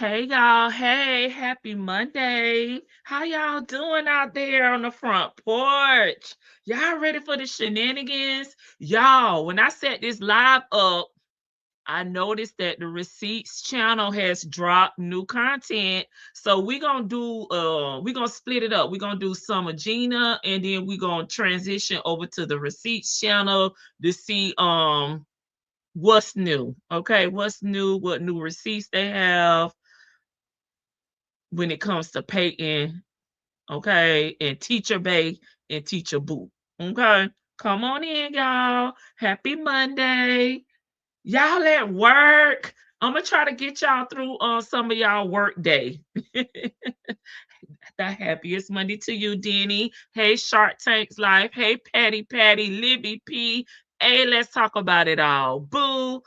Hey y'all, hey, happy Monday. How y'all doing out there on the front porch? Y'all ready for the shenanigans? Y'all, when I set this live up, I noticed that the receipts channel has dropped new content. So we're gonna split it up. We're gonna do some of Gina and then we're gonna transition over to the receipts channel to see what's new. Okay, what's new, what new receipts they have when it comes to Peyton, okay, and Teacher Bay and Teacher Boo. Okay, come on in, y'all. Happy Monday. Y'all at work. I'm gonna try to get y'all through some of y'all work day. The happiest Monday to you, Denny. Hey, Shark Tank's Life. Hey, Patty, Libby P. Hey, let's talk about it all. Boo,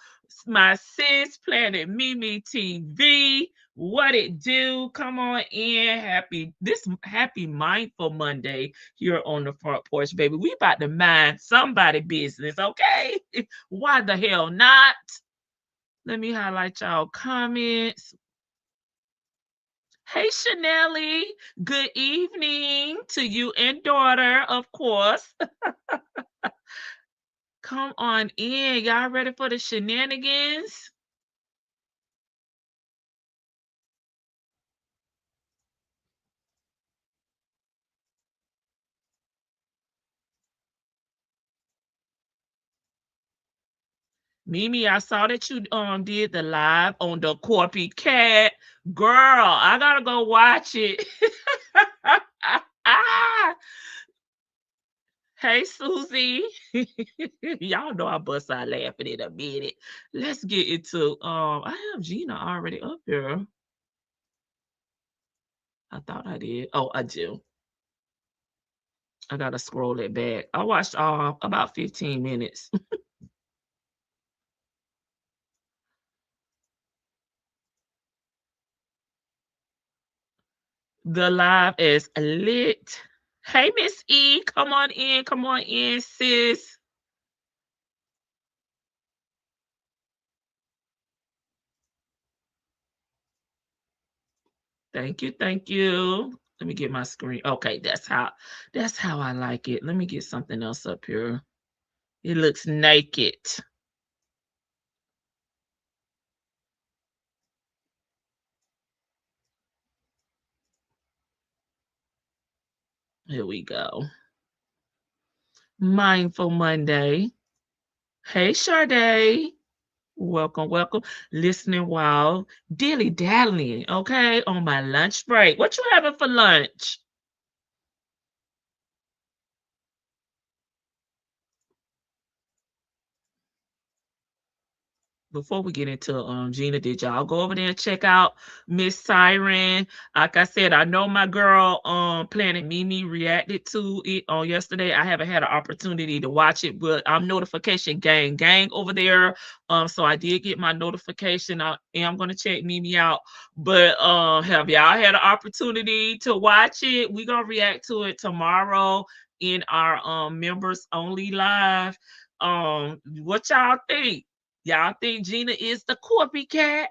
my sis, Planet Mimi TV. What it do? Come on in. Happy Mindful Monday here on the front porch, baby. We about to mind somebody business, okay? Why the hell not? Let me highlight y'all comments. Hey, Chanelly. Good evening to you and daughter, of course. Come on in. Y'all ready for the shenanigans? Mimi, I saw that you did the live on the Corpy Cat. Girl, I gotta go watch it. Hey, Susie. Y'all know I bust out laughing in a minute. Let's get into I have Gina already up here. I thought I did. Oh, I do. I gotta scroll it back. I watched about 15 minutes. The live is lit. Hey, Miss E, come on in, sis. Thank you, thank you. Let me get my screen. Okay, that's how I like it. Let me get something else up here. It looks naked. Here we go. Mindful Monday. Hey, Sade. Welcome, welcome. Listening while dilly dallying, okay, on my lunch break. What you having for lunch? Before we get into Gina, did y'all go over there and check out Miss Siren? Like I said, I know my girl Planet Mimi reacted to it on yesterday. I haven't had an opportunity to watch it, but I'm notification gang over there. So I did get my notification. I am gonna check Mimi out. But have y'all had an opportunity to watch it? We're gonna react to it tomorrow in our members only live. What y'all think? Y'all think Gina is the copycat?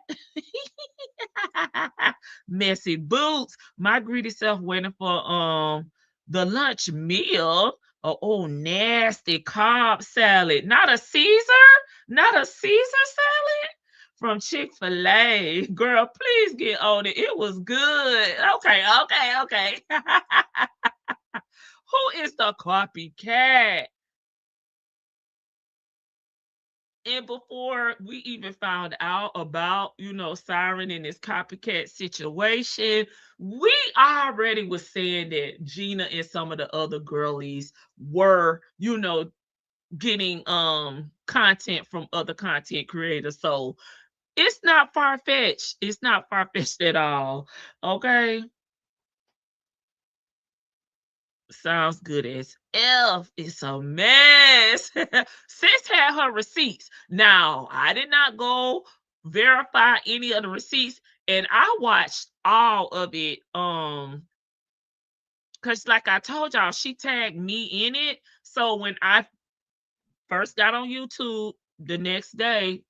Messy boots. My greedy self waiting for the lunch meal. Oh, nasty Cobb salad. Not a Caesar? Not a Caesar salad? From Chick-fil-A. Girl, please get on it. It was good. Okay. Who is the copycat? And before we even found out about, Siren and this copycat situation, we already was saying that Gina and some of the other girlies were, getting content from other content creators. So it's not far-fetched. It's not far-fetched at all. Okay. Sounds good as F. It's a mess. Sis had her receipts. Now, I did not go verify any of the receipts, and I watched all of it. Because like I told y'all, she tagged me in it. So when I first got on YouTube the next day,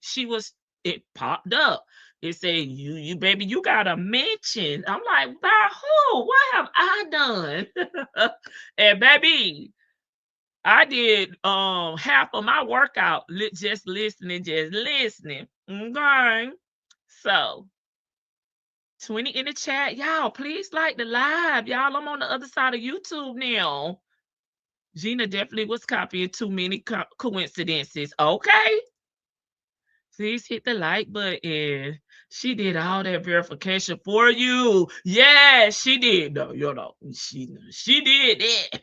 it popped up. It said, you baby, you got a mention. I'm like, by who? What have I done? And baby, I did half of my workout just listening, Okay. So 20 in the chat. Y'all, please like the live. Y'all, I'm on the other side of YouTube now. Gina definitely was copying too many coincidences. Okay. Please hit the like button. She did all that verification for you. Yes, she did. No, she did that.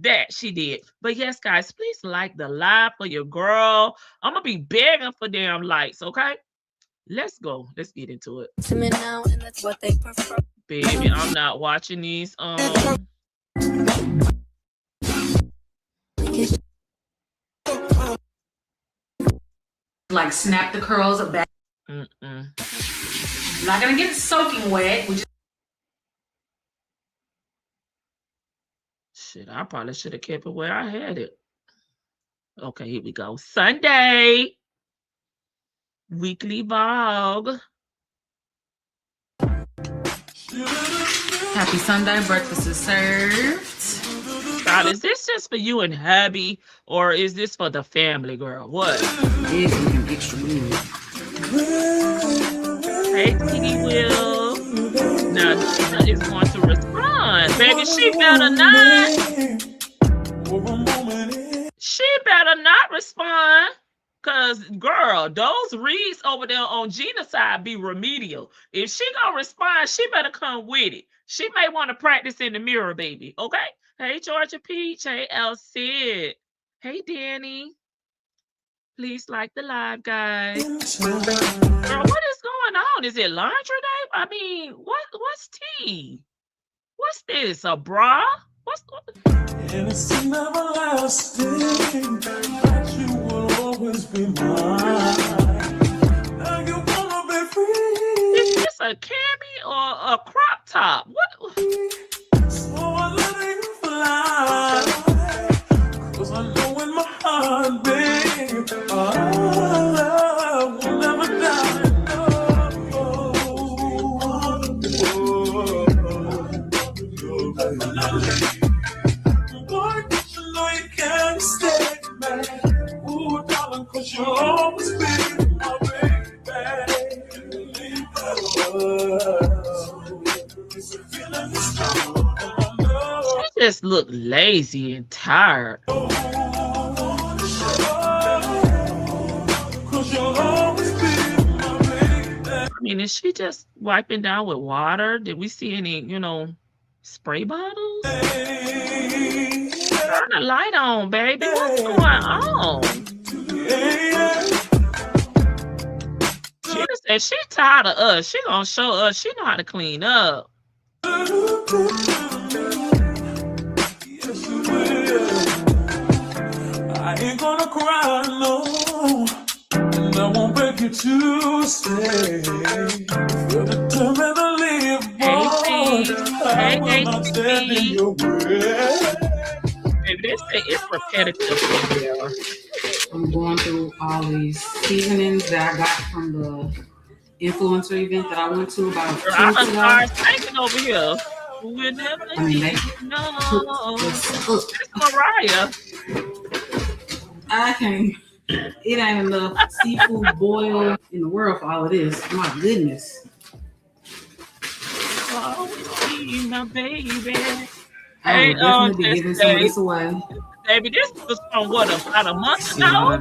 That she did. But yes, guys, please like the live for your girl. I'm gonna be begging for damn likes, okay? Let's go. Let's get into it. Now, and that's what they prefer. Baby, I'm not watching these. Like snap the curls back. Not gonna get soaking wet. Shit, I probably should have kept it where I had it. Okay, here we go. Sunday. Weekly vlog. Happy Sunday. Breakfast is served. God, is this just for you and hubby, or is this for the family, girl? What? Extra meal. Hey, Kitty Will. Now, Gina is going to respond. Baby, she better not. She better not respond. Because, girl, those reads over there on Gina's side be remedial. If she gonna respond, she better come with it. She may want to practice in the mirror, baby. Okay? Hey, Georgia Peach. Hey, El Cid. Hey, Danny. Please like the live, guys. Girl, what is going on? Is it laundry day? I mean, what's tea? What's this? A bra? What's and it's everlasting that you will always be mine. Now you wanna be free. Is this a cami or a crop top? What? So I let it fly. Cause I know in my heart, babe, our love will never die. You'll always be my baby. She just look lazy and tired. I mean, is she just wiping down with water? Did we see any, spray bottles? Turn the light on, baby. What's going on? Gina said she tired of us. She gonna show us she know how to clean up. I ain't gonna cry, no. And I won't beg you to stay. You're determined to live, boy. I will not stand in your way. Baby, they say it's repetitive for there. I'm going through all these seasonings that I got from the influencer event that I went to about 2 weeks ago. I'm thinking over here. We'll never know. It's Mariah. I can't. It ain't enough seafood boil in the world for all of this. My goodness. Oh, see my baby. I will definitely be giving some of this away. Baby, this was from what, about a month ago?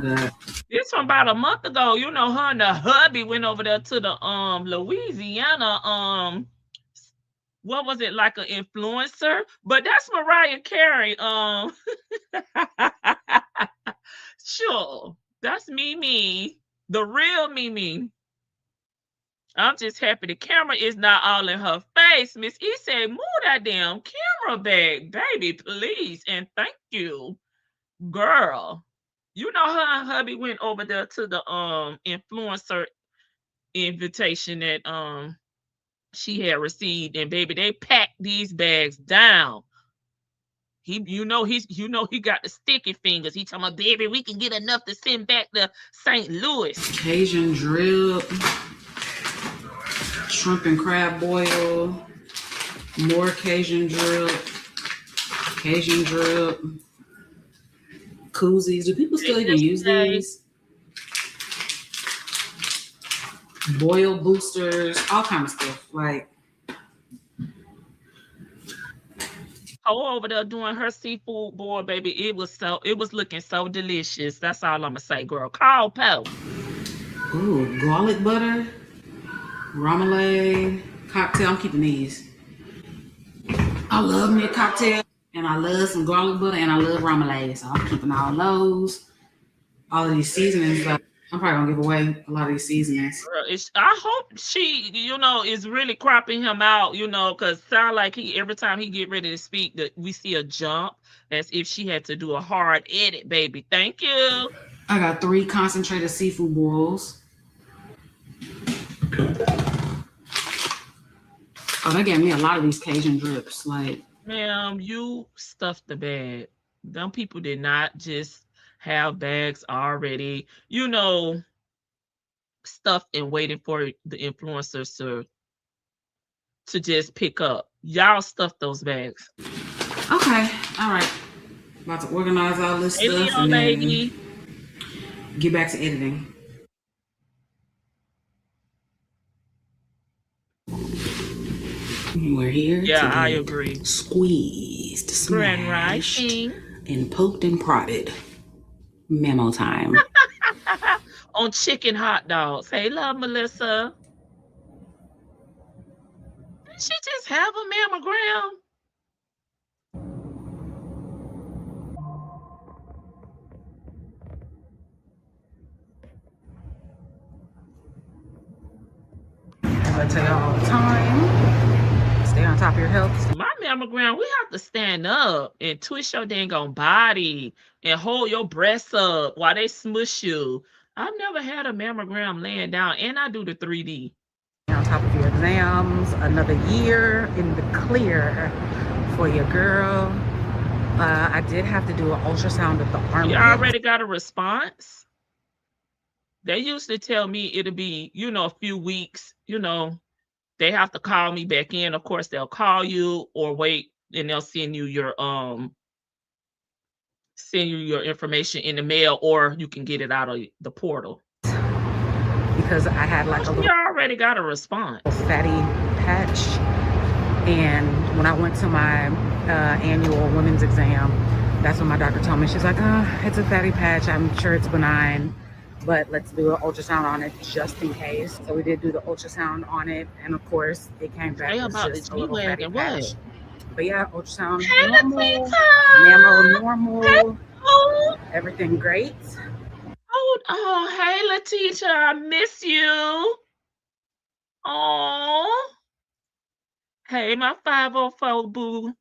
This from about a month ago. You know, her and the hubby went over there to the Louisiana, what was it, like an influencer? But that's Mariah Carey. Sure. That's Mimi. The real Mimi. I'm just happy the camera is not all in her face. Miss E said, move that damn camera back, baby, please. And thank you, girl. You know her and hubby went over there to the influencer invitation that she had received, and baby, they packed these bags down. He got the sticky fingers. He talking about, baby, we can get enough to send back to St. Louis. Cajun drip. shrimp and crab boil, more Cajun drip, koozies. Do people still even use these? Boil boosters, all kind of stuff. Like, over there doing her seafood boil, baby. It was looking so delicious. That's all I'm gonna say, girl. Call Po. ooh, garlic butter, remoulade, cocktail. I'm keeping these. I love me a cocktail, and I love some garlic butter, and I love remoulade. So I'm keeping all those. All of these seasonings. Like, I'm probably gonna give away a lot of these seasonings. I hope she, is really cropping him out, because sound like every time he get ready to speak, that we see a jump as if she had to do a hard edit, baby. Thank you. I got 3 concentrated seafood boils. Oh, they gave me a lot of these Cajun drips. Like, ma'am, you stuffed the bag. Them people did not just have bags already, stuffed and waiting for the influencers to just pick up. Y'all stuff those bags. Okay, all right. About to organize all this stuff and then get back to editing. We're here. Yeah, I agree. Squeezed, smashed, and poked and prodded. Memo time. On chicken hot dogs. Hey, love Melissa. Did she just have a mammogram? I tell you all the time, stay on top of your health. My mammogram, we have to stand up and twist your dang on body and hold your breasts up while they smush you. I've never had a mammogram laying down, and I do the 3D. On top of your exams, another year in the clear for your girl. I did have to do an ultrasound of the armpit. You already got a response? They usually tell me it'll be, a few weeks, they have to call me back in. Of course, they'll call you or wait and they'll send you your information in the mail, or you can get it out of the portal. Because I had like you already got a response. Fatty patch. And when I went to my annual women's exam, that's when my doctor told me, she's like, it's a fatty patch. I'm sure it's benign, but let's do an ultrasound on it just in case. So we did do the ultrasound on it, and of course it came back with just a little fatty patch. But yeah, ultrasound normal, mammo normal, everything great. Oh, hey Letitia, I miss you. Oh, hey my 504 boo.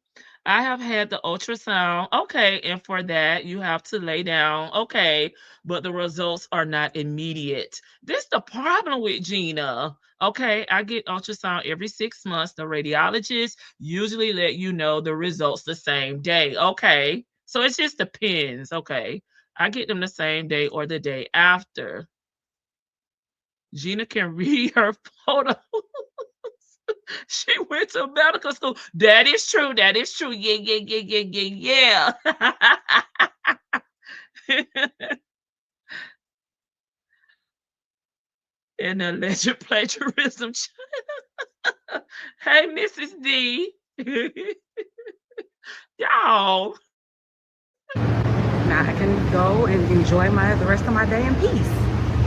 I have had the ultrasound. Okay, and for that you have to lay down. Okay, but the results are not immediate. This is the problem with Gina. Okay, I get ultrasound every 6 months. The radiologist usually let you know the results the same day. Okay, so it just depends. Okay, I get them the same day or the day after. Gina can read her photos. She went to medical school. That is true. That is true. Yeah. And alleged plagiarism. Hey, Mrs. D. Y'all. Now I can go and enjoy the rest of my day in peace.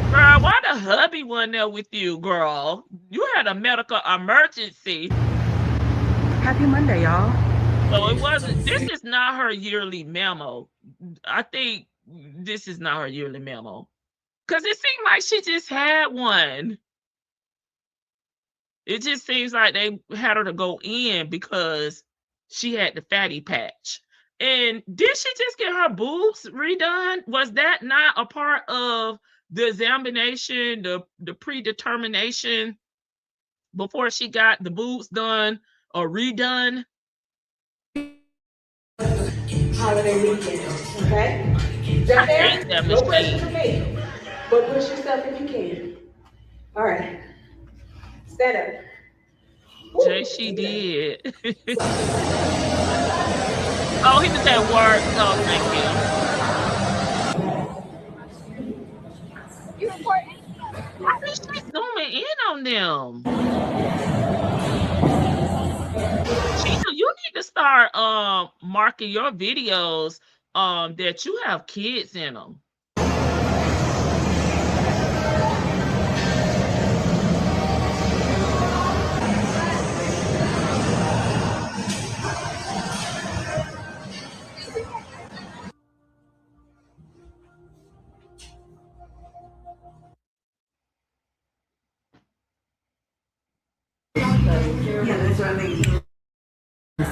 Girl, why the hubby wasn't there with you, girl? You had a medical emergency. Happy Monday, y'all. So it wasn't, this is not her yearly memo. I think this is not her yearly memo. Because it seemed like she just had one. It just seems like they had her to go in because she had the fatty patch. And did she just get her boobs redone? Was that not a part of the examination, the predetermination before she got the boobs done or redone? Holiday weekend, okay? Jump there, no pressure for me. But push yourself if you can. All right. Stand up. Jay, she did. Oh, he was at work. Oh, thank you. You recording? Why is she zooming in on them? Gina, you need to start marking your videos that you have kids in them.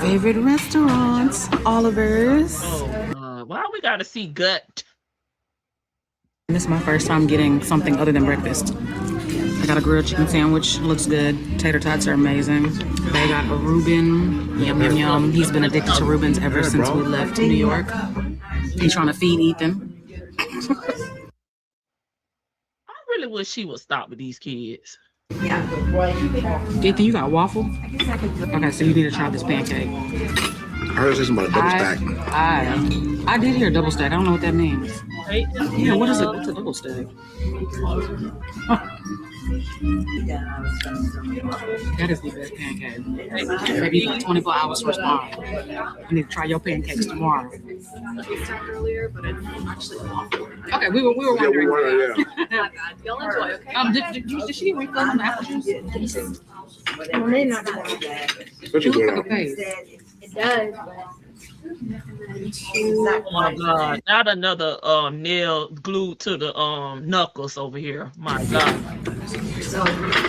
Favorite restaurants, Oliver's. Oh, why we gotta see gut? This is my first time getting something other than breakfast. I got a grilled chicken sandwich, looks good. Tater tots are amazing. They got a Reuben, yum yum yum. He's been addicted to Reubens ever since we left New York. He's trying to feed Ethan. I really wish she would stop with these kids. Yeah. Ethan, you got waffle? Okay, so you need to try this pancake. I heard something about a double stack. I did hear double stack. I don't know what that means. Peyton, Yeah, what is it? What's a double stack? That is the best pancake. Maybe you got 24 hours to respond. I need to try your pancakes tomorrow. Okay, we were wondering. Y'all enjoy, okay? Did she get refilled on the apple juice? Well, maybe not. What you doing? It does, oh my God, not another nail glued to the knuckles over here. My God.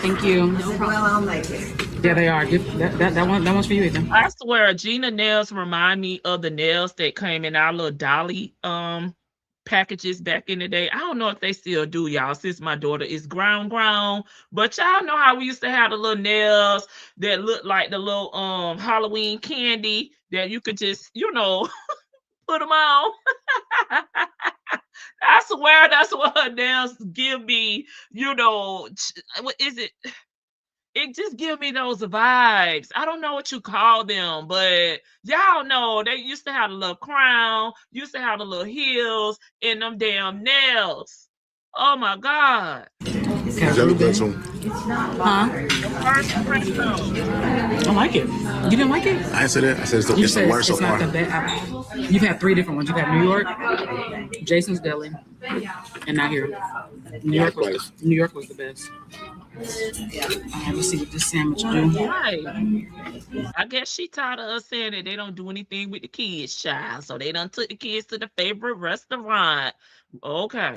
Thank you. Well, I'll make it. Yeah, they are. That one's for you, Ethan. I swear, Gina nails remind me of the nails that came in our little Dolly packages back in the day. I don't know if they still do, y'all, since my daughter is grown, but y'all know how we used to have the little nails that looked like the little Halloween candy that you could just, put them on. I swear that's what her nails give me, what is it? It just give me those vibes. I don't know what you call them, but y'all know they used to have a little crown, used to have the little heels, and them damn nails. Oh my God. Is that good too? Huh? I like it. You didn't like it? I said it. I said it's the worst so far. You've had 3 different ones. You've had New York, Jason's Deli, and now here. New York was the best. Let's see what this sandwich do. Right. I guess she tired of us saying that they don't do anything with the kids, child. So they done took the kids to the favorite restaurant. Okay.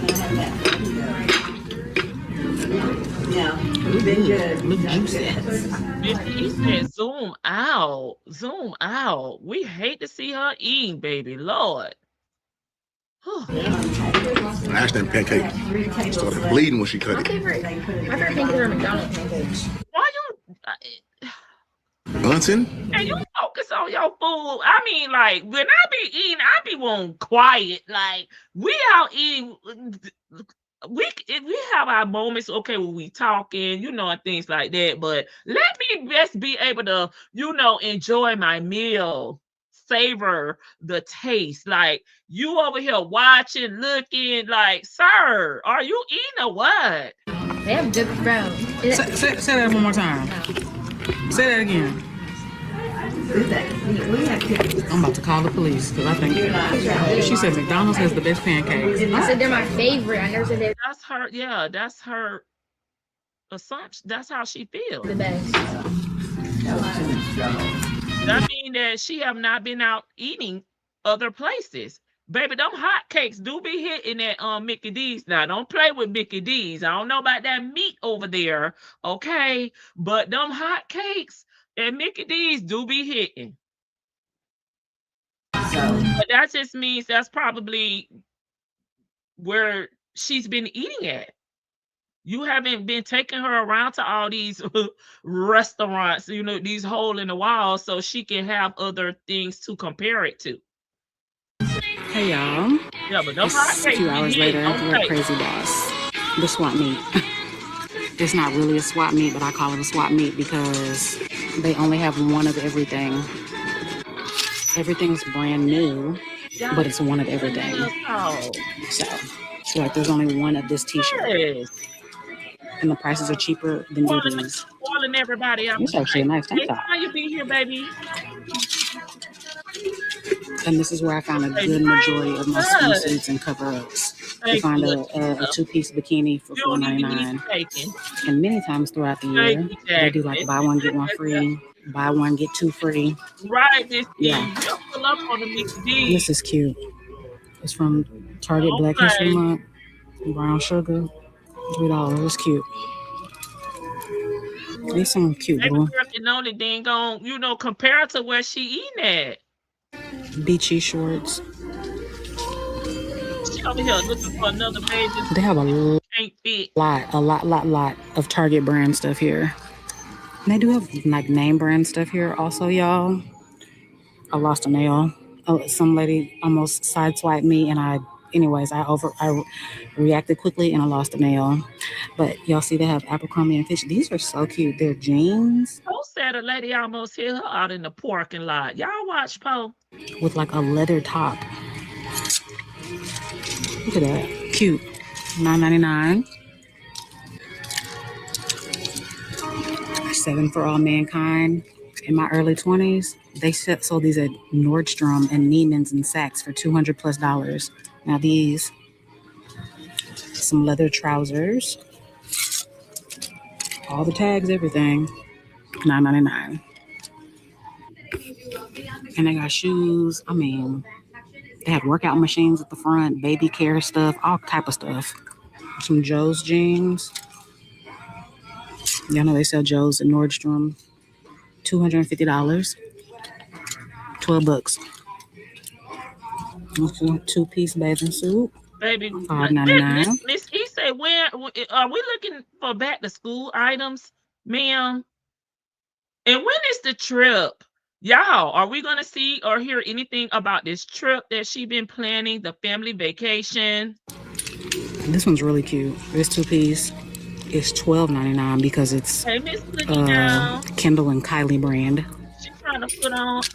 Yeah, we've been good. He said, zoom out. Zoom out. We hate to see her eating, baby. Lord. I asked that pancake started bleeding when she cut it. My favorite pancakes are McDonald's pancakes. Why you Bunting? and you focus on your food? I mean, like, when I be eating, I be wanting quiet. Like, we out eating. We have our moments, okay, when we talking, and things like that. But let me best be able to, enjoy my meal, savor the taste. Like, you over here watching, looking, like, sir, are you eating or what? They have good brown. Say that one more time. Say that again. I'm about to call the police because I think she said McDonald's has the best pancakes. I said they're my favorite. I never said they're That's her. Yeah, that's her assumption. That's how she feels. the best. That means that she have not been out eating other places. Baby, them hot cakes do be hitting at Mickey D's now. Don't play with Mickey D's. I don't know about that meat over there, okay? But them hot cakes at Mickey D's do be hitting. But that just means that's probably where she's been eating at. You haven't been taking her around to all these restaurants, these hole in the wall, so she can have other things to compare it to. Hey y'all. Yeah, but them hot It's cakes 2 hours be later. hitting. We're at Crazy Boss. The swap meet. It's not really a swap meet, but I call it a swap meet because they only have one of everything. Everything's brand new, Y'all but it's one of everything. So like there's only one of this t-shirt. Yes. And the prices are cheaper than these. Spoiling everybody out. It's actually a nice tank top. How you be here, baby? And this is where I found a good majority of my swimsuits and cover-ups. You find a two-piece bikini for $4.99. And many times throughout the year, they do like buy one, get one free, buy one, get two free. Right, Miss D. Yeah. Don't pull up on the Miss D. This is cute. It's from Target Black History Month. Brown sugar. $3. It's cute. These some cute, boy. Only thing on, compared to where she eating at. Beachy shorts. She over here looking for another baby. They have a lot of Target brand stuff here. And they do have like name brand stuff here also, y'all. I lost a nail. Some lady almost sideswiped me, and I reacted quickly and I lost a nail. But y'all see they have Abercrombie and Fitch. These are so cute. They're jeans. Poe said a lady almost hit her out in the parking lot. Y'all watch Poe. With like a leather top. Look at that. Cute. $9.99. 7 for All Mankind. In my early 20s, they sold these at Nordstrom and Neiman's and Saks for $200+. Now these, some leather trousers, all the tags, everything, $9.99. And they got shoes. I mean, they have workout machines at the front, baby care stuff, all type of stuff. Some Joe's jeans. Y'all know they sell Joe's at Nordstrom. $250. $12. Two-piece bathing suit. Baby, $5.99. Miss E say, where are we looking for back to school items, ma'am? And when is the trip? Y'all, are we gonna see or hear anything about this trip that she been planning, the family vacation? This one's really cute. This two-piece is $12.99 because it's Kendall and Kylie brand. She's trying to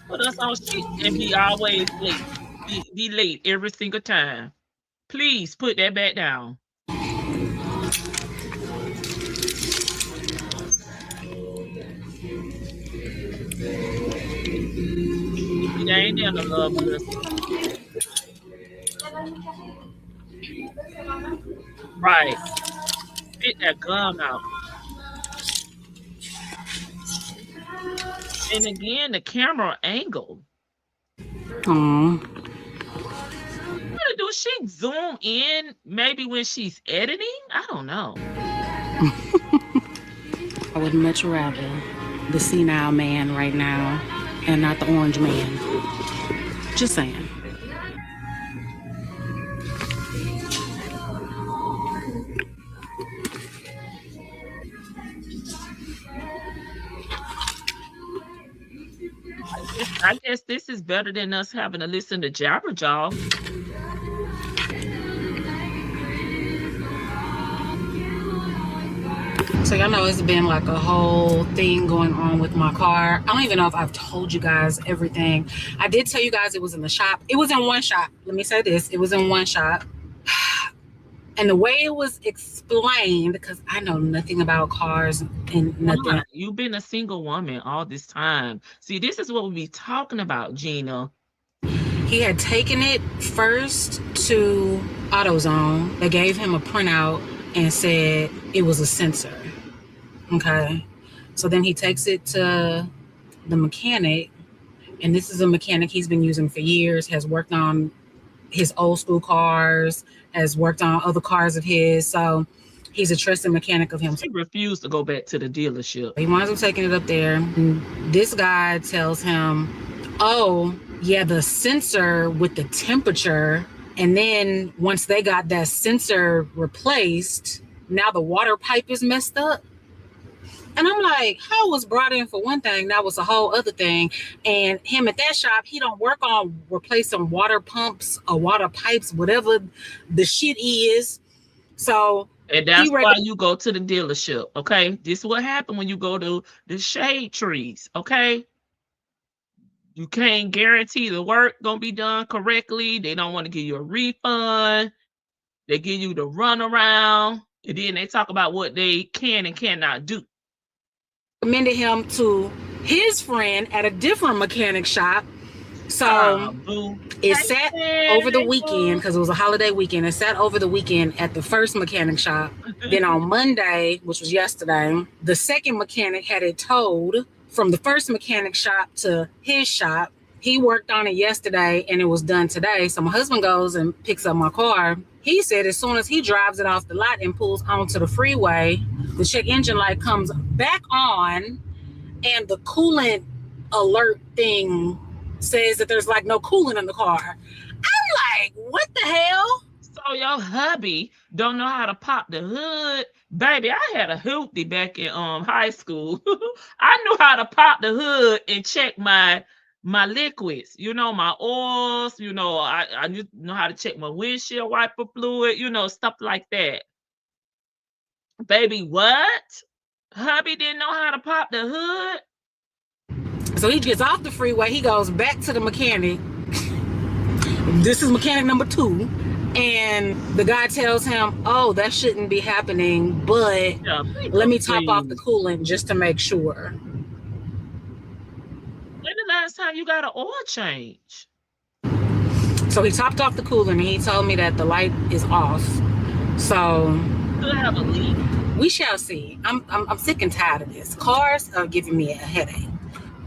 put us on sheet and be always late. Be late every single time. Please put that back down. They ain't there to love us. Right. Spit that gum out. And again, the camera angle. Do she zoom in maybe when she's editing? I don't know. I would much rather the senile man right now and not the orange man. Just saying. I guess this is better than us having to listen to Jabberjaw. So y'all know it's been like a whole thing going on with my car. I don't even know if I've told you guys everything. I did tell you guys it was in the shop. It was in one shop. Let me say this. It was in one shop. And the way it was explained, because I know nothing about cars and nothing. You've been a single woman all this time. See, this is what we be talking about, Gina. He had taken it first to AutoZone. They gave him a printout and said it was a sensor. Okay. So then he takes it to the mechanic. And this is a mechanic he's been using for years, has worked on his old school cars, has worked on other cars of his. So he's a trusted mechanic of him. He refused to go back to the dealership. He winds up taking it up there. And this guy tells him, oh, yeah, the sensor with the temperature. And then once they got that sensor replaced, now the water pipe is messed up. And I'm like, how was brought in for one thing? That was a whole other thing. And him at that shop, he don't work on replacing water pumps or water pipes, whatever the shit is. So And that's why you go to the dealership, okay? This is what happened when you go to the shade trees, okay? You can't guarantee the work gonna be done correctly. They don't want to give you a refund. They give you the runaround, and then they talk about what they can and cannot do. Recommended him to his friend at a different mechanic shop. So it sat over the weekend because it was a holiday weekend. It sat over the weekend at the first mechanic shop. Then on Monday, which was yesterday, the second mechanic had it towed from the first mechanic shop to his shop. He worked on it yesterday and it was done today. So my husband goes and picks up my car. He said as soon as he drives it off the lot and pulls onto the freeway, the check engine light comes back on and the coolant alert thing says that there's like no coolant in the car. I'm like, what the hell? So your hubby don't know how to pop the hood? Baby, I had a hoopty back in high school. I knew how to pop the hood and check my liquids, my oils, I know how to check my windshield wiper fluid, stuff like that. Baby, what? Hubby didn't know how to pop the hood? So he gets off the freeway, he goes back to the mechanic. This is mechanic number 2. And the guy tells him, oh, that shouldn't be happening, but let me top off the coolant just to make sure. When the last time you got an oil change? So he topped off the coolant and he told me that the light is off. So Could have a leak. We shall see. I'm sick and tired of this. Cars are giving me a headache.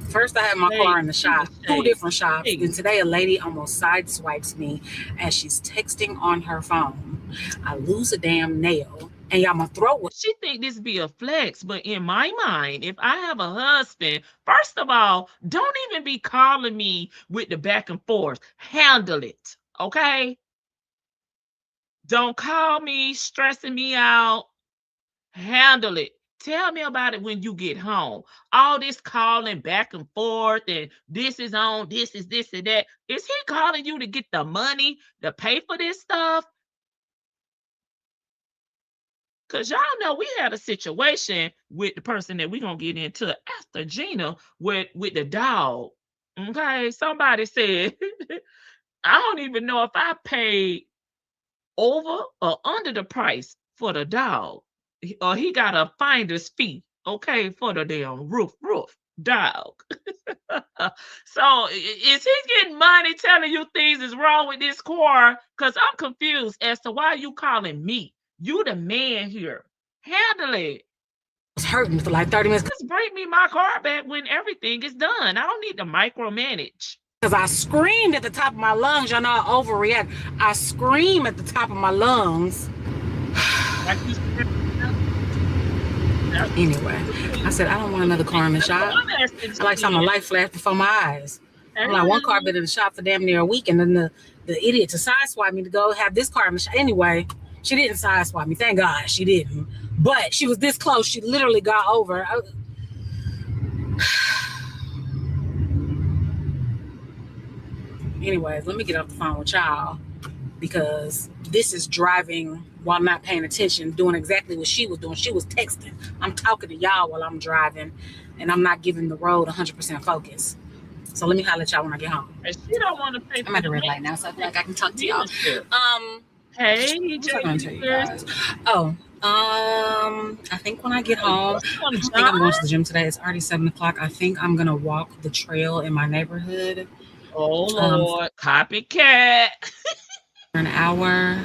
First, I had my car in the shop, 2 different shops. And today, a lady almost sideswipes me as she's texting on her phone. I lose a damn nail, and y'all, my throat was... She think this be a flex, but in my mind, if I have a husband, first of all, don't even be calling me with the back and forth. Handle it, okay? Don't call me stressing me out. Handle it. Tell me about it when you get home. All this calling back and forth and this is on, this is this and that. Is he calling you to get the money to pay for this stuff? Because y'all know we had a situation with the person that we're going to get into after Gina with the dog. Okay, somebody said, I don't even know if I paid over or under the price for the dog. Or he got a finder's fee, okay, for the damn roof dog. So is he getting money telling you things is wrong with this car? Because I'm confused as to why you calling me. You the man here. Handle it. It's hurting for like 30 minutes. Just bring me my car back when everything is done. I don't need to micromanage. Because I screamed at the top of my lungs. Y'all know I overreact. I scream at the top of my lungs. Anyway, I said, I don't want another car in the shop. I like saw my life flash before my eyes. I'm like, one car been in the shop for damn near a week, and then the idiot to sideswipe me to go have this car in the shop. Anyway, she didn't sideswipe me. Thank God she didn't. But she was this close. She literally got over. Anyways, let me get off the phone with y'all because this is driving while not paying attention, doing exactly what she was doing. She was texting. I'm talking to y'all while I'm driving, and I'm not giving the road 100% focus. So let me holler at y'all when I get home. And she don't want to pay. I'm at the red light now, so I feel like I can talk to y'all. Hey, I think when I get home, I think I'm going to the gym today. It's already 7 o'clock. I think I'm gonna walk the trail in my neighborhood. Oh Lord, copycat. For an hour.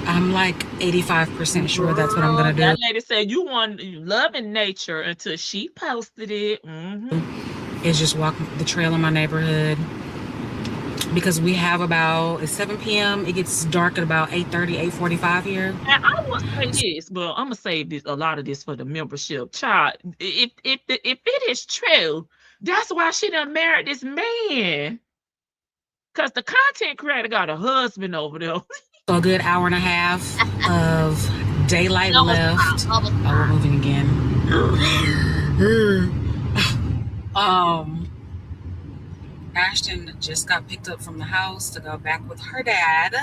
I'm like 85% sure that's what I'm gonna do. That lady said you loving nature until she posted it. Is just walk the trail in my neighborhood because we have it's 7 p.m. It gets dark at about 8:30, 8:45 here. And I want to say this, but I'm gonna save a lot of this for the membership. Child, if it is true, that's why she done married this man. Cause the content creator got a husband over there. So a good hour and a half of daylight left. Oh, we're moving again. Ashton just got picked up from the house to go back with her dad.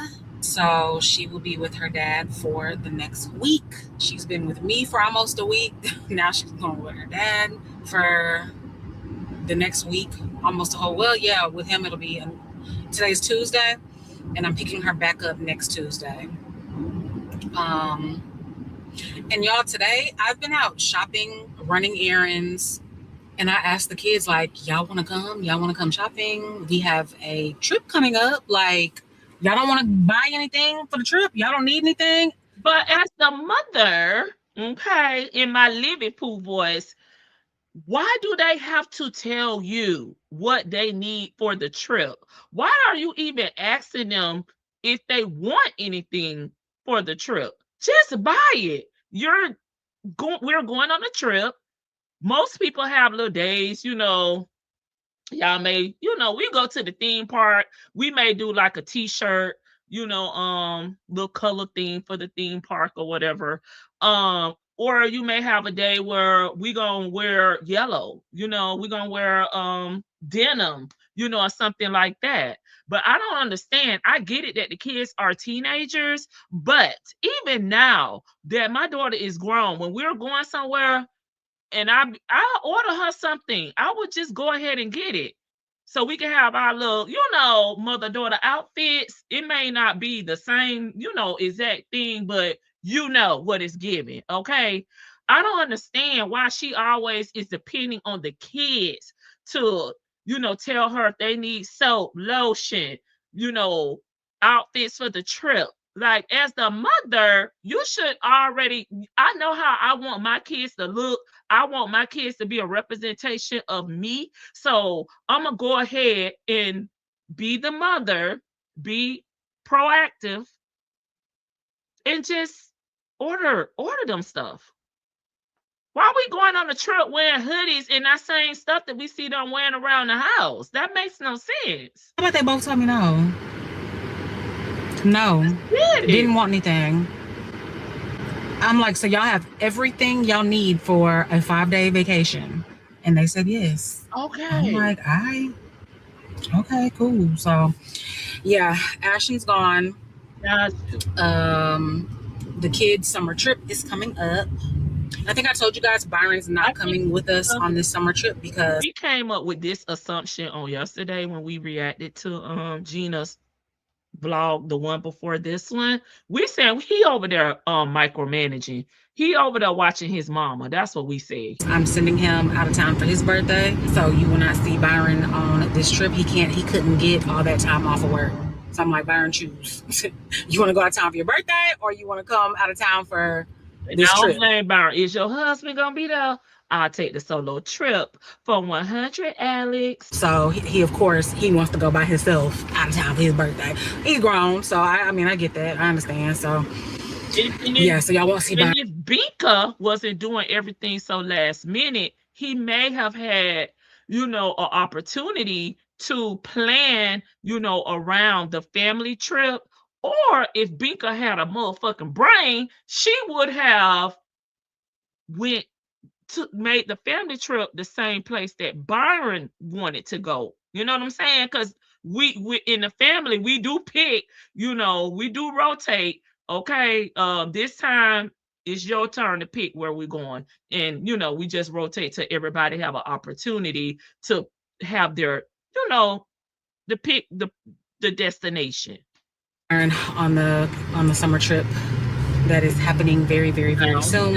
So she will be with her dad for the next week. She's been with me for almost a week. Now she's going with her dad for the next week, almost a whole. Well, yeah, with him it'll be today's Tuesday, and I'm picking her back up next Tuesday. And y'all, today I've been out shopping, running errands, and I asked the kids, like, y'all want to come? Y'all want to come shopping? We have a trip coming up. Like, y'all don't want to buy anything for the trip? Y'all don't need anything? But as the mother, okay, in my Liverpool voice, why do they have to tell you what they need for the trip? Why are you even asking them if they want anything for the trip? Just buy it. We're going on a trip. Most people have little days, y'all may, we go to the theme park. We may do like a t-shirt, little color theme for the theme park or whatever. Or you may have a day where we gonna wear yellow, we gonna wear denim, or something like that. But I don't understand. I get it that the kids are teenagers, but even now that my daughter is grown, when we're going somewhere, and I order her something, I would just go ahead and get it. So we can have our little, mother-daughter outfits. It may not be the same, exact thing, but you know what it's giving. Okay. I don't understand why she always is depending on the kids to, tell her if they need soap, lotion, outfits for the trip. Like, as the mother, you should already, I know how I want my kids to look. I want my kids to be a representation of me. So I'm gonna go ahead and be the mother, be proactive, and just order them stuff. Why are we going on a trip wearing hoodies and that same stuff that we see them wearing around the house? That makes no sense. How about they both told me no? No, didn't want anything. I'm like, so y'all have everything y'all need for a 5-day vacation? And they said yes. Okay. I'm like, okay, cool. So yeah, Ashley's gone. The kids' summer trip is coming up. I think I told you guys Byron's not coming with us on this summer trip because we came up with this assumption on yesterday when we reacted to Gina's vlog, the one before this one. We said he over there micromanaging. He over there watching his mama. That's what we said. I'm sending him out of town for his birthday, so you will not see Byron on this trip. He couldn't get all that time off of work. So I'm like, Byron, choose. You want to go out of town for your birthday, or you want to come out of town for this trip? I don't blame Byron. Is your husband gonna be there? I'll take the solo trip for 100, Alex. So he of course, he wants to go by himself out of town for his birthday. He's grown, so I mean, I get that. I understand. So yeah, so y'all won't see Byron. If Binka wasn't doing everything so last minute, he may have had, an opportunity to plan, around the family trip. Or if Binka had a motherfucking brain, she would have made the family trip the same place that Byron wanted to go. You know what I'm saying? Because we in the family, we do pick, we do rotate. Okay, this time it's your turn to pick where we're going. And, we just rotate to everybody have an opportunity to have their, to pick the destination. On the summer trip that is happening very, very, very soon.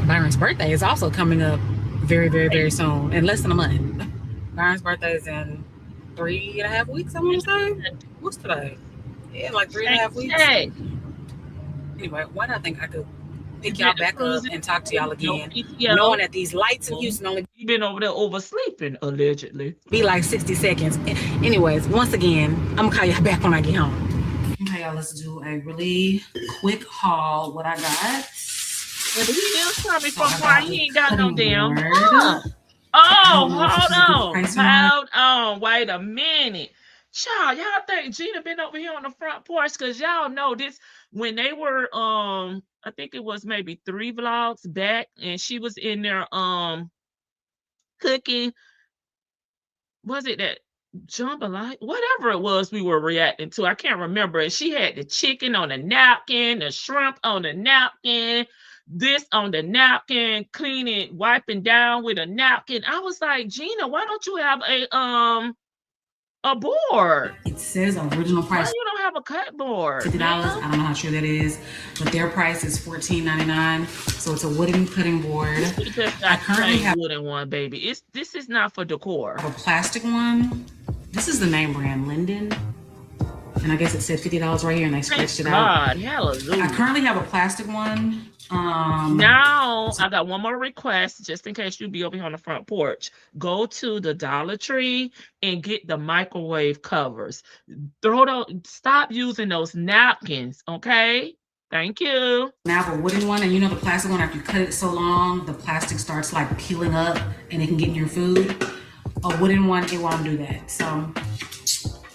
Byron's birthday is also coming up very, very, very soon, in less than a month. Byron's birthday is in 3.5 weeks, I want to say. What's today? Yeah, like 3.5 weeks. Anyway, why do I think I could pick y'all back up and talk to y'all again, knowing that these lights in Houston only been over there oversleeping, allegedly. Be like 60 seconds. Anyways, once again, I'm gonna call y'all back when I get home. Okay, y'all, let's do a really quick haul. What I got. Well, he is coming from where he ain't got no damn. Hold on. Wait a minute. Y'all think Gina been over here on the front porch? Because y'all know this, when they were, I think it was maybe 3 vlogs back, and she was in there, cooking. Was it that jambalaya, whatever it was we were reacting to. I can't remember. And she had the chicken on the napkin, the shrimp on the napkin, this on the napkin, cleaning, wiping down with a napkin. I was like, Gina, why don't you have a board? It says original Why price you don't have a cut board? $50. ma'am? I don't know how true that is, but their price is $14.99. So it's a wooden cutting board. You just I got the currently same have wooden one, baby. This is not for decor. a plastic one. This is the name brand, Linden. And I guess it said $50 right here, and they Thank scratched it out. God, I hallelujah. currently have a plastic one. Now I got one more request, just in case you be over here on the front porch. Go to the Dollar Tree and get the microwave covers. Stop using those napkins, okay? Thank you. Now I have a wooden one, and you know the plastic one, after you cut it so long, the plastic starts like peeling up and it can get in your food. A wooden one, it won't do that. So,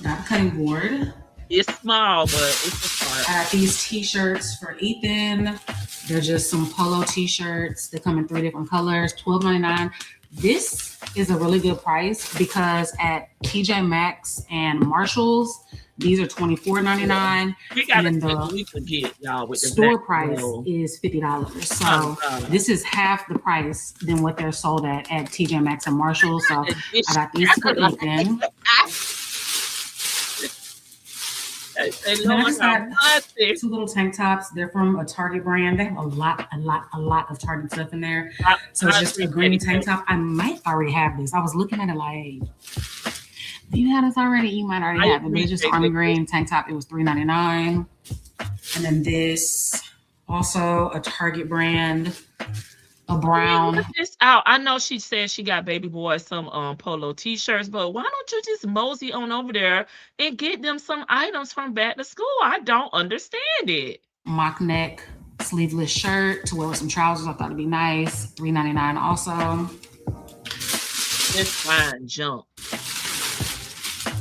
got a cutting board. It's small, but it's a start. I got these t-shirts for Ethan. They're just some polo t-shirts. They come in 3 different colors, $12.99. This is a really good price because at TJ Maxx and Marshalls, these are $24.99. We gotta And see the what we could get, y'all, with the store back price roll. is $50. So Oh, God. this is half the price than what they're sold at TJ Maxx and Marshalls. So I got these for Ethan. They And then I Lord just have got mercy. 2 little tank tops. They're from a Target brand. They have a lot of Target stuff in there. So it's just a green tank top. I might already have this. I was looking at it like, hey, do you have this already? You might already have it. But it's just army green tank top. It was $3.99. And then this, also a Target brand, a brown. Look this out. I know she said she got baby boy some polo t-shirts, but why don't you just mosey on over there and get them some items from back to school? I don't understand it. Mock neck sleeveless shirt to wear with some trousers. I thought it'd be nice. $3.99 also. It's fine junk.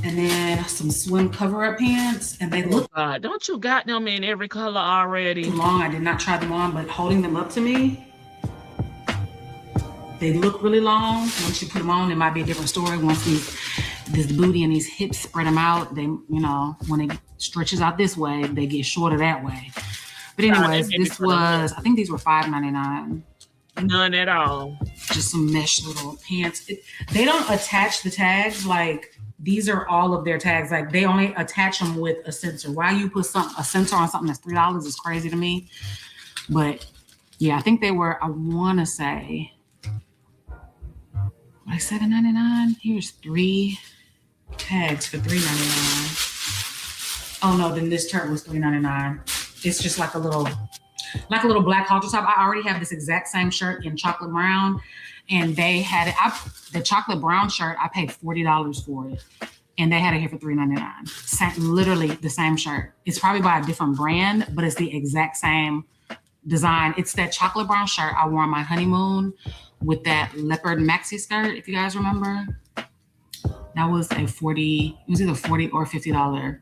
And then some swim cover-up pants. And they look God, don't you got them in every color already? too long. I did not try them on, but holding them up to me, they look really long. Once you put them on, it might be a different story. Once this booty and these hips spread them out, they, you know, when it stretches out this way, they get shorter that way. But anyways, this was, I think these were $5.99. None at all. Just some mesh little pants. They don't attach the tags. Like, these are all of their tags. Like, they only attach them with a sensor. Why you put a sensor on something that's $3 is crazy to me. But yeah, I think they were, I want to say, like $7.99. Here's 3 tags for $3.99. Oh no, then this shirt was $3.99. It's just like a little black halter top. I already have this exact same shirt in chocolate brown, and they had it. The chocolate brown shirt, I paid $40 for it, and they had it here for $3.99. Literally the same shirt. It's probably by a different brand, but it's the exact same design. It's that chocolate brown shirt I wore on my honeymoon with that leopard maxi skirt, if you guys remember. That was it was either $40 or $50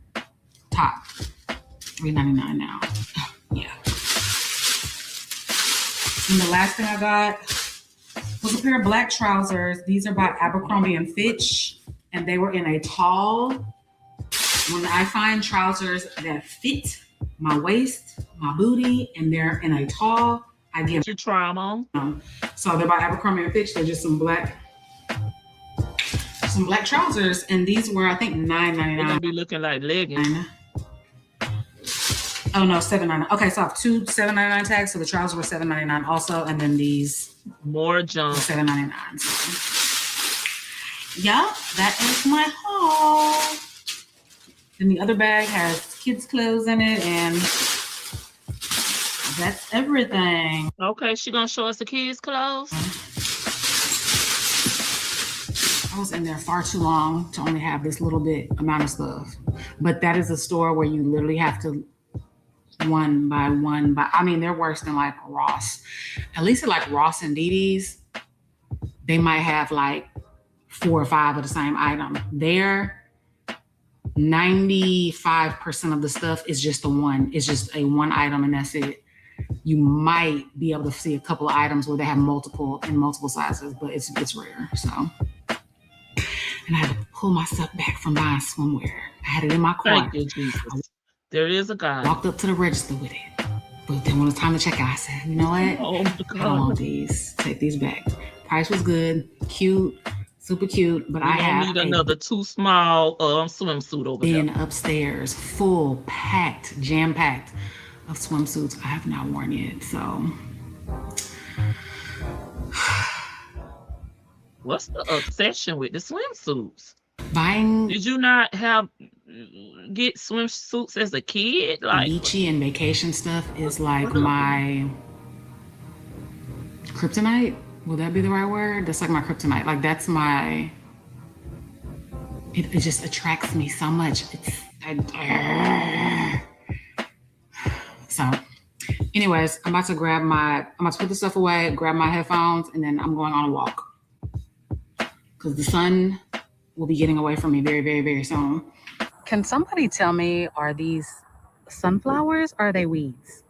top. $3.99 now. Yeah. And the last thing I got was a pair of black trousers. These are by Abercrombie and Fitch, and they were in a tall. When I find trousers that fit my waist, my booty, and they're in a tall, I give You try them on. So they're by Abercrombie and Fitch. They're just some black trousers, and these were, I think, They're gonna $9.99. be looking like leggings. Oh no, $7.99. Okay, so I have 2 $7.99 tags. So the trousers were $7.99 also, and then these More were junk. $7.99. So yeah, that is my haul. Then the other bag has kids' clothes in it, and that's everything. Okay, she gonna show us the kids' clothes. I was in there far too long to only have this little bit amount of stuff. But that is a store where you literally have to one by one. I mean, they're worse than like Ross. At least at like Ross and Didi's, they might have like 4 or 5 of the same item. There, 95% of the stuff is just the one. It's just a one item, and that's it. You might be able to see a couple of items where they have multiple in multiple sizes, but it's rare. So and I had to pull myself back from buying swimwear. I had it in my car. Thank you, Jesus. There is a God. Walked up to the register with it. But then when it was time to check out, I said, you know what? Oh my I don't God. want these. Take these back. Price was good, cute, super cute. But I We don't have need a another too small swimsuit over bin there. upstairs, full, packed, jam-packed of swimsuits I have not worn yet. So What's the obsession with the swimsuits? buying Did you not get swimsuits as a kid? Like, beachy and vacation stuff is like my kryptonite. Would that be the right word? That's like my kryptonite. Like that's my. It just attracts me so much. So, anyways, I'm about to put the stuff away, grab my headphones, and then I'm going on a walk because the sun will be getting away from me very, very, very soon. Can somebody tell me, are these sunflowers or are they weeds?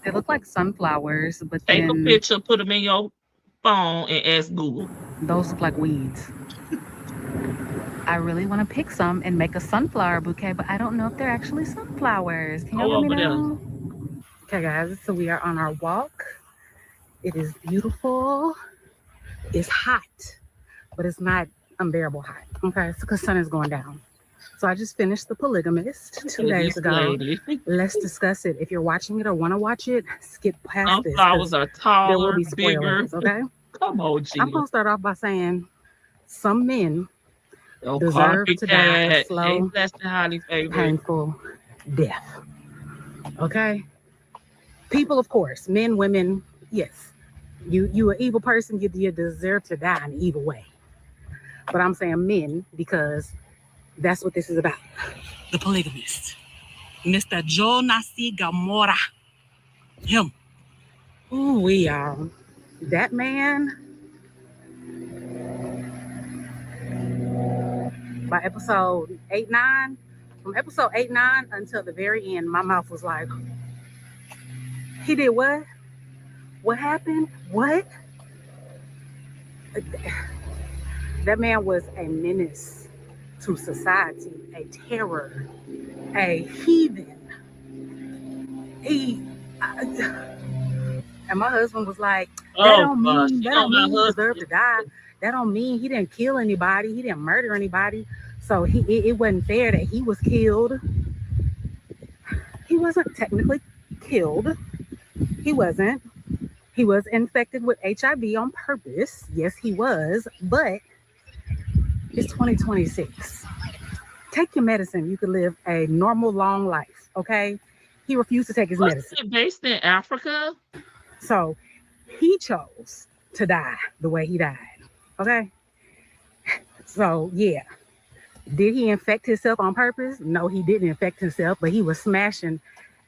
They look like sunflowers, but take a then picture, put them in your phone, and ask Google. those look like weeds. I really want to pick some and make a sunflower bouquet, but I don't know if they're actually sunflowers. Can y'all Go let me over there. know? Okay, guys, so we are on our walk. It is beautiful. It's hot, but it's not unbearable hot. Okay, it's because sun is going down. So I just finished The Polygamist 2 days ago. Lady. Let's discuss it. If you're watching it or want to watch it, skip past this. Sunflowers are There will taller, be bigger. spoilers, okay? Come on, Gina. I'm going to start off by saying some men Oh, deserve to die a copycat. slow, Hey, that's the highly favorite. painful death. Okay? People, of course, men, women, yes. You an evil person, you deserve to die in an evil way. But I'm saying men because that's what this is about. The Polygamist. Mr. Joe Nasi Gamora. Him. Ooh, we are. That man, by episode 8-9, from episode 8-9 until the very end, my mouth was like, he did what? What happened? What? That man was a menace to society, a terror, a heathen. And my husband was like, that don't mean he deserved to die. That don't mean he didn't kill anybody. He didn't murder anybody. So it wasn't fair that he was killed. He wasn't technically killed. He wasn't. He was infected with HIV on purpose. Yes, he was. But it's 2026. Take your medicine. You could live a normal, long life. Okay? He refused to take his medicine. Wasn't it based in Africa? So he chose to die the way he died. Okay? So, yeah. Did he infect himself on purpose? No, he didn't infect himself, but he was smashing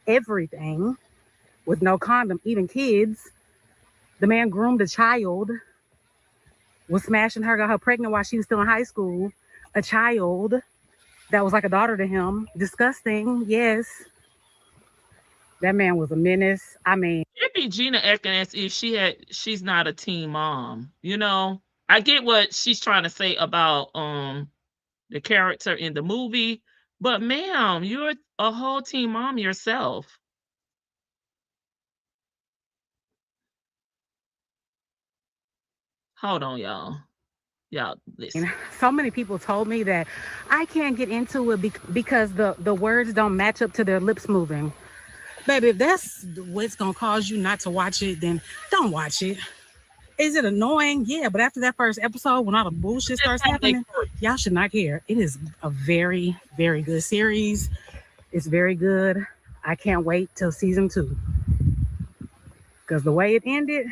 everything with no condom, even kids. The man groomed a child, was smashing her, got her pregnant while she was still in high school. A child that was like a daughter to him. Disgusting, yes. That man was a menace. I mean, Maybe Gina acting as if she's not a teen mom. You know, I get what she's trying to say about the character in the movie, but ma'am, you're a whole teen mom yourself. Hold on, y'all. Y'all listen. so many people told me that I can't get into it because the words don't match up to their lips moving. Baby, if that's what's gonna cause you not to watch it, then don't watch it. Is it annoying? Yeah, but after that first episode, when all the bullshit starts happening, y'all should not care. It is a very, very good series. It's very good. I can't wait till season 2. Because the way it ended,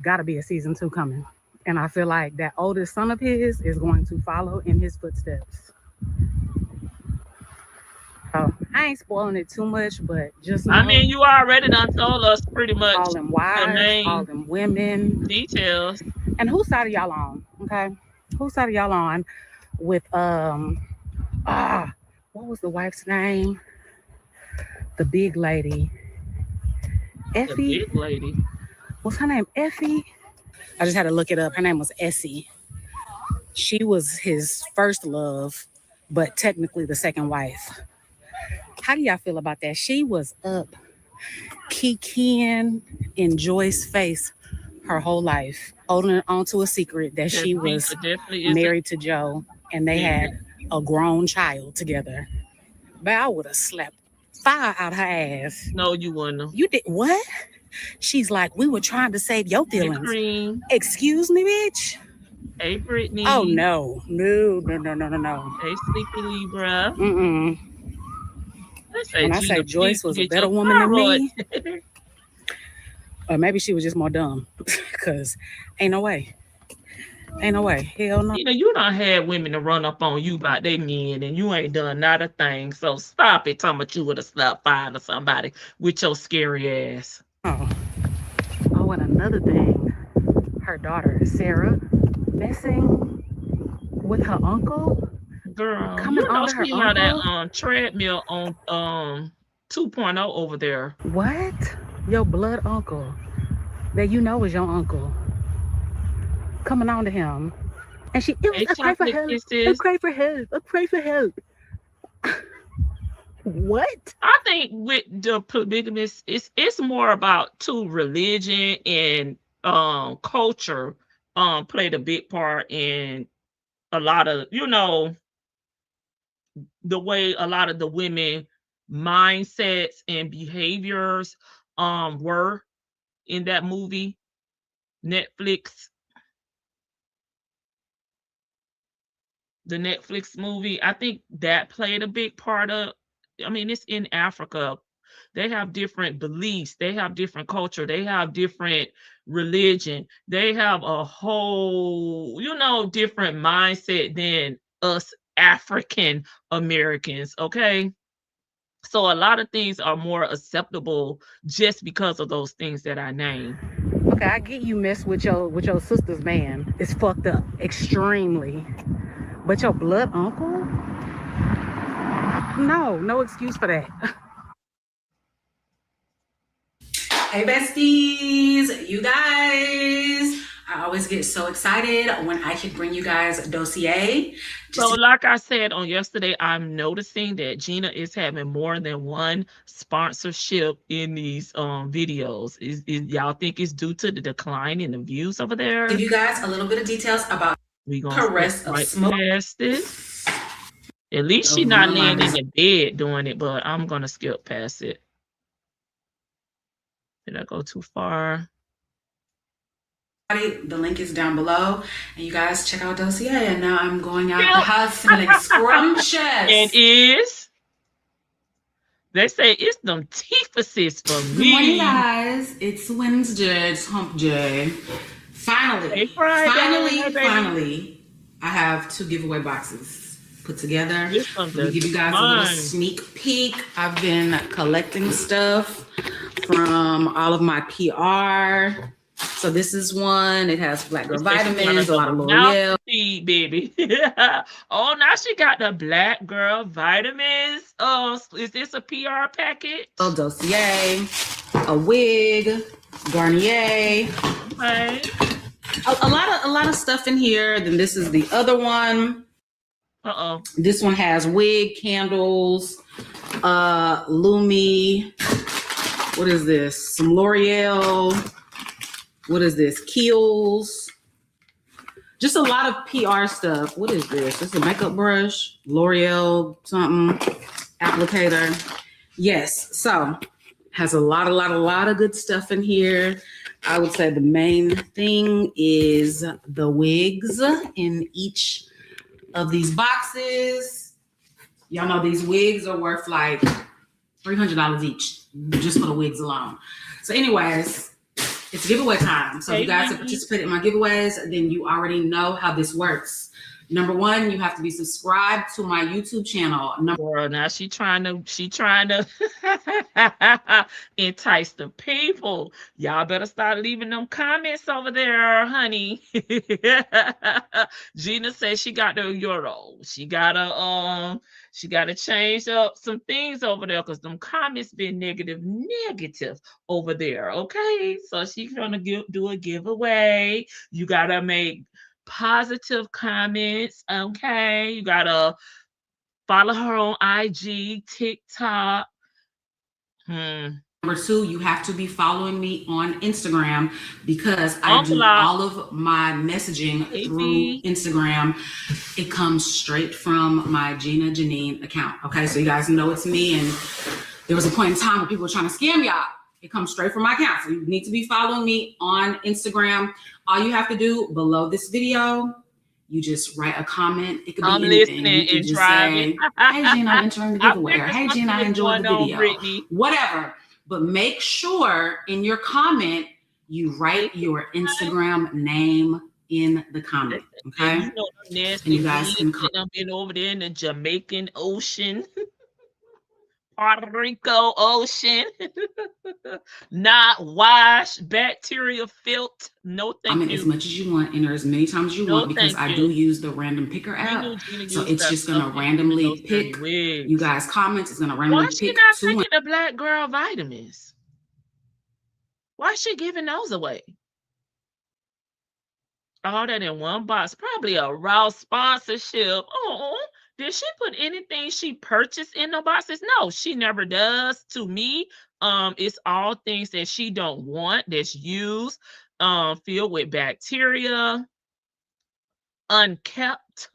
gotta be a season 2 coming. And I feel like that oldest son of his is going to follow in his footsteps. So I ain't spoiling it too much, but just know, I mean, you already done told us pretty much all them wives, all them women, details. And whose side are y'all on? Okay, whose side are y'all on with what was the wife's name? The big lady, Effie. The big lady. What's her name? Effie. I just had to look it up. Her name was Essie. She was his first love, but technically the second wife. How do y'all feel about that? She was up kikiing in Joy's face her whole life, holding on to a secret that she was married to Joe, and they had a grown child together. But I would have slapped fire out her ass. No, you wouldn't. You did what? She's like, we were trying to save your Hey, feelings. Cream. Excuse me, bitch. Hey, Brittany. Oh no. No. Hey, Sleepy Libra. Mm-mm. When I say Joyce was a better woman than me, or maybe she was just more dumb, because ain't no way. Hell no. You know, you done had women to run up on you about their men, and you ain't done not a thing. So stop it talking about you would have slapped fire to somebody with your scary ass. Oh, and another thing, her daughter Sarah messing with her uncle. Girl, coming you know on her she on uncle? that treadmill on 2.0 over there. What? Your blood uncle that you know is your uncle coming on to him, and she Hey, a cry for chocolate help. kisses. A cry for help. What? I think with the polygamous, it's more about religion and culture played a big part in a lot of, you know, the way a lot of the women mindsets and behaviors were in that movie, Netflix. The Netflix movie, I think that played a big part of. I mean, it's in Africa. They have different beliefs, they have different culture, they have different religion, they have a whole, you know, different mindset than us African Americans, okay? So a lot of things are more acceptable just because of those things that I named. Okay, I get you mess with your sister's man. It's fucked up extremely. But your blood uncle? No excuse for that. Hey besties, you guys. I always get so excited when I can bring you guys a dossier. So like I said on yesterday, I'm noticing that Gina is having more than one sponsorship in these videos. Is y'all think it's due to the decline in the views over there? Give you guys a little bit of details about we gonna caress of smoke. This. At least she's not laying in the bed doing it, but I'm gonna skip past it. Did I go too far? The link is down below, and you guys check out dossier. And now I'm going out the house smelling scrumptious. It is. They say it's them teethuses for me. Good morning, guys. It's Wednesday. It's hump day. Finally, I have 2 giveaway boxes put together. Let me give you guys a little sneak peek. I've been collecting stuff from all of my PR. So this is one. It has Black Girl Vitamins, a lot of L'Oreal. Baby. Oh, now she got the Black Girl Vitamins. Oh, is this a PR package? A dossier, a wig, Garnier. Okay. A lot of stuff in here. Then this is the other one. This one has wig, candles, Lumi. What is this? Some L'Oreal. What is this? Kiehl's. Just a lot of PR stuff. What is this? This is a makeup brush. L'Oreal something. Applicator. Yes. So has a lot of good stuff in here. I would say the main thing is the wigs in each of these boxes. Y'all know these wigs are worth like $300 each just for the wigs alone. So anyways, it's giveaway time. So if you guys have participated in my giveaways, then you already know how this works. Number one, you have to be subscribed to my YouTube channel. Girl, now she trying to entice the people. Y'all better start leaving them comments over there, honey. Gina says she got the euro. She gotta change up some things over there because them comments been negative over there. Okay, so she's gonna do a giveaway. You gotta make positive comments. Okay, you gotta follow her on IG, TikTok. Number two, you have to be following me on Instagram because I do all of my messaging through Instagram. It comes straight from my Gina Jyneen account. Okay, so you guys know it's me, and there was a point in time where people were trying to scam y'all. It comes straight from my account. So you need to be following me on Instagram. All you have to do below this video, you just write a comment. It could be anything. You can just say, hey, Gina, I'm entering the giveaway. Or, hey, Gina, I enjoyed the video. Whatever. But make sure in your comment, you write your Instagram name in the comment. Okay? And and you guys can I've been over there in the Jamaican Ocean. Puerto Rico Ocean, not washed, bacteria filled. No, thank you. As much as you want, enter as many times as you want, because I do use the random picker app. So it's just gonna randomly pick you guys' comments. It's gonna randomly pick. Why is she not taking the black girl vitamins? Why is she giving those away? All that in one box. Probably a raw sponsorship. Oh. Did she put anything she purchased in the boxes? No, she never does. To me, it's all things that she don't want, that's used, filled with bacteria, unkept.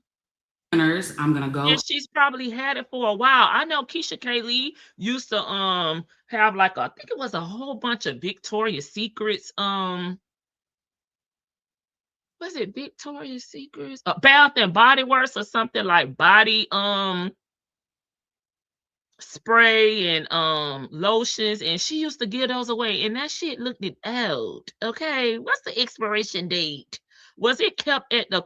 I'm gonna go. And she's probably had it for a while. I know Keisha Kaylee used to have like I think it was a whole bunch of Victoria's Secrets was it Victoria's Secrets? Bath and Body Works or something like body spray and lotions, and she used to give those away, and that shit looked old. Okay, what's the expiration date? Was it kept at the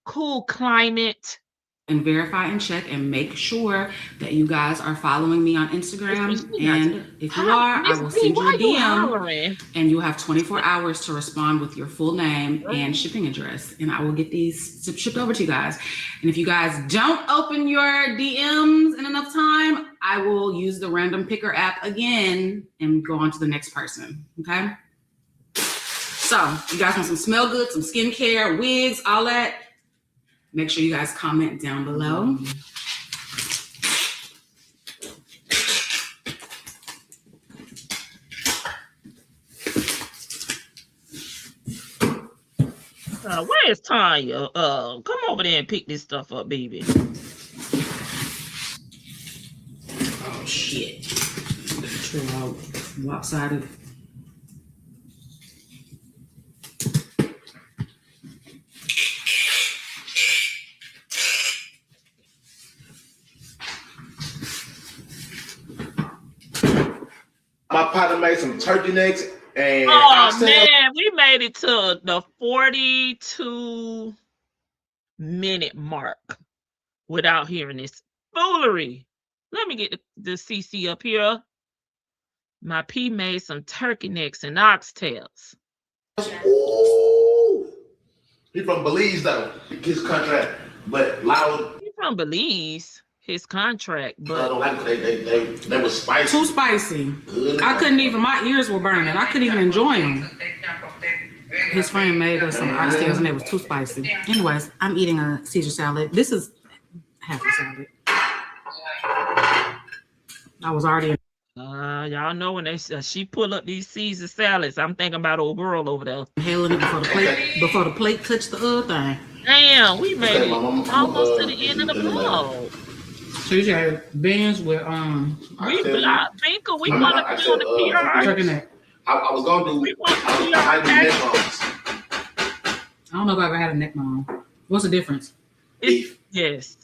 cool climate? And verify and check and make sure that you guys are following me on Instagram. And if you are, I will send you a DM and you'll have 24 hours to respond with your full name and shipping address. And I will get these shipped over to you guys. And if you guys don't open your DMs in enough time, I will use the random picker app again and go on to the next person. Okay. So you guys want some smell good, some skincare, wigs, all that. Make sure you guys comment down below. Where's Tanya? Come over there and pick this stuff up, baby. Oh shit. True, all lopsided. My partner made some turkey necks and man, we made it to the 42-minute mark without hearing this foolery. Let me get the CC up here. My P made some turkey necks and oxtails. Ooh. He from Belize though, his contract, but loud. He from Belize. His contract, but they were spicy. Too spicy. I couldn't even. My ears were burning. I couldn't even enjoy them. His friend made us some oxtails, and they was too spicy. Anyways, I'm eating a Caesar salad. This is half a salad. I was already. Y'all know when she pull up these Caesar salads, I'm thinking about old girl over there. Inhaling it before the plate touched the other thing. Damn, we made it almost to the end of the vlog. So you had beans with we want to do on the PR. Turkey neck. I was gonna do. I neck bones. I don't know if I ever had a neck bone. What's the difference? Beef. Yes,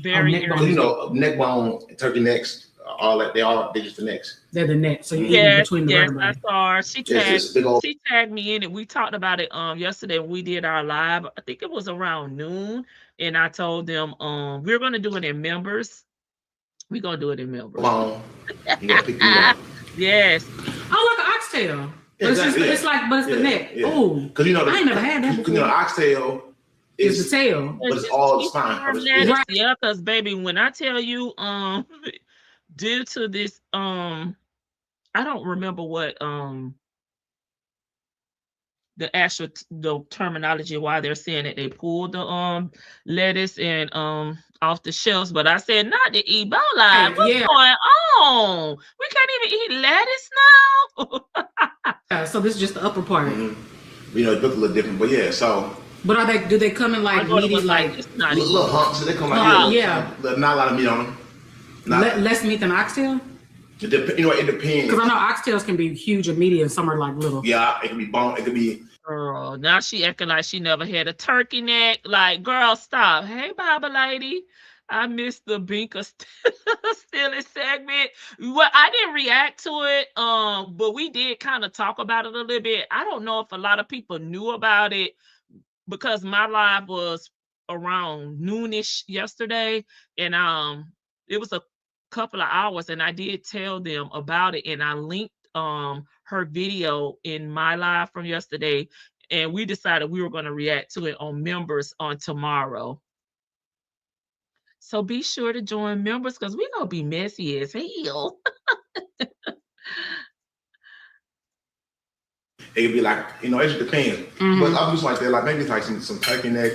very. Neck bone. You know, neck bone, turkey necks all that. They just the necks. They're the neck, so you're eating between the vertebrae. I saw her. She tagged me in it. We talked about it yesterday when we did our live. I think it was around noon, and I told them we're gonna do it in members. We're gonna do it in members. You gotta pick me up. Yes. Oh, like an oxtail. But it's like, but it's the neck. Yeah. Oh, because I ain't never had that before. Oxtail is the tail, but it's all spine. Right. Yeah, because baby, when I tell you, due to this, I don't remember what the actual the terminology why they're saying that they pulled the lettuce and off the shelves, but I said not to Ebola. What's going on? We can't even eat lettuce now. So this is just the upper part. Mm-hmm. You know, it look a little different, but yeah. So, but do they come in like meaty, like little humps? So they come like not a lot of meat on them. Less meat than oxtail. It depends. Because I know oxtails can be huge and meaty, and some are like little. Yeah, it can be bone. It can be. Girl, now she acting like she never had a turkey neck. Like, girl, stop. Hey, Baba lady, I missed the Binka stealing segment. Well, I didn't react to it, but we did kind of talk about it a little bit. I don't know if a lot of people knew about it because my live was around noonish yesterday, and it was a couple of hours, and I did tell them about it, and I linked her video in my live from yesterday, and we decided we were going to react to it on members on tomorrow. So be sure to join members because we're gonna be messy as hell. It could be like, it just depends. Mm-hmm. But I'm just like that, like maybe it's like some turkey neck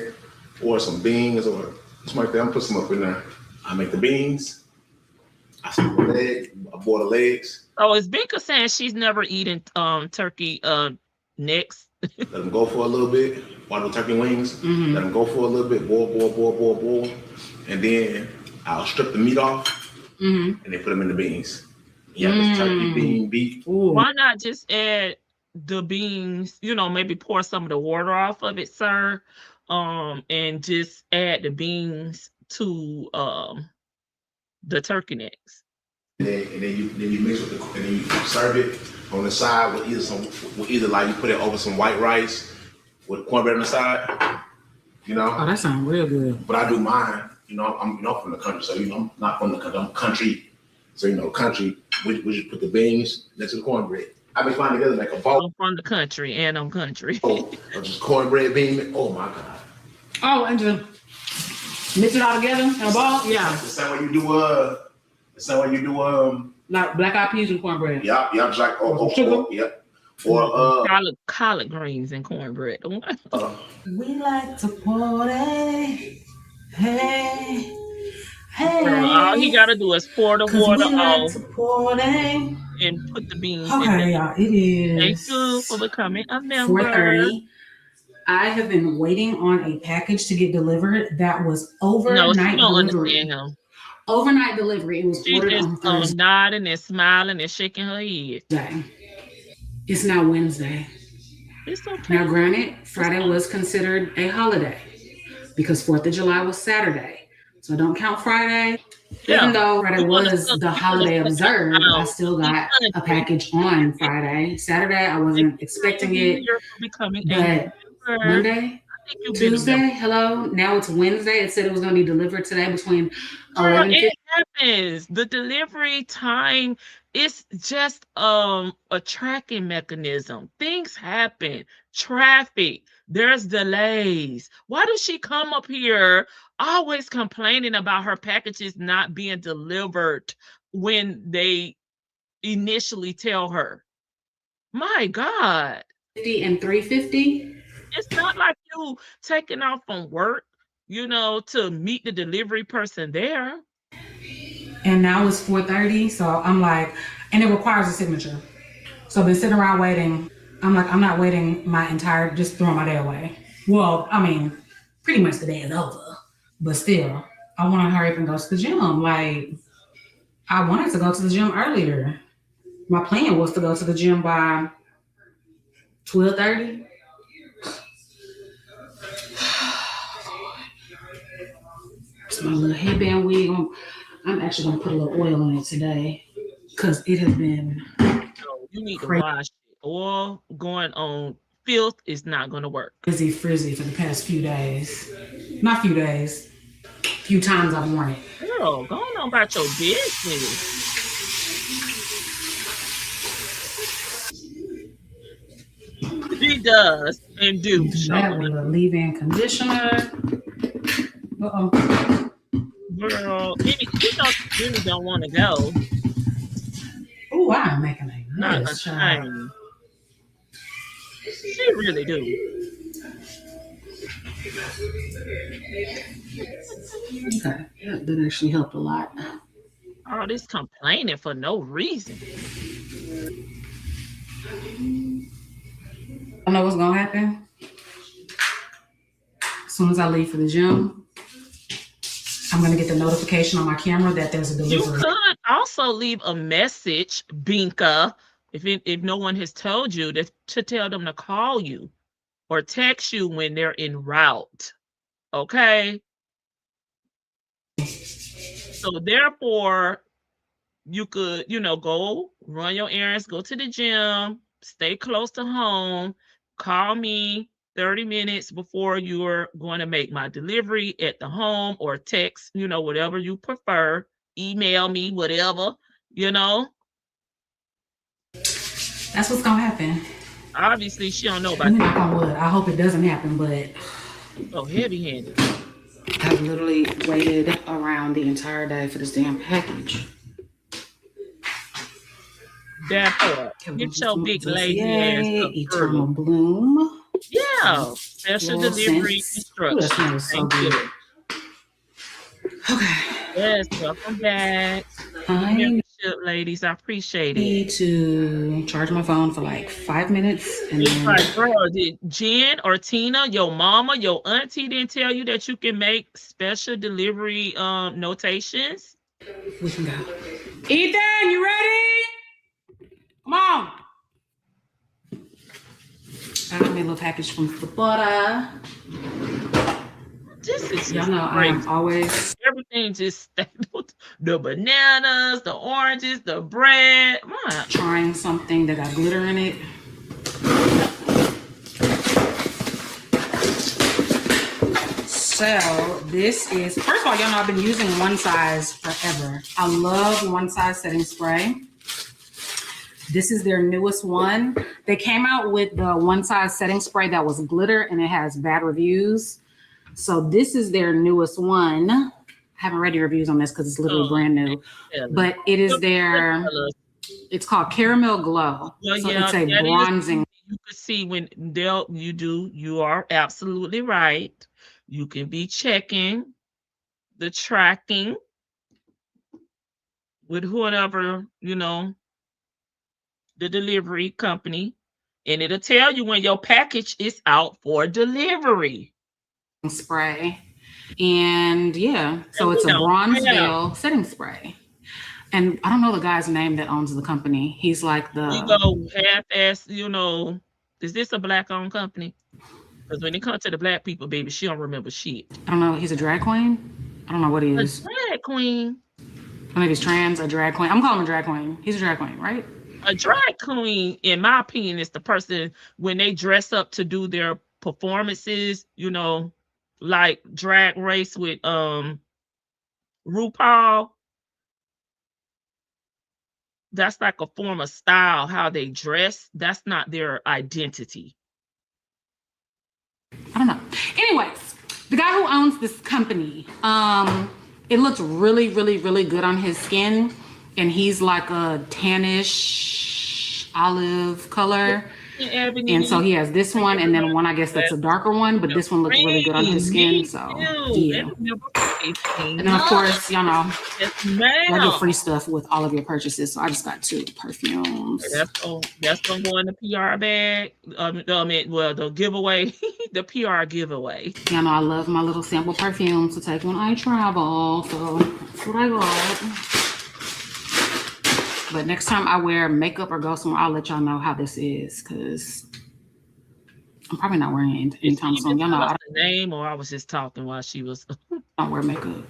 or some beans or something like that. I'm put some up in there. I make the beans. I see the leg. I boil the legs. Oh, is Binka saying she's never eaten turkey necks? Let them go for a little bit. While the turkey wings, let them go for a little bit. Boil. And then I'll strip the meat off and then put them in the beans. Yeah, this turkey, bean, beef. Ooh. Why not just add the beans, maybe pour some of the water off of it, sir, and just add the beans to the turkey necks. And then you mix with and then you serve it on the side with either like you put it over some white rice with cornbread on the side. Oh, that sounds real good. But I do mine. I'm from the country, so I'm not from the country. I'm country, so country. We just put the beans next to the cornbread. I be finding together like a bowl. I'm from the country, and I'm country. Or just cornbread, bean. Oh my god. Oh, and just mix it all together in a ball. Yeah. The same way you do. Like black eyed peas and cornbread. Yeah, just like sugar. Yep. Or collard greens and cornbread. We like to party. Hey. Girl, all he gotta do is pour the water off and put the beans in there. Y'all, it is. Thank you for becoming a member. 4:30. I have been waiting on a package to get delivered that was overnight delivery. Overnight delivery. It was ordered on Thursday. Nodding and smiling and shaking her head. It's now Wednesday. It's okay. Now, granted, Friday was considered a holiday because 4th of July was Saturday. So don't count Friday. Yeah. Even though Friday was the holiday observed, I still got a package on Friday. Saturday, I wasn't expecting it. But Monday, Tuesday, hello. Now it's Wednesday. It said it was going to be delivered today between 11 it happens. The delivery time is just a tracking mechanism. Things happen. Traffic. There's delays. Why does she come up here always complaining about her packages not being delivered when they initially tell her? My God. 50 and 350. It's not like you taking off from work, to meet the delivery person there. And now it's 4:30, so I'm like, and it requires a signature. So I've been sitting around waiting. I'm like, I'm not waiting just throwing my day away. Well, I mean, pretty much the day is over. But still, I want to hurry up and go to the gym. Like, I wanted to go to the gym earlier. My plan was to go to the gym by 12:30. It's my little headband wig. I'm actually gonna put a little oil in it today because it has been You need crazy. to wash it. Oil going on filth is not going to work. Frizzy for the past few days. Not few days. Few times I've worn it. Girl, go on about your business. She does and do. That with a leave-in conditioner. Uh-oh. Girl, you really don't want to go. Oh, I'm making a Not nice a shot. shame. She really do. Okay, that actually helped a lot. All this complaining for no reason. I know what's gonna happen. As soon as I leave for the gym, I'm gonna get the notification on my camera that there's a delivery. You could also leave a message, Binka, if no one has told you to tell them to call you or text you when they're en route. Okay? So therefore, you could, go run your errands, go to the gym, stay close to home, call me 30 minutes before you're going to make my delivery at the home, or text, whatever you prefer, email me, whatever, That's what's gonna happen. Obviously, she don't know about Knock on wood. I hope it doesn't happen, but so heavy-handed. I've literally waited around the entire day for this damn package. That part. Get your big lady ass up Eternal early. Bloom. Yeah. Special delivery instructions. So good. Okay. Yes, welcome back. Membership, ladies. I appreciate it. Need to charge my phone for like 5 minutes. And It's then like, girl, did Jen or Tina, your mama, your auntie didn't tell you that you can make special delivery notations? We can go. Ethan, you ready? Come on. I got me a little package from Florida. This is y'all know I am always everything just the bananas, the oranges, the bread. Trying something that got glitter in it. So this is, first of all, y'all know I've been using One Size forever. I love One Size setting spray. This is their newest one. They came out with the One Size setting spray that was glitter and it has bad reviews. So this is their newest one. I haven't read the reviews on this because it's literally brand new. But it is their, it's called Caramel Glow. Well, so yeah, it's a bronzing. You can see when you are absolutely right. You can be checking the tracking with whoever, the delivery company, and it'll tell you when your package is out for delivery. Spray. And yeah, so it's a Bronzeville setting spray. And I don't know the guy's name that owns the company. He's like the... We go half-ass, is this a black-owned company? Because when it comes to the black people, baby, she don't remember shit. I don't know. He's a drag queen? I don't know what he is. A drag queen? I don't know if he's trans, a drag queen. I'm calling him a drag queen. He's a drag queen, right? A drag queen, in my opinion, is the person when they dress up to do their performances, like Drag Race with RuPaul. That's like a form of style, how they dress. That's not their identity. I don't know. Anyways, the guy who owns this company, it looks really, really, really good on his skin. And he's like a tannish olive color. And so he has this one and then one, I guess that's a darker one, but this one looks really good on his skin. So yeah. And then of course, y'all know, I get free stuff with all of your purchases. So I just got 2 perfumes. That's gonna go in the PR bag. The giveaway, the PR giveaway. Y'all know I love my little sample perfumes to take when I travel. So that's what I got. But next time I wear makeup or go somewhere, I'll let y'all know how this is, because I'm probably not wearing it anytime soon. Y'all know the name, or I was just talking while she was. Don't wear makeup.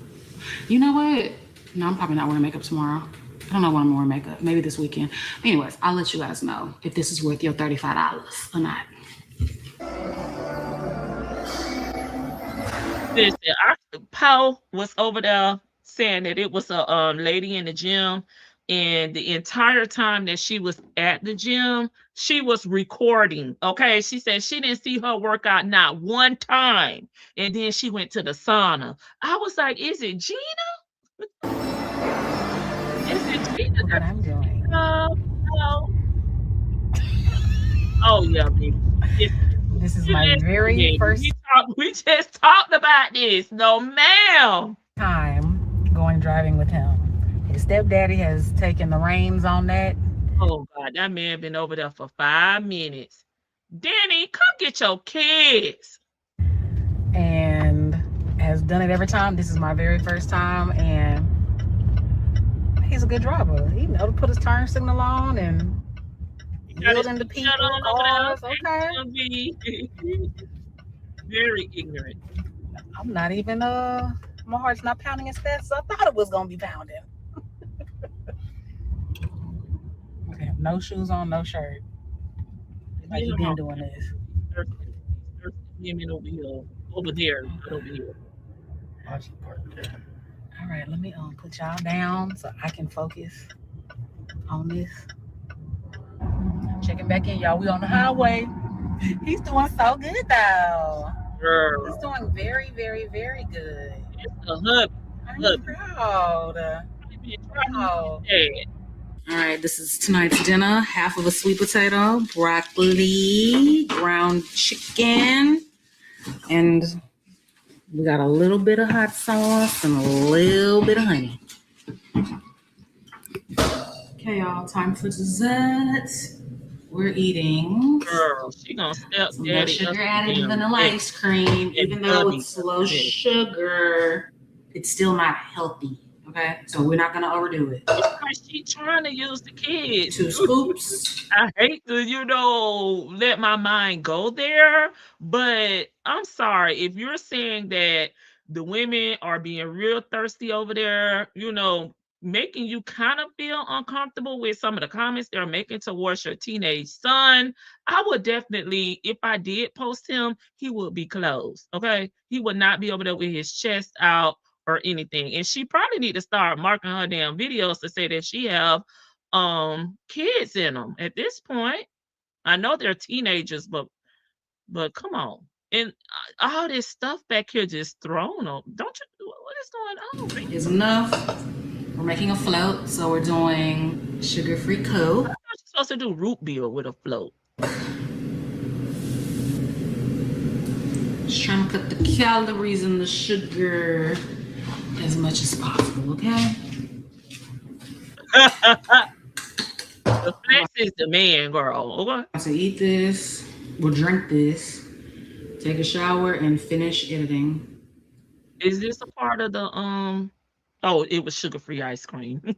You know what? No, I'm probably not wearing makeup tomorrow. I don't know when I'm wearing makeup. Maybe this weekend. Anyways, I'll let you guys know if this is worth your $35 or not. Listen, Paul was over there saying that it was a lady in the gym, and the entire time that she was at the gym, she was recording. Okay, she said she didn't see her workout not one time, and then she went to the sauna. I was like, "Is it Gina? Is it Gina?" Look what I'm doing. No, no. Oh yeah, baby. This is You my listen, very baby. first We just talked about this. No, ma'am. time going driving with him. His stepdaddy has taken the reins on that. Oh God, that man been over there for 5 minutes. Danny, come get your kids. And has done it every time. This is my very first time, and he's a good driver. He knows to put his turn signal on and He got his yielding to seatbelt people, on over cars. there. Okay, He'll be very ignorant. I'm not even my heart's not pounding as fast as I thought it was gonna be pounding. Okay, no shoes on, no shirt. Like he been doing this. There's women over here, over there, not over here. All right, let me put y'all down so I can focus on this. Checking back in, y'all. We on the highway. He's doing so good though. Girl, He's doing very, very, very good. it's a hubby. I'm proud. I've been trying Oh. to get All right, this is tonight's dinner. Half of a sweet potato, broccoli, ground chicken, and we got a little bit of hot sauce and a little bit of honey. Okay, y'all, time for dessert. We're eating Girl, she gonna step some no daddy sugar up added in vanilla ice cream. Even though it's low sugar, it's still not healthy. Okay, so we're not gonna overdo it. Because she trying to use the kids. 2 scoops. I hate to, let my mind go there, but I'm sorry if you're saying that the women are being real thirsty over there, making you kind of feel uncomfortable with some of the comments they're making towards your teenage son. I would definitely, if I did post him, he would be closed. Okay, he would not be over there with his chest out or anything. And she probably need to start marking her damn videos to say that she have kids in them at this point. I know they're teenagers, but come on. And all this stuff back here just thrown on. Don't you? What is going on? Is enough. We're making a float, so we're doing sugar-free Coke. I thought you're supposed to do root beer with a float. Just trying to cut the calories and the sugar as much as possible, okay? The flex is the man, girl. Okay. So eat this, we'll drink this, take a shower, and finish editing. Is this a part of the Oh, it was sugar-free ice cream. And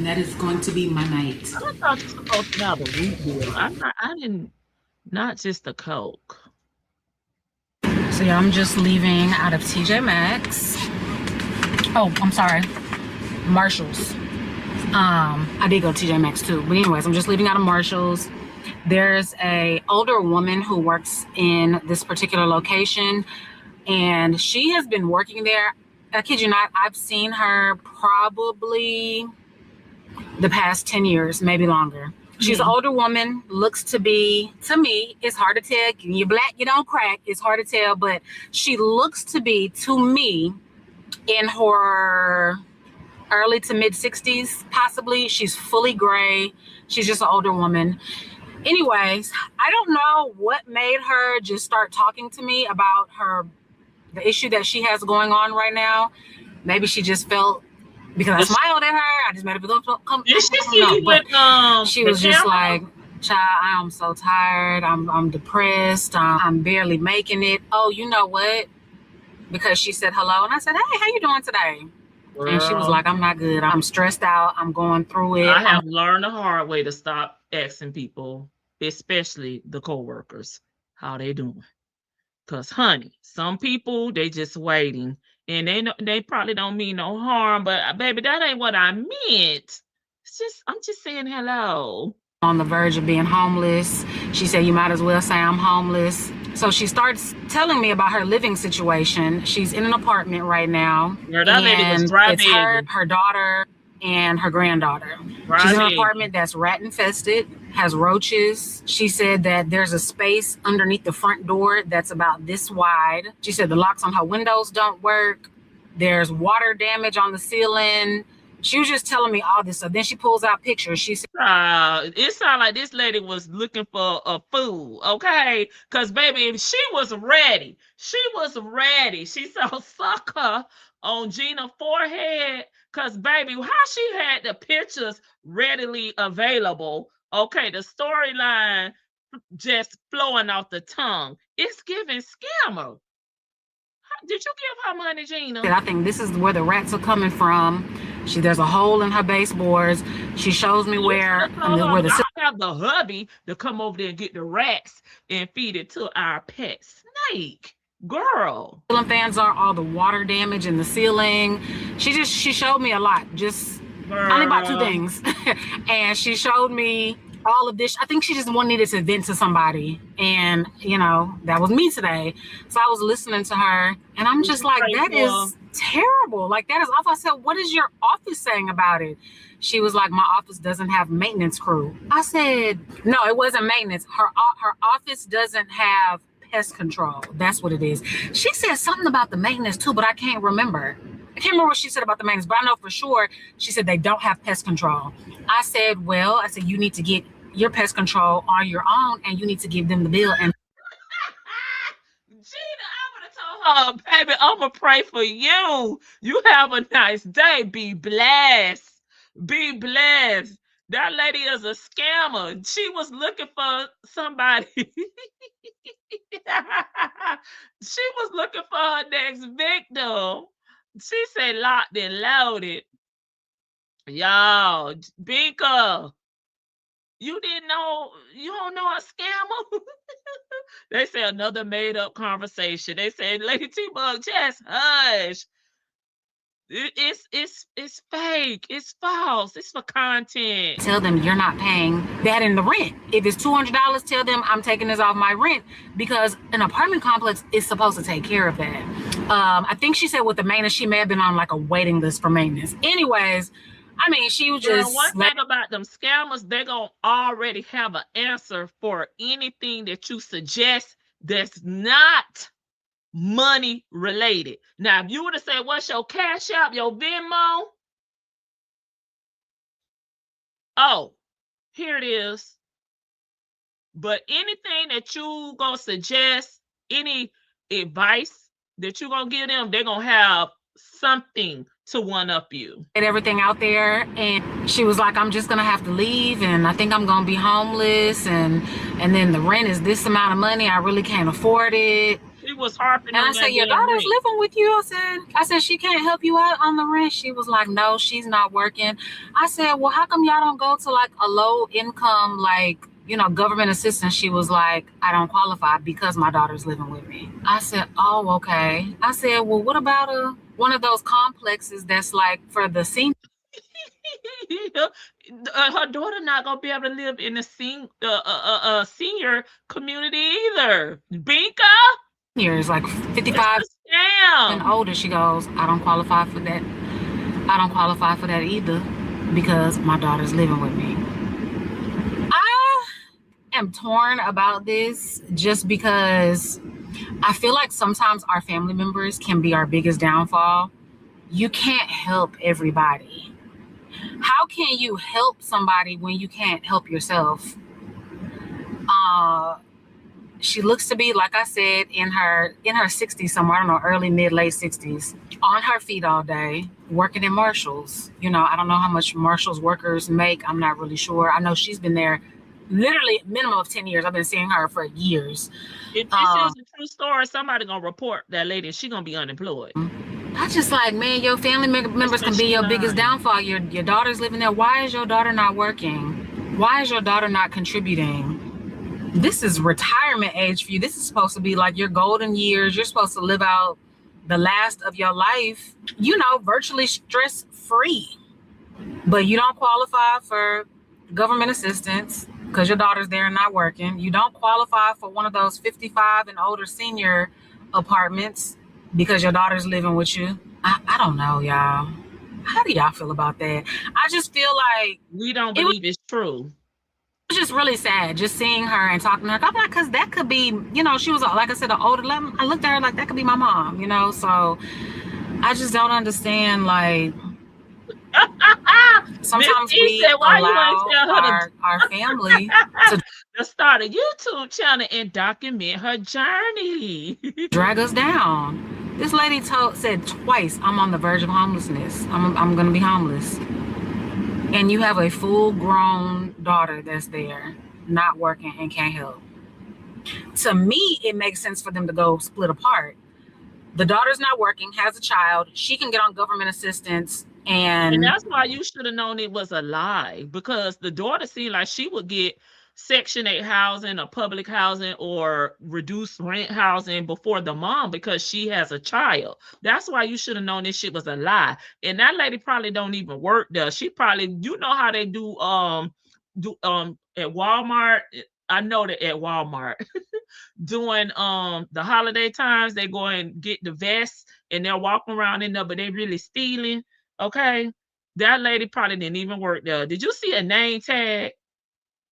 that is going to be my night. I thought you were supposed to have a root beer. I didn't. Not just a Coke. So yeah, I'm just leaving out of TJ Maxx. Oh, I'm sorry, Marshalls. I did go to TJ Maxx too, but anyways, I'm just leaving out of Marshalls. There's a older woman who works in this particular location, and she has been working there. I kid you not, I've seen her probably the past 10 years, maybe longer. She's an older woman, looks to be, to me, it's hard to tell. You're black, you don't crack. It's hard to tell, but she looks to be, to me, in her early to mid 60s, possibly. She's fully gray. She's just an older woman. Anyways, I don't know what made her just start talking to me about the issue that she has going on right now. Maybe she just felt, because I smiled at her, I just made her come. Did she see you with she was just like, child, I am so tired. I'm depressed. I'm barely making it. Oh, you know what? Because she said hello, and I said, hey, how you doing today? Girl. And she was like, I'm not good. I'm stressed out. I'm going through it. I have learned the hard way to stop asking people, especially the coworkers, how they doing. Because, honey, some people, they just waiting And they probably don't mean no harm, but baby, that ain't what I meant. I'm just saying hello. On the verge of being homeless. She said, you might as well say I'm homeless. So she starts telling me about her living situation. She's in an apartment right now. Girl, that lady was dry it's her daughter, and her granddaughter. She's in an apartment that's rat infested, has roaches. She said that there's a space underneath the front door that's about this wide. She said the locks on her windows don't work. There's water damage on the ceiling. She was just telling me all this stuff. Then she pulls out pictures. She said, it sounded like this lady was looking for a fool, okay? Because, baby, she was ready. She saw sucker on Gina's forehead. Because, baby, how she had the pictures readily available. Okay, the storyline just flowing off the tongue. It's giving scammer. Did you give her money, Gina? I think this is where the rats are coming from. There's a hole in her baseboards. She shows me where I have the hubby to come over there and get the rats and feed it to our pet snake. Girl. Ceiling fans are, all the water damage in the ceiling. She showed me a lot. Just only about 2 things. And she showed me all of this. I think she just needed to vent to somebody. And, that was me today. So I was listening to her and I'm just like, that is terrible. Like, that is awful. I said, what is your office saying about it? She was like, my office doesn't have maintenance crew. I said, no, it wasn't maintenance. Her office doesn't have pest control. That's what it is. She said something about the maintenance too, but I can't remember. I can't remember what she said about the maintenance, but I know for sure she said they don't have pest control. I said, you need to get your pest control on your own and you need to give them the bill. And Gina, I would have told her, baby, I'm going to pray for you. You have a nice day. Be blessed. Be blessed. That lady is a scammer. She was looking for somebody. She was looking for her next victim. She said locked and loaded. Y'all, Binka, you don't know a scammer? They say another made up conversation. They say, Lady T-Bug, just hush. It's fake. It's false. It's for content. Tell them you're not paying that in the rent. If it's $200, tell them I'm taking this off my rent, because an apartment complex is supposed to take care of that. I think she said with the maintenance, she may have been on like a waiting list for maintenance. Anyways, I mean, she was just... One thing about them scammers, they're going to already have an answer for anything that you suggest that's not money related. Now, if you would have said, what's your Cash App, your Venmo? Oh, here it is. But anything that you gonna suggest, any advice that you gonna give them, they're gonna have something to one up you. Get everything out there, and she was like, I'm just gonna have to leave, and I think I'm gonna be homeless, and then the rent is this amount of money, I really can't afford it. She was harping and on I said, your daughter's living with you. I said, she can't help you out on the rent. She was like, no, she's not working. I said, well, how come y'all don't go to like a low income, like, government assistance? She was like, I don't qualify because my daughter's living with me. I said, oh, okay. I said, well, what about one of those complexes that's like for the senior? Her daughter not gonna be able to live in the senior community either. Binka? Years like 55 and older. She goes, I don't qualify for that. I don't qualify for that either because my daughter's living with me. I am torn about this just because I feel like sometimes our family members can be our biggest downfall. You can't help everybody. How can you help somebody when you can't help yourself? She looks to be, like I said, in her 60s somewhere, I don't know, early, mid, late 60s, on her feet all day, working in Marshalls. I don't know how much Marshalls workers make. I'm not really sure. I know she's been there literally minimum of 10 years. I've been seeing her for years. If this is a true story, somebody gonna report that lady and she gonna be unemployed. I just like, man, your family members can be your biggest downfall. Your daughter's living there. Why is your daughter not working? Why is your daughter not contributing? This is retirement age for you. This is supposed to be like your golden years. You're supposed to live out the last of your life, you know, virtually stress-free. But you don't qualify for government assistance because your daughter's there and not working. You don't qualify for one of those 55 and older senior apartments because your daughter's living with you. I don't know, y'all. How do y'all feel about that? I just feel like we don't believe it's true. It was just really sad just seeing her and talking to her. I'm like, because that could be, you know, she was, like I said, an older. I looked at her like that could be my mom, you know. So I just don't understand, like, sometimes we allow our family to start a YouTube channel and document her journey. Drag us down. This lady said twice, I'm on the verge of homelessness. I'm going to be homeless. And you have a full-grown daughter that's there, not working and can't help. To me, it makes sense for them to go split apart. The daughter's not working, has a child. She can get on government assistance. And that's why you should have known it was a lie, because the daughter seemed like she would get Section 8 housing or public housing or reduced rent housing before the mom because she has a child. That's why you should have known this shit was a lie. And that lady probably don't even work there. She probably, you know how they do at Walmart. I know that at Walmart during the holiday times, they go and get the vests and they're walking around in there, but they really stealing. Okay, that lady probably didn't even work there. Did you see a name tag?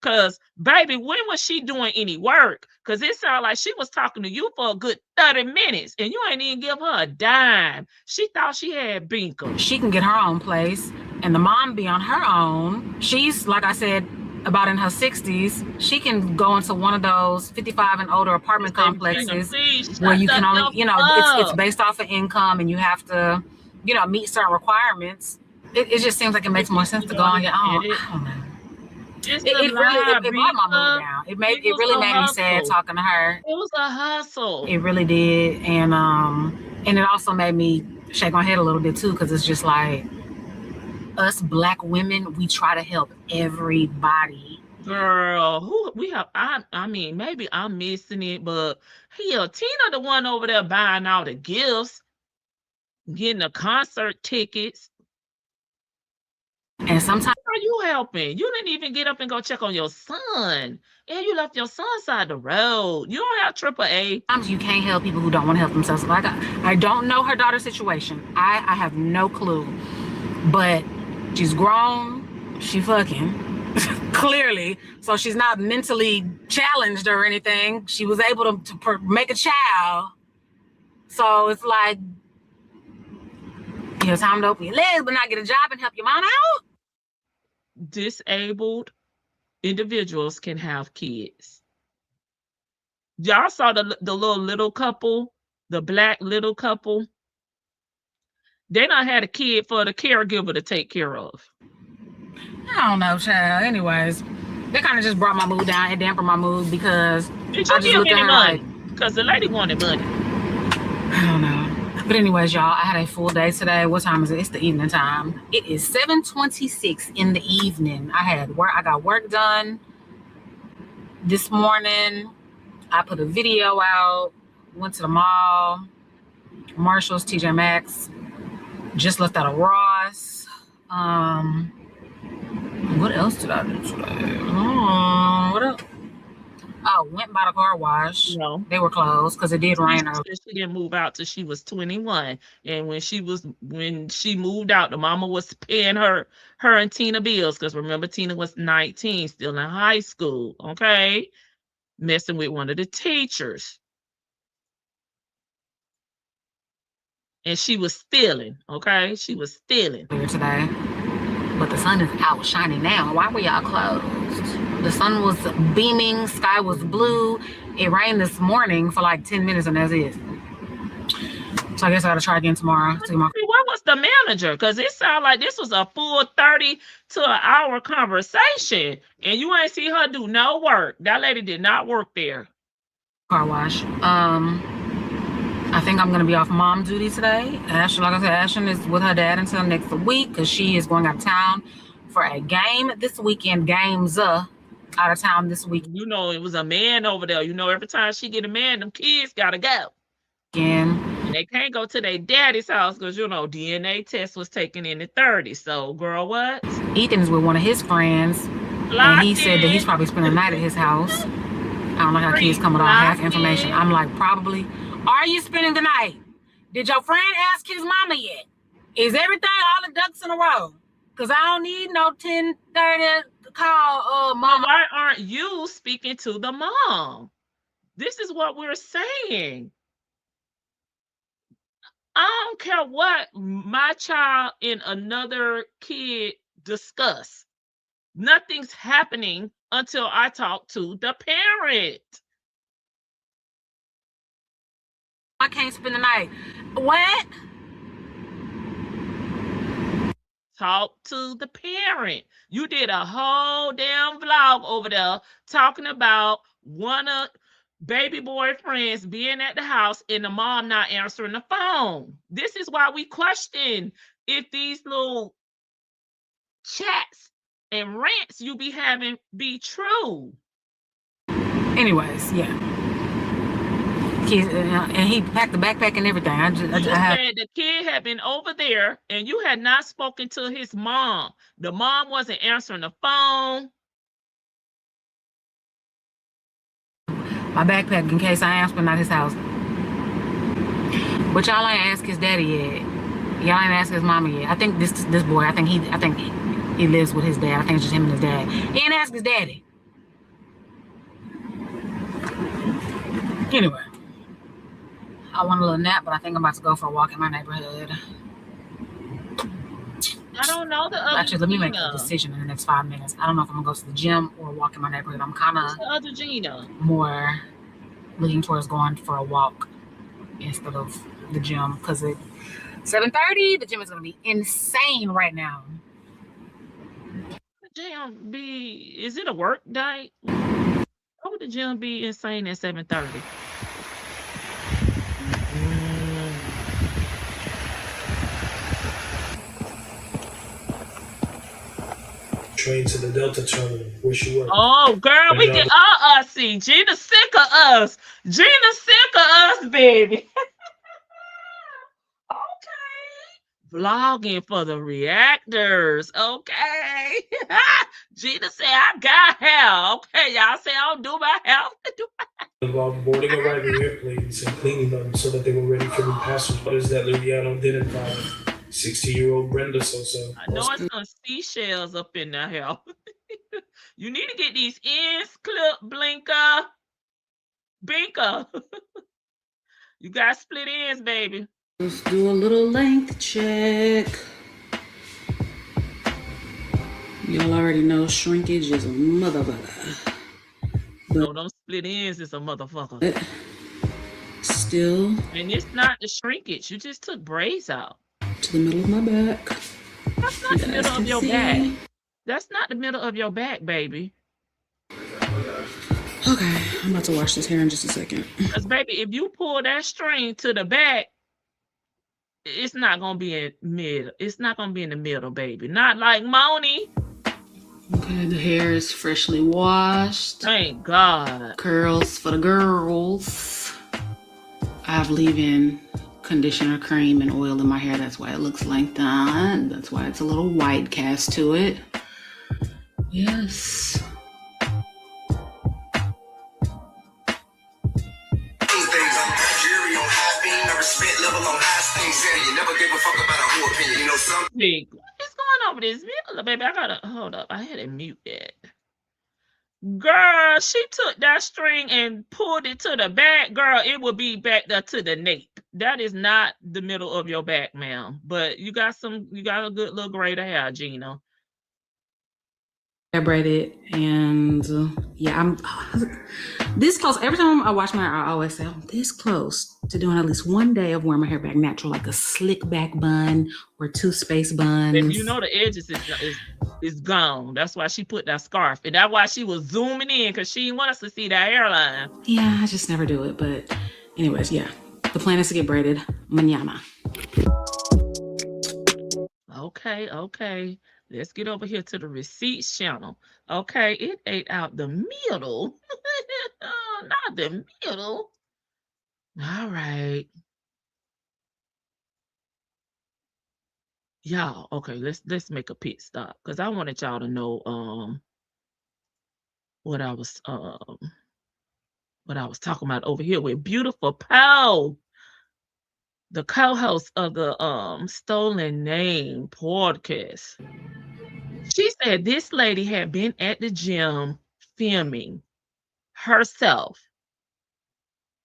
Because, baby, when was she doing any work? Because it sounded like she was talking to you for a good 30 minutes, and you ain't even give her a dime. She thought she had bingo. She can get her own place, and the mom be on her own. She's, like I said, about in her 60s. She can go into one of those 55 and older apartment complexes where you can only, you know, it's based off of income, and you have to, you know, meet certain requirements. It just seems like it makes more sense to go on your own. I don't know. It brought my mood down. It really made me sad talking to her. It was a hustle. It really did, and it also made me shake my head a little bit too, because it's just like us Black women, we try to help everybody. Girl, who we have? I mean, maybe I'm missing it, but hell, Tina, the one over there buying all the gifts, getting the concert tickets. And sometimes are you helping? You didn't even get up and go check on your son. And you left your son side the road. You don't have AAA. Sometimes you can't help people who don't want to help themselves. Like I don't know her daughter's situation. I have no clue. But she's grown. She fucking clearly. So she's not mentally challenged or anything. She was able to make a child. So it's like, you know, time to open your legs, but not get a job and help your mom out. Disabled individuals can have kids. Y'all saw the little couple, the Black little couple. They done had a kid for the caregiver to take care of. I don't know, child. Anyways, they kind of just brought my mood down. It dampened my mood because did you give any money? Because the lady wanted money. I don't know. But anyways, y'all, I had a full day today. What time is it? It's the evening time. It is 7:26 in the evening. I got work done this morning. I put a video out, went to the mall, Marshalls, TJ Maxx, just left out of Ross. What else did I do today? What else? Oh, went by the car wash. No. They were closed because it did rain early. She didn't move out till she was 21. And when she moved out, the mama was paying her and Tina bills. Because remember, Tina was 19, still in high school. Okay. Messing with one of the teachers. And she was stealing. Okay. She was stealing. Here today. But the sun is out shining now. Why were y'all closed? The sun was beaming, sky was blue. It rained this morning for like 10 minutes and that's it. So I guess I gotta try again tomorrow. What was the manager? Because it sounded like this was a full 30 to an hour conversation. And you ain't see her do no work. That lady did not work there. Car wash. I think I'm gonna be off mom duty today. Ashton, like I said, Ashton is with her dad until next week because she is going out of town for a game this weekend. Games out of town this week. You know, it was a man over there. You know, every time she get a man, them kids gotta go. Again. And they can't go to their daddy's house because DNA test was taken in the 30s. So, girl, what? Ethan is with one of his friends, and he said that he's probably spending the night at his house. I don't know how kids come with all half information. I'm like, probably. Are you spending the night? Did your friend ask his mama yet? Is everything all the ducks in a row? Because I don't need no 10:30 call mama. Why aren't you speaking to the mom? This is what we're saying. I don't care what my child and another kid discuss. Nothing's happening until I talk to the parent. I can't spend the night. What? Talk to the parent. You did a whole damn vlog over there talking about one of baby boyfriends being at the house and the mom not answering the phone. This is why we question if these little chats and rants you be having be true. Anyways, yeah. And he packed the backpack and everything. The kid had been over there and you had not spoken to his mom. The mom wasn't answering the phone. My backpack in case I am spending at his house. But y'all ain't asked his daddy yet. Y'all ain't asked his mama yet. I think this boy, I think he lives with his dad. I think it's just him and his dad. He ain't asked his daddy. Anyway. I want a little nap, but I think I'm about to go for a walk in my neighborhood. I don't know the other Actually, let me make a decision in the next 5 minutes. I don't know if I'm going to go to the gym or walk in my neighborhood. I'm kind of the other Gina? More leaning towards going for a walk instead of the gym because at 7:30, the gym is going to be insane right now. The gym is it a work day? How would the gym be insane at 7:30? Train to the Delta terminal where she works. Oh, girl, we get see. Gina sick of us. Gina sick of us, baby. Okay. Vlogging for the reactors. Okay. Gina said, I got hair. Okay, y'all say I don't do my hair. Involved boarding arriving airplanes and cleaning them so that they were ready for new passengers. What is that Luciano did involve 60-year-old Brenda Sosa. I know it's some seashells up in the hell. You need to get these ends clip, Binker. You got split ends, baby. Let's do a little length check. Y'all already know shrinkage is a motherfucker. No, them split ends is a motherfucker. Still. And it's not the shrinkage. You just took braids out. To the middle of my back. That's not the middle of your back. That's not the middle of your back, baby. Okay, I'm about to wash this hair in just a second. Because, baby, if you pull that string to the back, it's not going to be in middle. It's not going to be in the middle, baby. Not like Moni. Okay, the hair is freshly washed. Thank God. Curls for the girls. I have leave-in conditioner, cream, and oil in my hair. That's why it looks like that. That's why it's a little white cast to it. Yes. What's going on with this middle, baby? I gotta hold up. I had to mute that. Girl, she took that string and pulled it to the back. Girl, it will be back there to the nape. That is not the middle of your back, ma'am. But you got a good little gray to hair, Gina. I braided, and yeah, I'm this close. Every time I wash my hair, I always say I'm this close to doing at least one day of wearing my hair back natural, like a slick back bun or 2 space buns. And you know the edges is gone. That's why she put that scarf, and that's why she was zooming in because she didn't want us to see that hairline. Yeah, I just never do it. But anyways, yeah, the plan is to get braided mañana. Okay. Let's get over here to the receipts channel. Okay, it ate out the middle. Not the middle. All right. Y'all, okay, let's make a pit stop because I wanted y'all to know what I was talking about over here with beautiful Pal, the co-host of the Stolen Name podcast. She said this lady had been at the gym filming herself,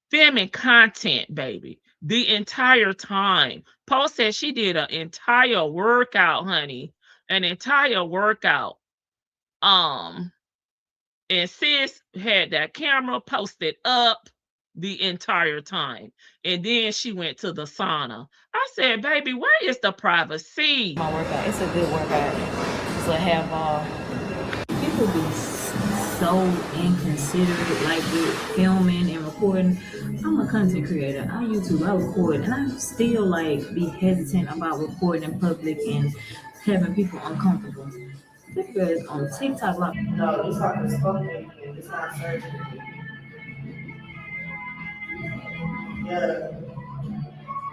filming content, baby, the entire time. Post said she did an entire workout, honey, an entire workout. And sis had that camera posted up the entire time. And then she went to the sauna. I said, baby, where is the privacy? My workout, it's a good workout. So I have people be so inconsiderate, like with filming and recording. I'm a content creator. I YouTube, I record, and I still like be hesitant about recording in public and having people uncomfortable. Because on TikTok, like no, it's like a smoking. It's not surgery. Yeah,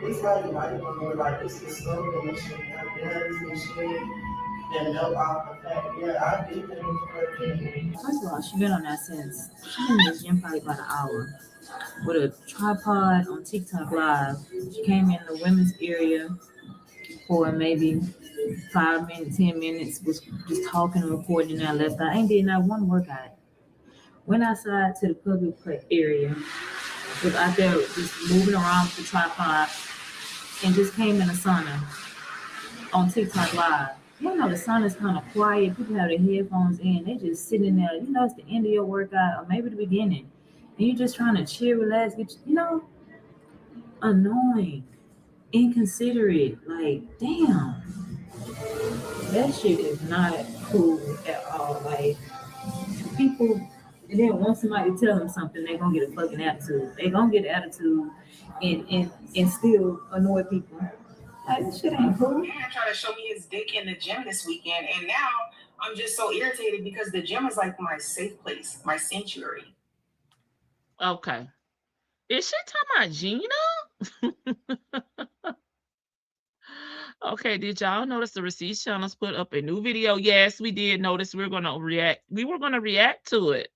it's like you know, like it's a smoking machine, like blood machine. And no off the fact, yeah, I did things. First of all, she's been on that since she's been in the gym probably about an hour with a tripod on TikTok Live. She came in the women's area for maybe 5 minutes, 10 minutes, was just talking and recording, and I left. I ain't did not one workout. Went outside to the public area, was out there just moving around with the tripod, and just came in a sauna on TikTok Live. You know, the sauna is kind of quiet. People have their headphones in. They just sitting there. You know, it's the end of your workout or maybe the beginning. And you're just trying to chill, relax, get, you know, annoying, inconsiderate. Like, damn. That shit is not cool at all. Like, people, and then once somebody tell them something, they're going to get a fucking attitude. They're going to get an attitude and still annoy people. Like, this shit ain't cool. Man tried to show me his dick in the gym this weekend, and now I'm just so irritated because the gym is like my safe place, my sanctuary. Okay. Is she talking about Gina? Okay, did y'all notice the Receipts Channels put up a new video? Yes, we did notice. We were gonna react to it.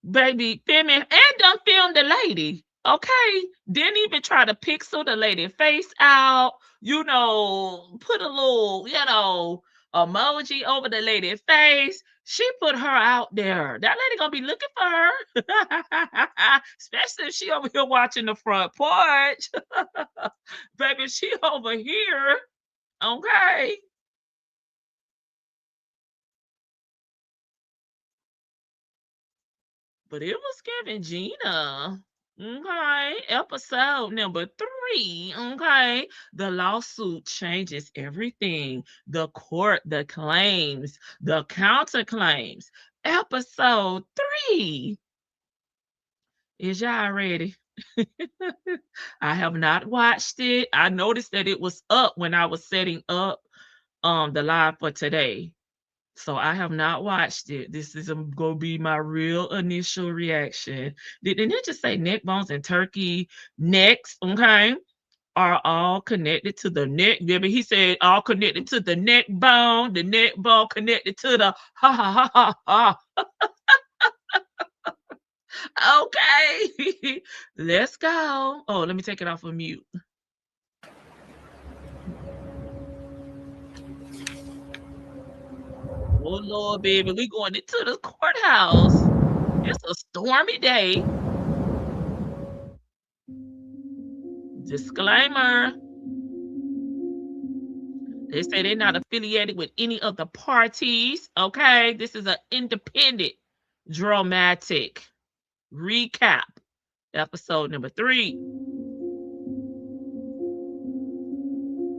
Baby, filming and done filmed the lady. Okay, didn't even try to pixel the lady face out, you know, put a little, you know, emoji over the lady face. She put her out there. That lady gonna be looking for her. Especially if she over here watching the front porch. Baby, she over here. Okay. But it was giving Gina. Okay, episode number 3. Okay, the lawsuit changes everything. The court, the claims, the counterclaims. Episode 3. Is y'all ready? I have not watched it. I noticed that it was up when I was setting up the live for today. So I have not watched it. This is going to be my real initial reaction. Didn't it just say neck bones and turkey necks, okay, are all connected to the neck? Baby, he said all connected to the neck bone connected to the ha. Okay, let's go. Oh, let me take it off of mute. Oh, Lord, baby, we going into the courthouse. It's a stormy day. Disclaimer. They say they're not affiliated with any of the parties. Okay, this is an independent dramatic recap. Episode number 3.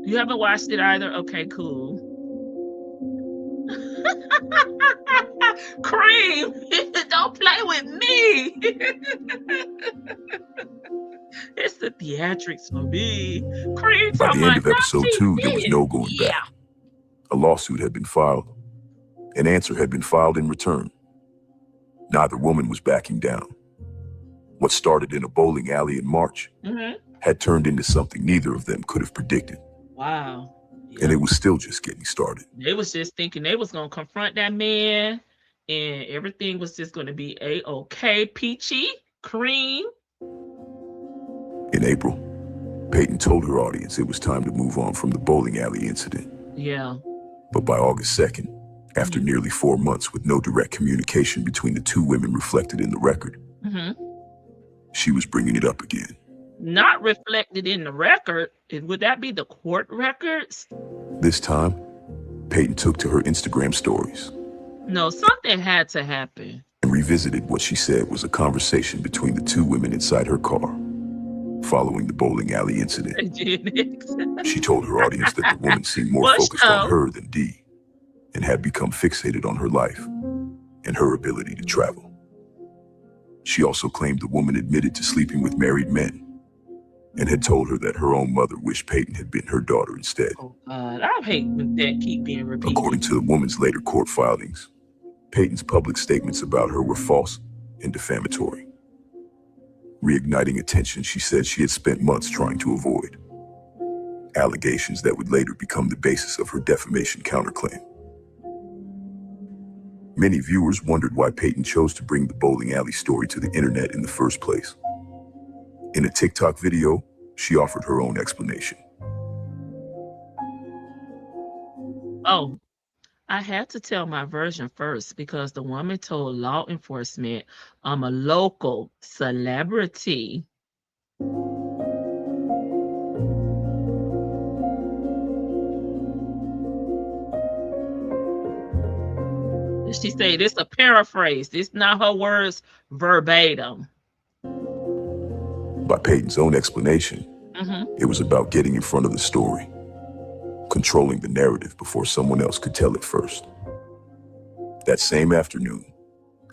You haven't watched it either? Okay, cool. Cream, don't play with me. It's the theatrics for me. Cream, by the end of episode 2, there was no going back. A lawsuit had been filed. An answer had been filed in return. Neither woman was backing down. What started in a bowling alley in March had turned into something neither of them could have predicted. Wow. and it was still just getting started. They was just thinking they was gonna confront that man, and everything was just gonna be a-okay, peachy, cream. In April, Peyton told her audience it was time to move on from the bowling alley incident. Yeah. But by August 2nd, after nearly 4 months with no direct communication between the two women reflected in the record, she was bringing it up again. Not reflected in the record. Would that be the court records? This time, Peyton took to her Instagram stories. No, something had to happen. And revisited what she said was a conversation between the two women inside her car following the bowling alley incident. She told her audience that the woman seemed more focused on her than Dee and had become fixated on her life and her ability to travel. She also claimed the woman admitted to sleeping with married men and had told her that her own mother wished Peyton had been her daughter instead. Oh God, I hate when that keep being repeated. According to the woman's later court filings, Peyton's public statements about her were false and defamatory. Reigniting attention she said she had spent months trying to avoid. Allegations that would later become the basis of her defamation counterclaim. Many viewers wondered why Peyton chose to bring the bowling alley story to the internet in the first place. In a TikTok video, she offered her own explanation. Oh, I had to tell my version first because the woman told law enforcement I'm a local celebrity. She said this a paraphrase. This not her words verbatim. By Peyton's own explanation, it was about getting in front of the story, controlling the narrative before someone else could tell it first. That same afternoon,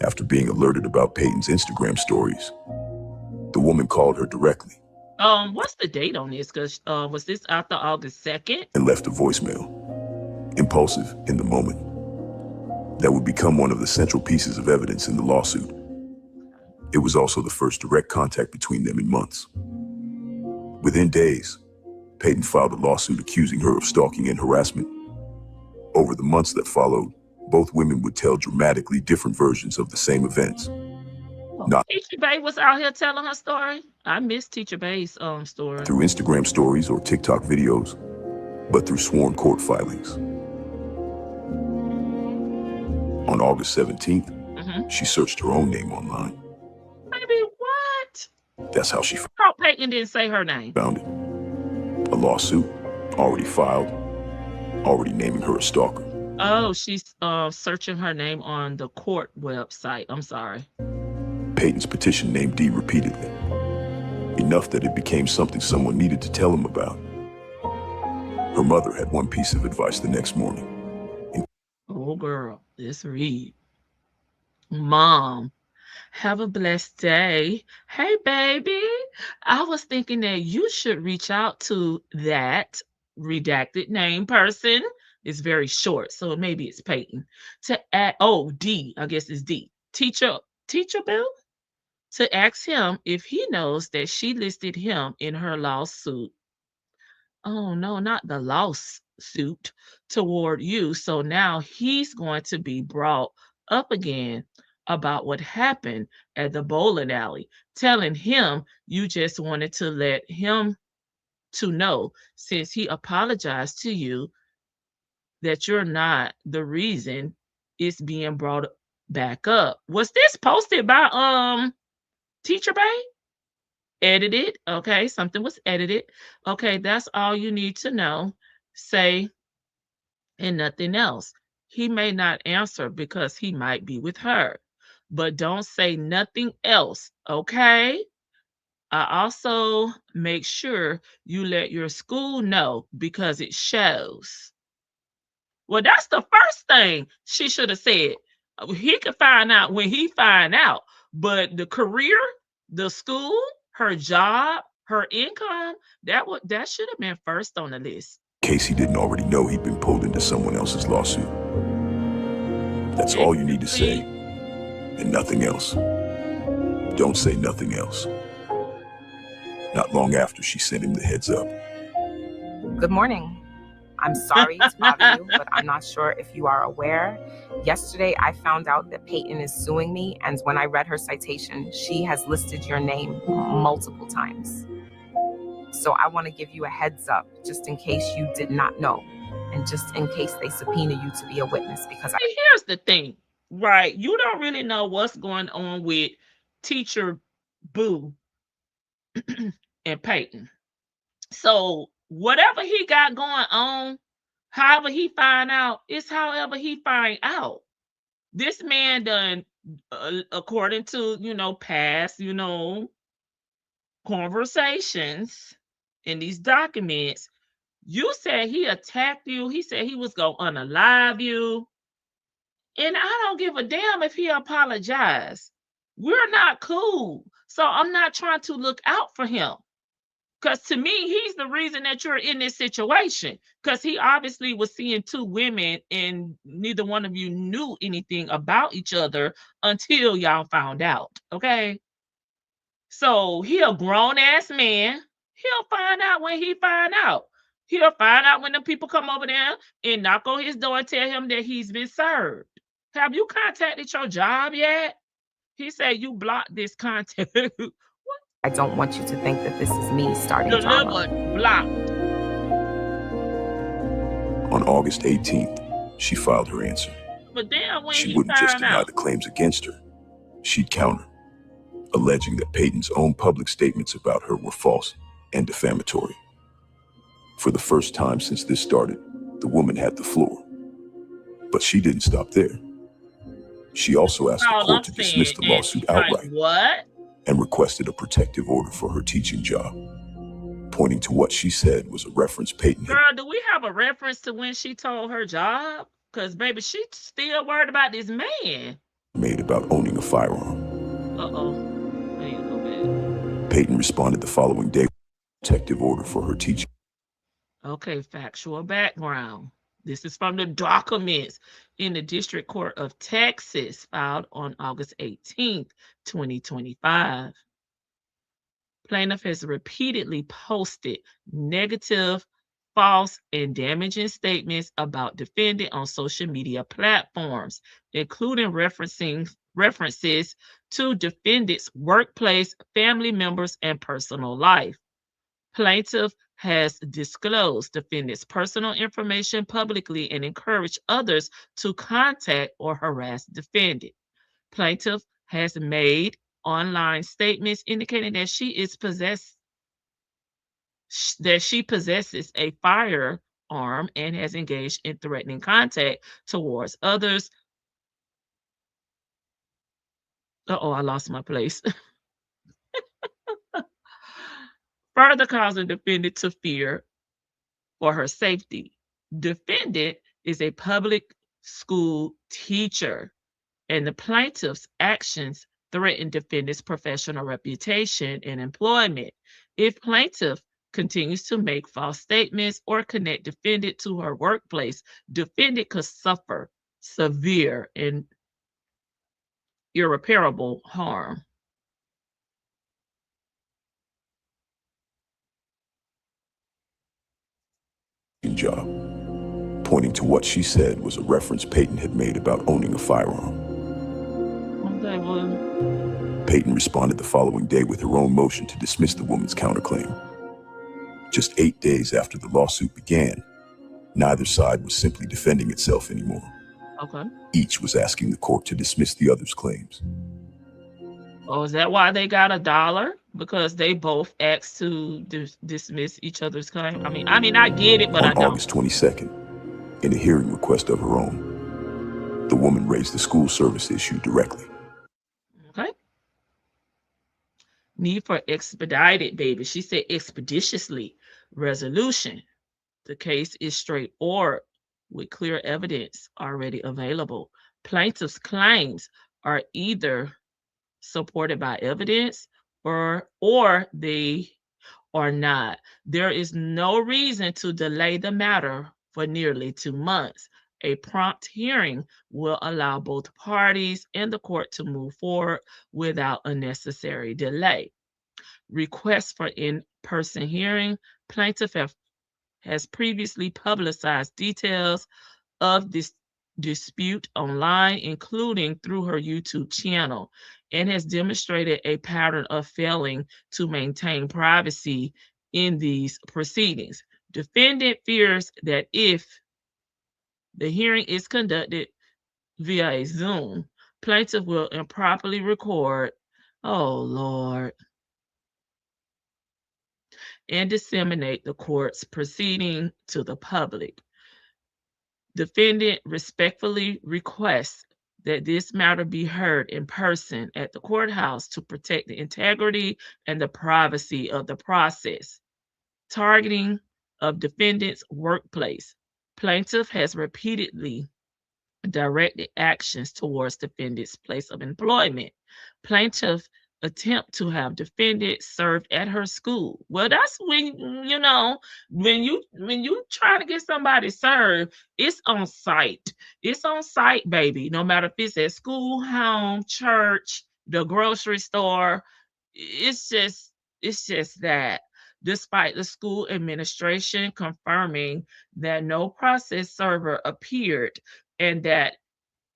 after being alerted about Peyton's Instagram stories, the woman called her directly. What's the date on this? Because was this after August 2nd? And left a voicemail. Impulsive in the moment. That would become one of the central pieces of evidence in the lawsuit. It was also the first direct contact between them in months. Within days, Peyton filed a lawsuit accusing her of stalking and harassment. Over the months that followed, both women would tell dramatically different versions of the same events. Teacher Bay was out here telling her story. I missed Teacher Bay's story. Through Instagram stories or TikTok videos, but through sworn court filings. On August 17th, she searched her own name online. Baby, what? That's how she Oh, Peyton didn't say her name. found it. A lawsuit, already filed, already naming her a stalker. Oh, she's searching her name on the court website. I'm sorry. Peyton's petition named Dee repeatedly. Enough that it became something someone needed to tell him about. Her mother had one piece of advice the next morning. Oh, girl, let's read. Mom, have a blessed day. Hey, baby. I was thinking that you should reach out to that redacted name person. It's very short, so maybe it's Peyton. To add, D, I guess it's D. Teacher Bill? To ask him if he knows that she listed him in her lawsuit. Oh, no, not the lawsuit toward you. So now he's going to be brought up again about what happened at the bowling alley, telling him you just wanted to let him to know, since he apologized to you, that you're not the reason it's being brought back up. Was this posted by Teacher Bay? Edited. Okay, something was edited. Okay, that's all you need to know. Say and nothing else. He may not answer because he might be with her, but don't say nothing else, okay? I also make sure you let your school know because it shows. Well, that's the first thing she should have said. He could find out when he find out, but the career, the school, her job, her income, that should have been first on the list. In case he didn't already know he'd been pulled into someone else's lawsuit. That's all you need to say, and nothing else. Don't say nothing else. Not long after, she sent him the heads up. Good morning. I'm sorry to bother you, but I'm not sure if you are aware. Yesterday, I found out that Peyton is suing me, and when I read her citation, she has listed your name multiple times. So I want to give you a heads up, just in case you did not know, and just in case they subpoena you to be a witness, because Here's the thing, right? You don't really know what's going on with teacher Boo and Peyton. So whatever he got going on, however he find out, it's however he find out. This man done, according to past conversations in these documents, you said he attacked you. He said he was gonna unalive you. And I don't give a damn if he apologized. We're not cool. So I'm not trying to look out for him. Because to me, he's the reason that you're in this situation. Because he obviously was seeing two women and neither one of you knew anything about each other until y'all found out. Okay. So he a grown ass man. He'll find out when he find out. He'll find out when the people come over there and knock on his door and tell him that he's been served. Have you contacted your job yet? He said you blocked this contact. I don't want you to think that this is me starting drama. Blocked. On August 18th, she filed her answer. But then when She wouldn't just deny the claims against her. She'd counter, alleging that Peyton's own public statements about her were false and defamatory. For the first time since this started, the woman had the floor. But she didn't stop there. She also asked the court to dismiss the lawsuit outright. What? And requested a protective order for her teaching job, pointing to what she said was a reference Peyton had. Girl, do we have a reference to when she told her job? Because, baby, she's still worried about this man. Made about owning a firearm. Uh-oh. I need to go back. Peyton responded the following day with a protective order for her teaching. Okay, factual background. This is from the documents in the District Court of Texas, filed on August 18th, 2025. Plaintiff has repeatedly posted negative, false, and damaging statements about defendant on social media platforms, including references to defendant's workplace, family members, and personal life. Plaintiff has disclosed defendant's personal information publicly and encouraged others to contact or harass defendant. Plaintiff has made online statements indicating that she possesses a firearm and has engaged in threatening contact towards others. Uh-oh, I lost my place. Further causing defendant to fear for her safety. Defendant is a public school teacher, and the plaintiff's actions threaten defendant's professional reputation and employment. If plaintiff continues to make false statements or connect defendant to her workplace, defendant could suffer severe and irreparable harm. Job, pointing to what she said was a reference Peyton had made about owning a firearm. Okay, well. Peyton responded the following day with her own motion to dismiss the woman's counterclaim. Just 8 days after the lawsuit began, neither side was simply defending itself anymore. Okay. Each was asking the court to dismiss the other's claims. Oh, is that why they got $1? Because they both asked to dismiss each other's claim? I mean, I get it, but I don't. On August 22nd, in a hearing request of her own, the woman raised the school service issue directly. Okay. Need for expedited, baby. She said expeditiously resolution. The case is straightforward with clear evidence already available. Plaintiff's claims are either supported by evidence or they are not. There is no reason to delay the matter for nearly 2 months. A prompt hearing will allow both parties and the court to move forward without unnecessary delay. Request for in-person hearing. Plaintiff have has previously publicized details of this dispute online, including through her YouTube channel, and has demonstrated a pattern of failing to maintain privacy in these proceedings. Defendant fears that if the hearing is conducted via a Zoom, plaintiff will improperly record, oh Lord, and disseminate the court's proceeding to the public. Defendant respectfully requests that this matter be heard in person at the courthouse to protect the integrity and the privacy of the process. Targeting of defendant's workplace. Plaintiff has repeatedly directed actions towards defendant's place of employment. Plaintiff attempt to have defendant served at her school. Well, that's when when you try to get somebody served, it's on site. It's on site, baby. No matter if it's at school, home, church, the grocery store, it's just that. Despite the school administration confirming that no process server appeared and that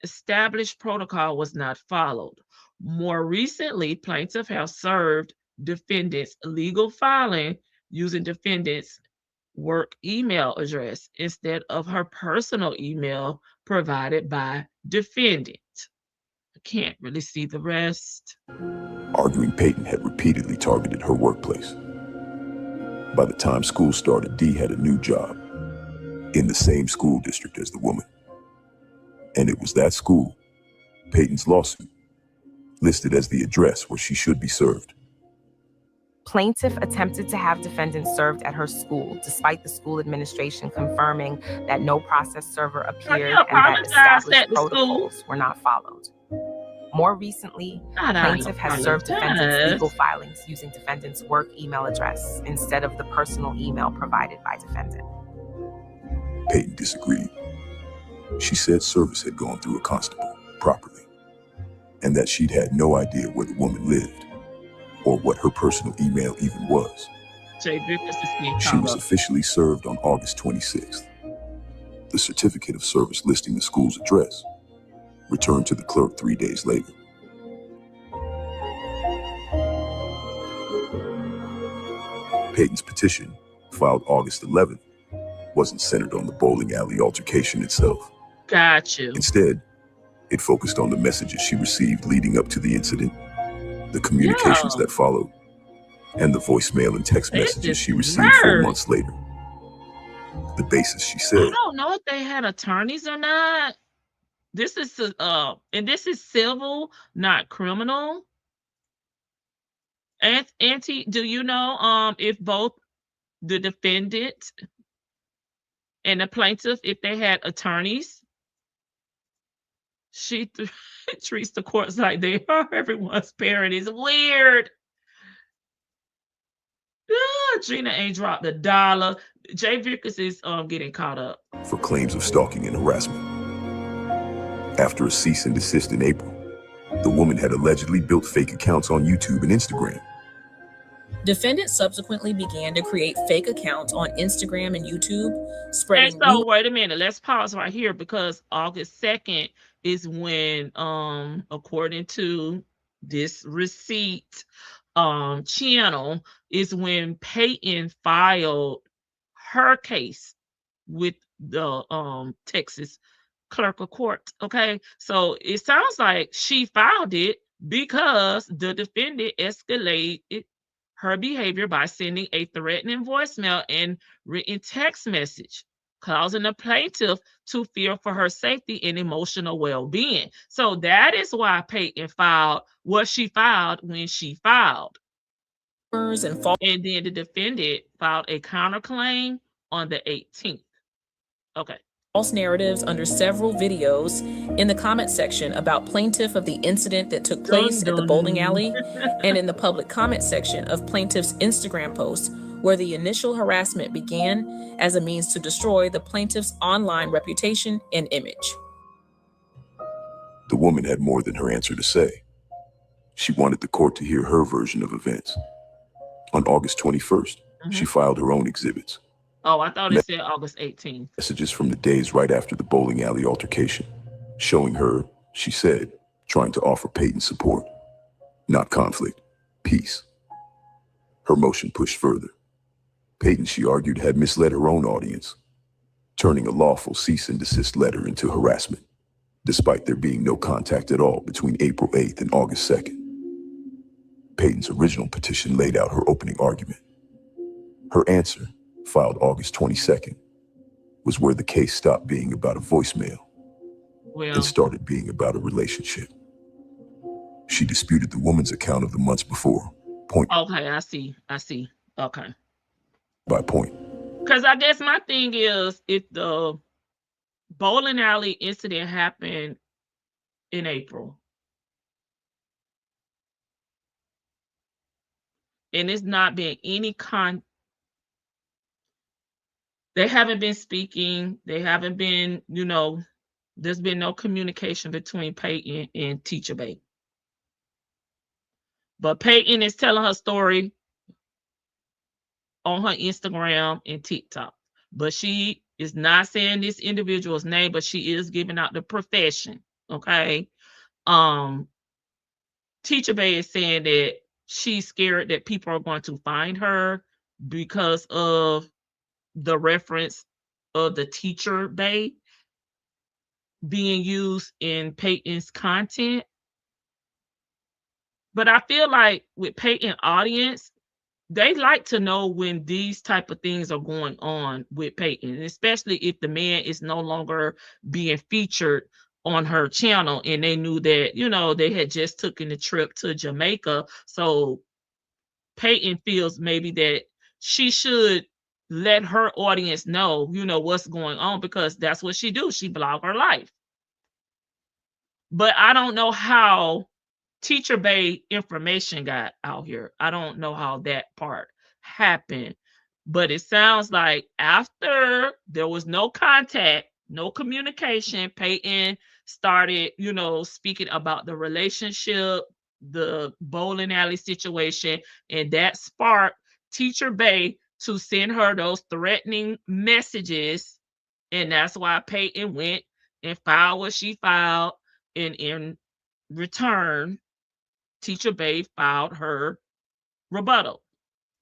established protocol was not followed. More recently, plaintiff has served defendant's legal filing using defendant's work email address instead of her personal email provided by defendant. I can't really see the rest. Arguing Peyton had repeatedly targeted her workplace. By the time school started, Dee had a new job in the same school district as the woman. And it was that school, Peyton's lawsuit, listed as the address where she should be served. Plaintiff attempted to have defendant served at her school, despite the school administration confirming that no process server appeared and that established protocols were not followed. More recently, plaintiff has served defendant's legal filings using defendant's work email address instead of the personal email provided by defendant. Peyton disagreed. She said service had gone through a constable properly, and that she'd had no idea where the woman lived or what her personal email even was. She was officially served on August 26th. The certificate of service listing the school's address returned to the clerk 3 days later. Peyton's petition, filed August 11th, wasn't centered on the bowling alley altercation itself. Got you. Instead, it focused on the messages she received leading up to the incident, the communications that followed, and the voicemail and text messages she received 4 months later. The basis, she said, I don't know if they had attorneys or not. This is and this is civil, not criminal. Auntie, do you know if both the defendant and the plaintiff, if they had attorneys? She treats the courts like they are everyone's parent. Is weird. Gina ain't dropped $1. Jay Vickers is getting caught up for claims of stalking and harassment. After a cease and desist in April, the woman had allegedly built fake accounts on YouTube and Instagram. Defendant subsequently began to create fake accounts on Instagram and YouTube, spreading. And so, wait a minute, let's pause right here because August 2nd is when, according to this receipt channel, is when Peyton filed her case with the Texas clerk of court. Okay, so it sounds like she filed it because the defendant escalated her behavior by sending a threatening voicemail and written text message, causing the plaintiff to fear for her safety and emotional well-being. So that is why Peyton filed what she filed when she filed. And then the defendant filed a counterclaim on the 18th. Okay. False narratives under several videos in the comment section about plaintiff of the incident that took place at the bowling alley and in the public comment section of plaintiff's Instagram post where the initial harassment began as a means to destroy the plaintiff's online reputation and image. The woman had more than her answer to say. She wanted the court to hear her version of events. On August 21st, she filed her own exhibits, Oh, I thought it said August 18th. Messages from the days right after the bowling alley altercation, showing her, she said, trying to offer Peyton support, not conflict, peace. Her motion pushed further. Peyton, she argued, had misled her own audience, turning a lawful cease and desist letter into harassment, despite there being no contact at all between April 8th and August 2nd. Peyton's original petition laid out her opening argument. Her answer, filed August 22nd, was where the case stopped being about a voicemail and started being about a relationship. She disputed the woman's account of the months before, point Okay, I see. Okay. by point. Because I guess my thing is, if the bowling alley incident happened in April, and it's not been any they haven't been speaking, they haven't been, there's been no communication between Peyton and Teacher Bay. But Peyton is telling her story on her Instagram and TikTok. But she is not saying this individual's name, but she is giving out the profession. Okay. Teacher Bay is saying that she's scared that people are going to find her because of the reference of the Teacher Bay being used in Peyton's content. But I feel like with Peyton audience, they like to know when these type of things are going on with Peyton, especially if the man is no longer being featured on her channel, and they knew that, they had just taken the trip to Jamaica. So Peyton feels maybe that she should let her audience know, what's going on, because that's what she do. She vlog her life. But I don't know how Teacher Bay information got out here. I don't know how that part happened. But it sounds like after there was no contact, no communication, Peyton started, speaking about the relationship, the bowling alley situation, and that sparked Teacher Bay to send her those threatening messages. And that's why Peyton went and filed what she filed. And in return, Teacher Bay filed her rebuttal.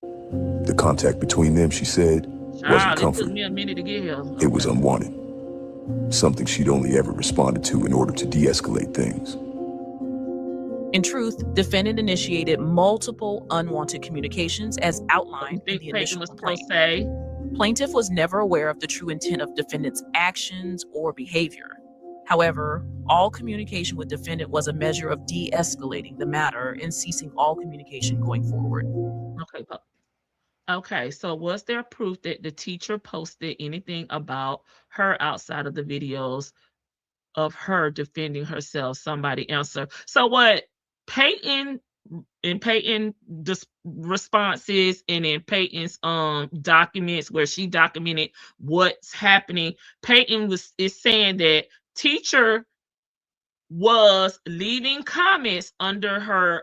The contact between them, she said, wasn't It took comfort. me a minute to get here. It was unwanted. Something she'd only ever responded to in order to de-escalate things. In truth, defendant initiated multiple unwanted communications as outlined in the initial complaint. Plaintiff was never aware of the true intent of defendant's actions or behavior. However, all communication with defendant was a measure of de-escalating the matter and ceasing all communication going forward. Okay, so was there proof that the teacher posted anything about her outside of the videos of her defending herself? Somebody answer. So what Peyton responses and in Peyton's documents where she documented what's happening, Peyton is saying that teacher was leaving comments under her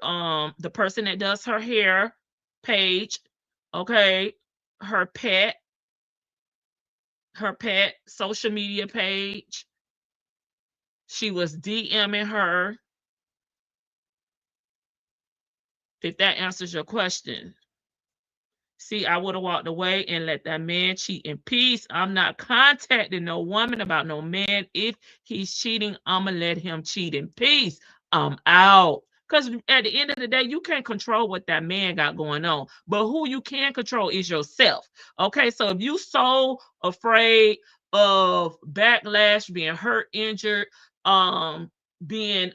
the person that does her hair page, okay, her pet social media page. She was DMing her. If that answers your question. See, I would have walked away and let that man cheat in peace. I'm not contacting no woman about no man. If he's cheating, I'm going to let him cheat in peace. I'm out. Because at the end of the day, you can't control what that man got going on. But who you can control is yourself. Okay, so if you so afraid of backlash, being hurt, injured, being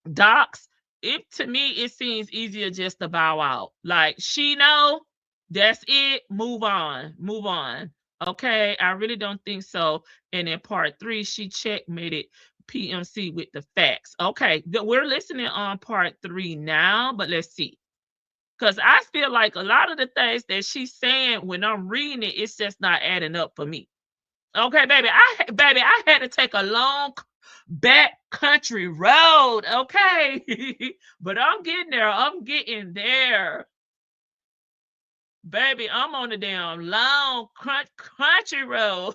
doxxed, to me, it seems easier just to bow out. Like, she know, that's it, move on. Okay, I really don't think so. And in part 3, she checkmated PMC with the facts. Okay, we're listening on part 3 now, but let's see. Because I feel like a lot of the things that she's saying when I'm reading it, it's just not adding up for me. Okay, baby, I had to take a long back country road, okay? But I'm getting there. Baby, I'm on the damn long country road.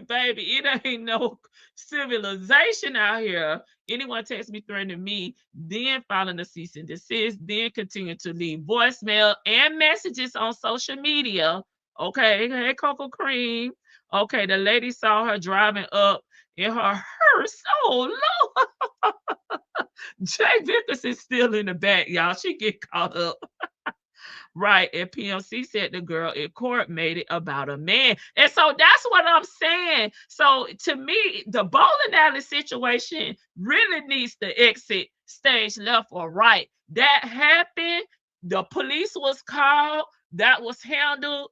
Baby, it ain't no civilization out here. Anyone text me threatening me, then filing a cease and desist, then continue to leave voicemail and messages on social media. Okay, hey Coco Cream. Okay, the lady saw her driving up in her hearse. Oh Lord. Jay Vickers is still in the back, y'all. She get caught up. Right. And PMC said the girl in court made it about a man. And so that's what I'm saying. So to me, the bowling alley situation really needs to exit stage left or right. That happened. The police was called. That was handled,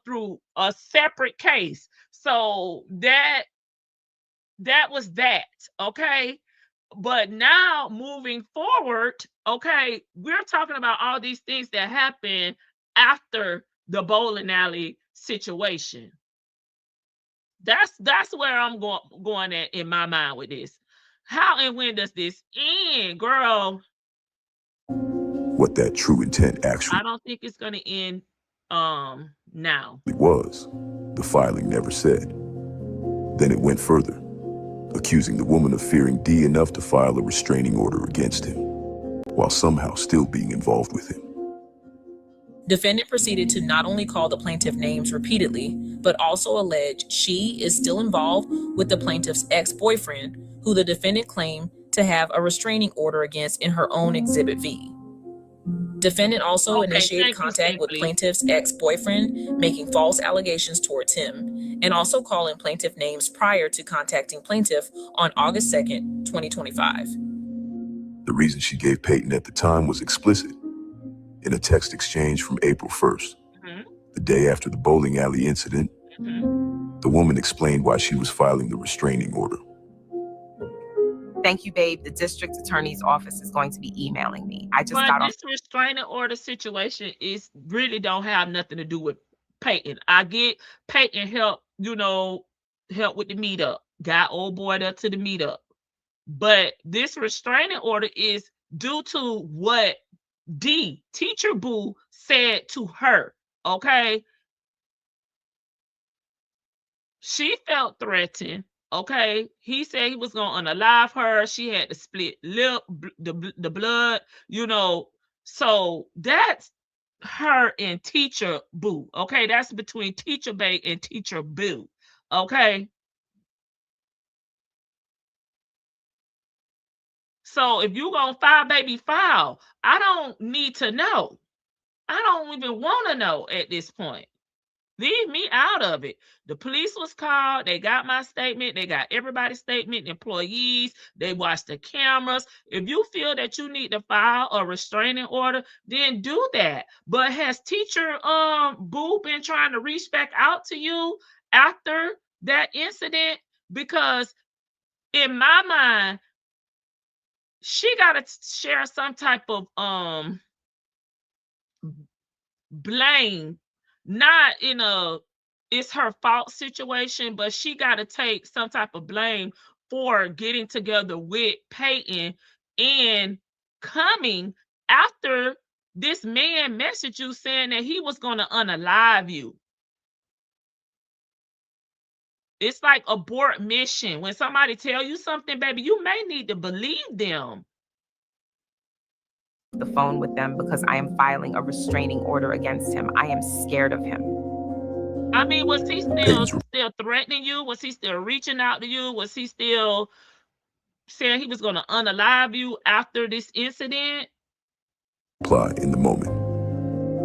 through a separate case. So that was that. Okay. But now moving forward, okay, we're talking about all these things that happen after the bowling alley situation. That's where I'm going at in my mind with this. How and when does this end, girl? What that true intent actually I don't think it's gonna end now. was, the filing never said. Then it went further, accusing the woman of fearing D enough to file a restraining order against him, while somehow still being involved with him. Defendant proceeded to not only call the plaintiff names repeatedly, but also allege she is still involved with the plaintiff's ex-boyfriend, who the defendant claimed to have a restraining order against in her own Exhibit V. Defendant also initiated contact with plaintiff's ex-boyfriend, making false allegations towards him, and also calling plaintiff names prior to contacting plaintiff on August 2nd, 2025. The reason she gave Peyton at the time was explicit. In a text exchange from April 1st, the day after the bowling alley incident, the woman explained why she was filing the restraining order. Thank you, babe. The district attorney's office is going to be emailing me. I just but got this restraining order situation is really don't have nothing to do with Peyton. I get Peyton help with the meetup. Got old boy there to the meetup. But this restraining order is due to what D, Teacher Boo, said to her. Okay. She felt threatened. Okay, he said he was gonna unalive her. She had to split lip, the blood, So that's her and Teacher Boo. Okay, that's between Teacher Bay and Teacher Boo. Okay. So if you gonna file, baby, file. I don't need to know. I don't even want to know at this point. Leave me out of it. The police was called. They got my statement. They got everybody's statement, employees. They watched the cameras. If you feel that you need to file a restraining order, then do that. But has Teacher Boo been trying to reach back out to you after that incident? Because in my mind, she got to share some type of blame. Not in a it's her fault situation, but she got to take some type of blame for getting together with Peyton and coming after this man messaged you saying that he was going to unalive you. It's like abort mission. When somebody tell you something, baby, you may need to believe them. the phone with them because I am filing a restraining order against him. I am scared of him. I mean, was he still threatening you? Was he still reaching out to you? Was he still saying he was going to unalive you after this incident? Apply in the moment.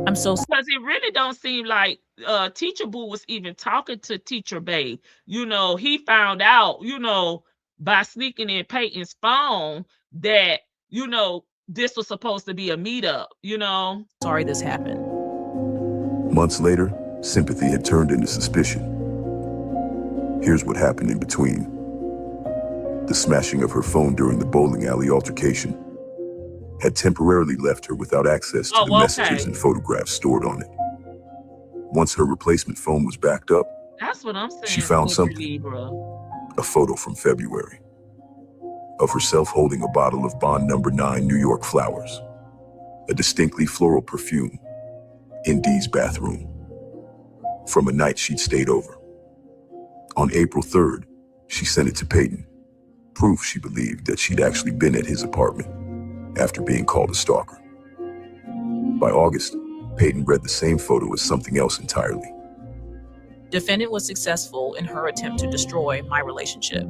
I'm so sorry. Because it really don't seem like Teacher Boo was even talking to Teacher Bay. He found out, by sneaking in Peyton's phone that, this was supposed to be a meetup, Sorry this happened. Months later, sympathy had turned into suspicion. Here's what happened in between. The smashing of her phone during the bowling alley altercation had temporarily left her without access to the messages and photographs stored on it. Once her replacement phone was backed up, that's what I'm saying. She found something. A photo from February of herself holding a bottle of Bond No. 9 New York flowers. a distinctly floral perfume in Dee's bathroom from a night she'd stayed over. On April 3rd, she sent it to Peyton, proof she believed that she'd actually been at his apartment after being called a stalker. By August, Peyton read the same photo as something else entirely. Defendant was successful in her attempt to destroy my relationship.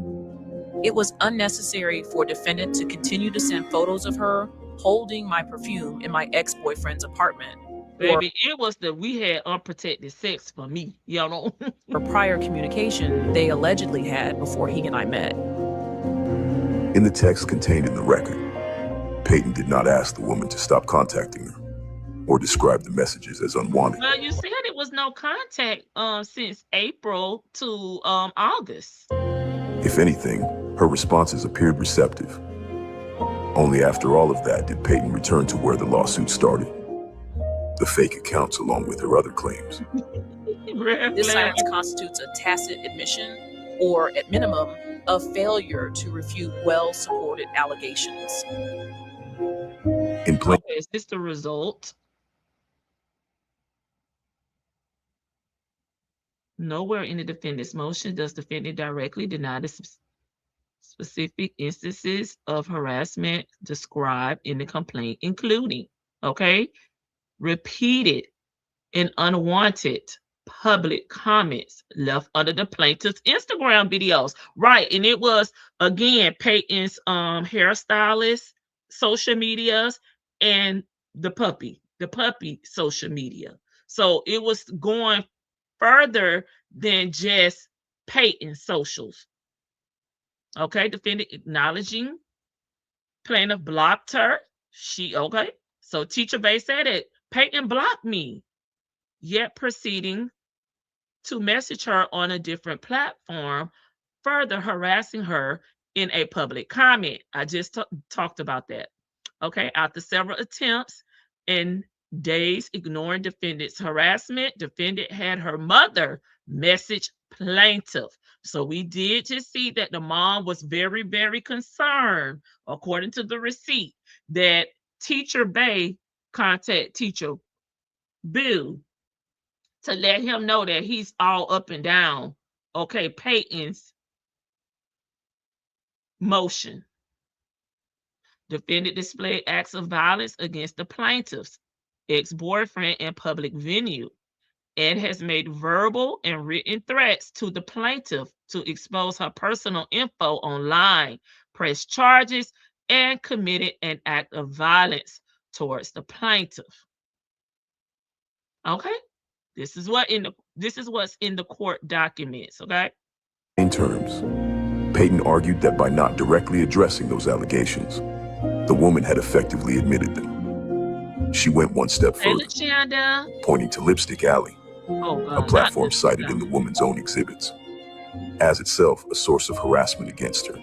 It was unnecessary for defendant to continue to send photos of her holding my perfume in my ex-boyfriend's apartment. Baby, it was that we had unprotected sex for me, you know. Or prior communication they allegedly had before he and I met. In the text contained in the record, Peyton did not ask the woman to stop contacting her or describe the messages as unwanted. Well, you said it was no contact since April to August. If anything, her responses appeared receptive. Only after all of that did Peyton return to where the lawsuit started. The fake accounts along with her other claims. This silence constitutes a tacit admission, or at minimum, a failure to refute well-supported allegations. In plain Okay, is this the result? Nowhere in the defendant's motion does defendant directly deny the specific instances of harassment described in the complaint, including, okay, repeated and unwanted public comments left under the plaintiff's Instagram videos. Right, and it was, again, Peyton's hairstylist, social medias, and the puppy social media. So it was going further than just Peyton's socials. Okay, defendant acknowledging plaintiff blocked her. Okay. So Teacher Bay said it. Peyton blocked me, yet proceeding to message her on a different platform, further harassing her in a public comment. I just talked about that. Okay, after several attempts and days ignoring defendant's harassment, defendant had her mother message plaintiff. So we did just see that the mom was very, very concerned, according to the receipt, that Teacher Bay contact Teacher Bill to let him know that he's all up and down, okay, Peyton's motion. Defendant displayed acts of violence against the plaintiff's ex-boyfriend in public venue and has made verbal and written threats to the plaintiff to expose her personal info online, press charges, and committed an act of violence towards the plaintiff. Okay, this is what's in the court documents. Okay. In terms, Peyton argued that by not directly addressing those allegations, the woman had effectively admitted them. She went one step further, pointing to Lipstick Alley, a platform cited in the woman's own exhibits, as itself a source of harassment against her.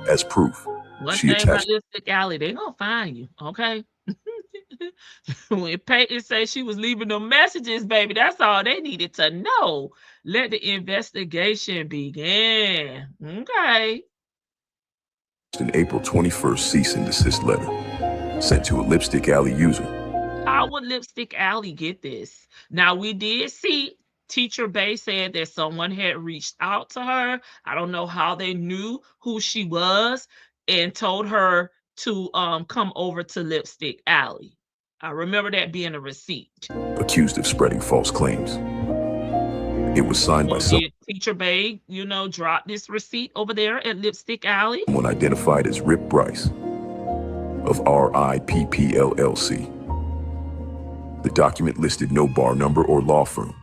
As proof, she attached Lipstick Alley, they're gonna find you, okay? When Peyton said she was leaving them messages, baby, that's all they needed to know. Let the investigation begin. Okay. An April 21st cease and desist letter sent to a Lipstick Alley user. How would Lipstick Alley get this? Now, we did see Teacher Bay said that someone had reached out to her. I don't know how they knew who she was and told her to come over to Lipstick Alley. I remember that being a receipt. Accused of spreading false claims. It was signed by someone. Teacher Bay, dropped this receipt over there at Lipstick Alley. Someone identified as Rip Bryce of RIPP LLC. The document listed no bar number or law firm,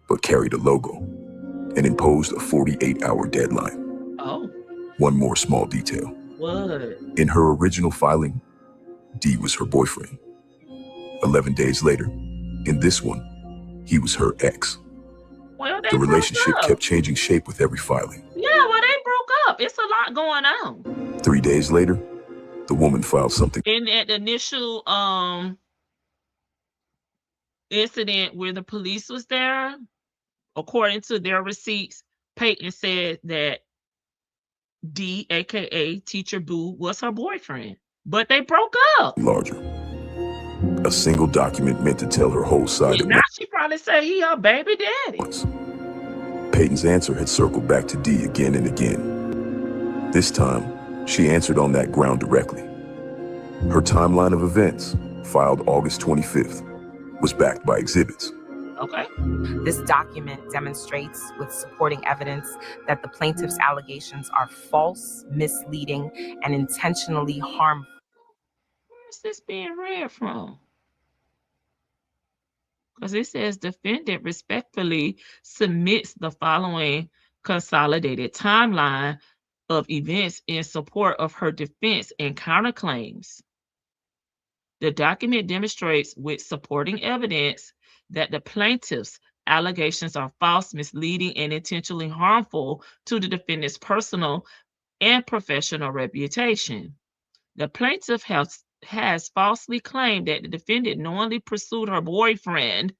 but carried a logo and imposed a 48-hour deadline. Oh. One more small detail. What? In her original filing, D was her boyfriend. 11 days later, in this one, he was her ex. Well, the relationship kept changing shape with every filing. Yeah, well, they broke up. It's a lot going on. 3 days later, the woman filed something. In that initial incident where the police was there, according to their receipts, Peyton said that D, aka Teacher Boo, was her boyfriend, but they broke up. Larger. A single document meant to tell her whole side Now she probably say he her baby daddy. Peyton's answer had circled back to D again and again. This time, she answered on that ground directly. Her timeline of events, filed August 25th, was backed by exhibits. Okay. This document demonstrates with supporting evidence that the plaintiff's allegations are false, misleading, and intentionally harmful. Where's this being read from? Because it says defendant respectfully submits the following consolidated timeline of events in support of her defense and counterclaims. The document demonstrates with supporting evidence that the plaintiff's allegations are false, misleading, and intentionally harmful to the defendant's personal and professional reputation. The plaintiff has falsely claimed that the defendant knowingly pursued her boyfriend,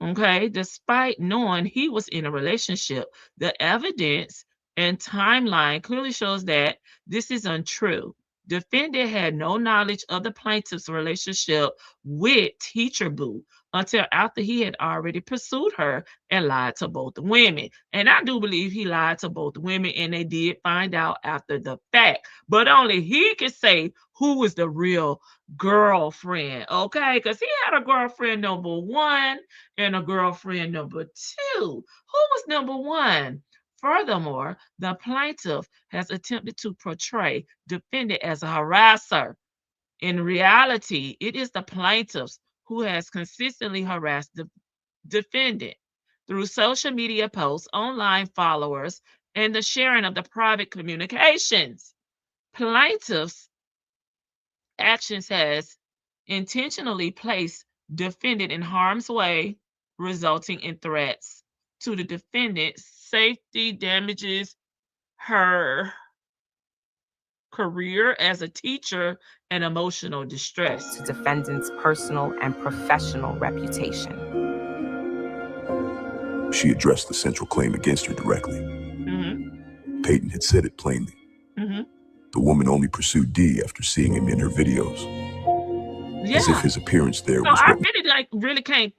okay, despite knowing he was in a relationship. The evidence and timeline clearly shows that this is untrue. Defendant had no knowledge of the plaintiff's relationship with Teacher Boo until after he had already pursued her and lied to both women. And I do believe he lied to both women, and they did find out after the fact. But only he could say who was the real girlfriend, okay? Because he had a girlfriend number 1 and a girlfriend number 2. Who was number 1? Furthermore, the plaintiff has attempted to portray defendant as a harasser. In reality, it is the plaintiff who has consistently harassed the defendant through social media posts, online followers, and the sharing of the private communications. Plaintiff's actions has intentionally placed defendant in harm's way, resulting in threats to the defendant's safety, damages her career as a teacher, and emotional distress. To defendant's personal and professional reputation. She addressed the central claim against her directly. Peyton had said it plainly. The woman only pursued D after seeing him in her videos. Yeah. As if his appearance there So was I what really can't,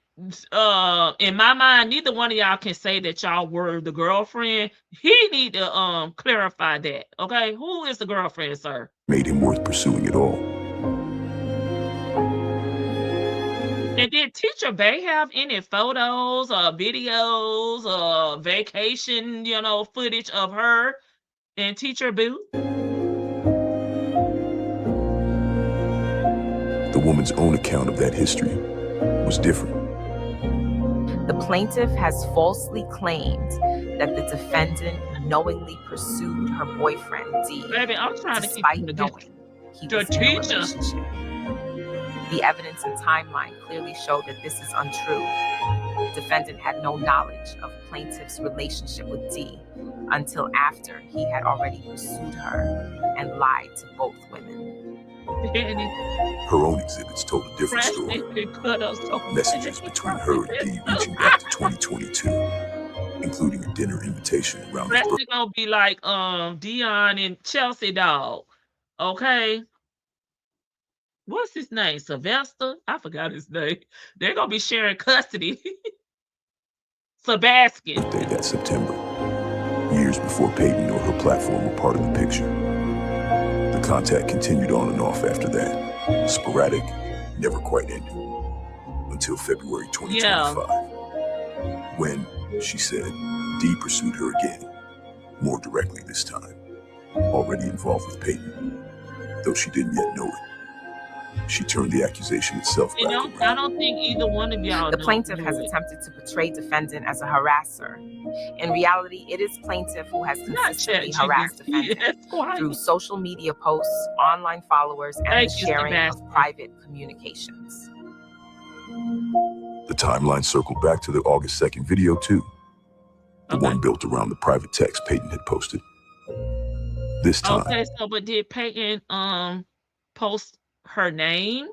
in my mind, neither one of y'all can say that y'all were the girlfriend. He need to clarify that, okay? Who is the girlfriend, sir? made him worth pursuing at all. And did Teacher Bay have any photos or videos or vacation, footage of her and Teacher Boo? The woman's own account of that history was different. The plaintiff has falsely claimed that the defendant knowingly pursued her boyfriend, D, Baby, I'm trying to keep despite you knowing he the was in a teacher. relationship. The evidence and timeline clearly show that this is untrue. Defendant had no knowledge of plaintiff's relationship with D until after he had already pursued her and lied to both women. Her own exhibits told a different story. Messages between her and D reaching back to 2022, including a dinner invitation around his birthday. Gonna be like Dion and Chelsea dog. Okay. What's his name? Sylvester? I forgot his name. They're gonna be sharing custody. Sebastian. Birthday that September, years before Peyton or her platform were part of the picture. The contact continued on and off after that, sporadic, never quite ending, until February 2025, when, she said, D pursued her again, more directly this time, already involved with Peyton, though she didn't yet know it. She turned the accusation itself back around. I don't think either one of y'all The plaintiff has attempted to portray defendant as a harasser. In reality, it is plaintiff who has consistently harassed defendant through social media posts, online followers, and the sharing of private communications. The timeline circled back to the August 2nd video too. The one built around the private text Peyton had posted. This time. Okay, so but did Peyton post her name?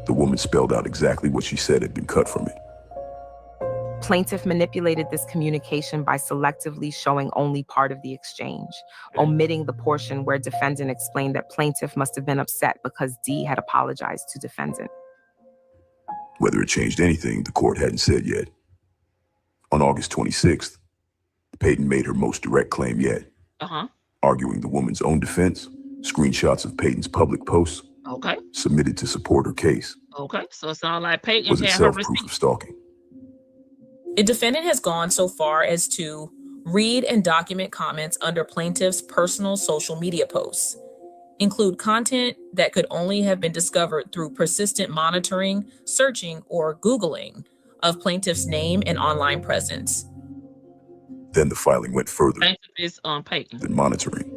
The woman spelled out exactly what she said had been cut from it. Plaintiff manipulated this communication by selectively showing only part of the exchange, omitting the portion where defendant explained that plaintiff must have been upset because D had apologized to defendant. Whether it changed anything, the court hadn't said yet. On August 26th, Peyton made her most direct claim yet, arguing the woman's own defense, screenshots of Peyton's public posts, submitted to support her case. Okay, so it sounds like Peyton Was had her itself proof receipt. of stalking. The defendant has gone so far as to read and document comments under plaintiff's personal social media posts, include content that could only have been discovered through persistent monitoring, searching, or Googling of plaintiff's name and online presence. Then the filing went further Plaintiff is Peyton. than monitoring.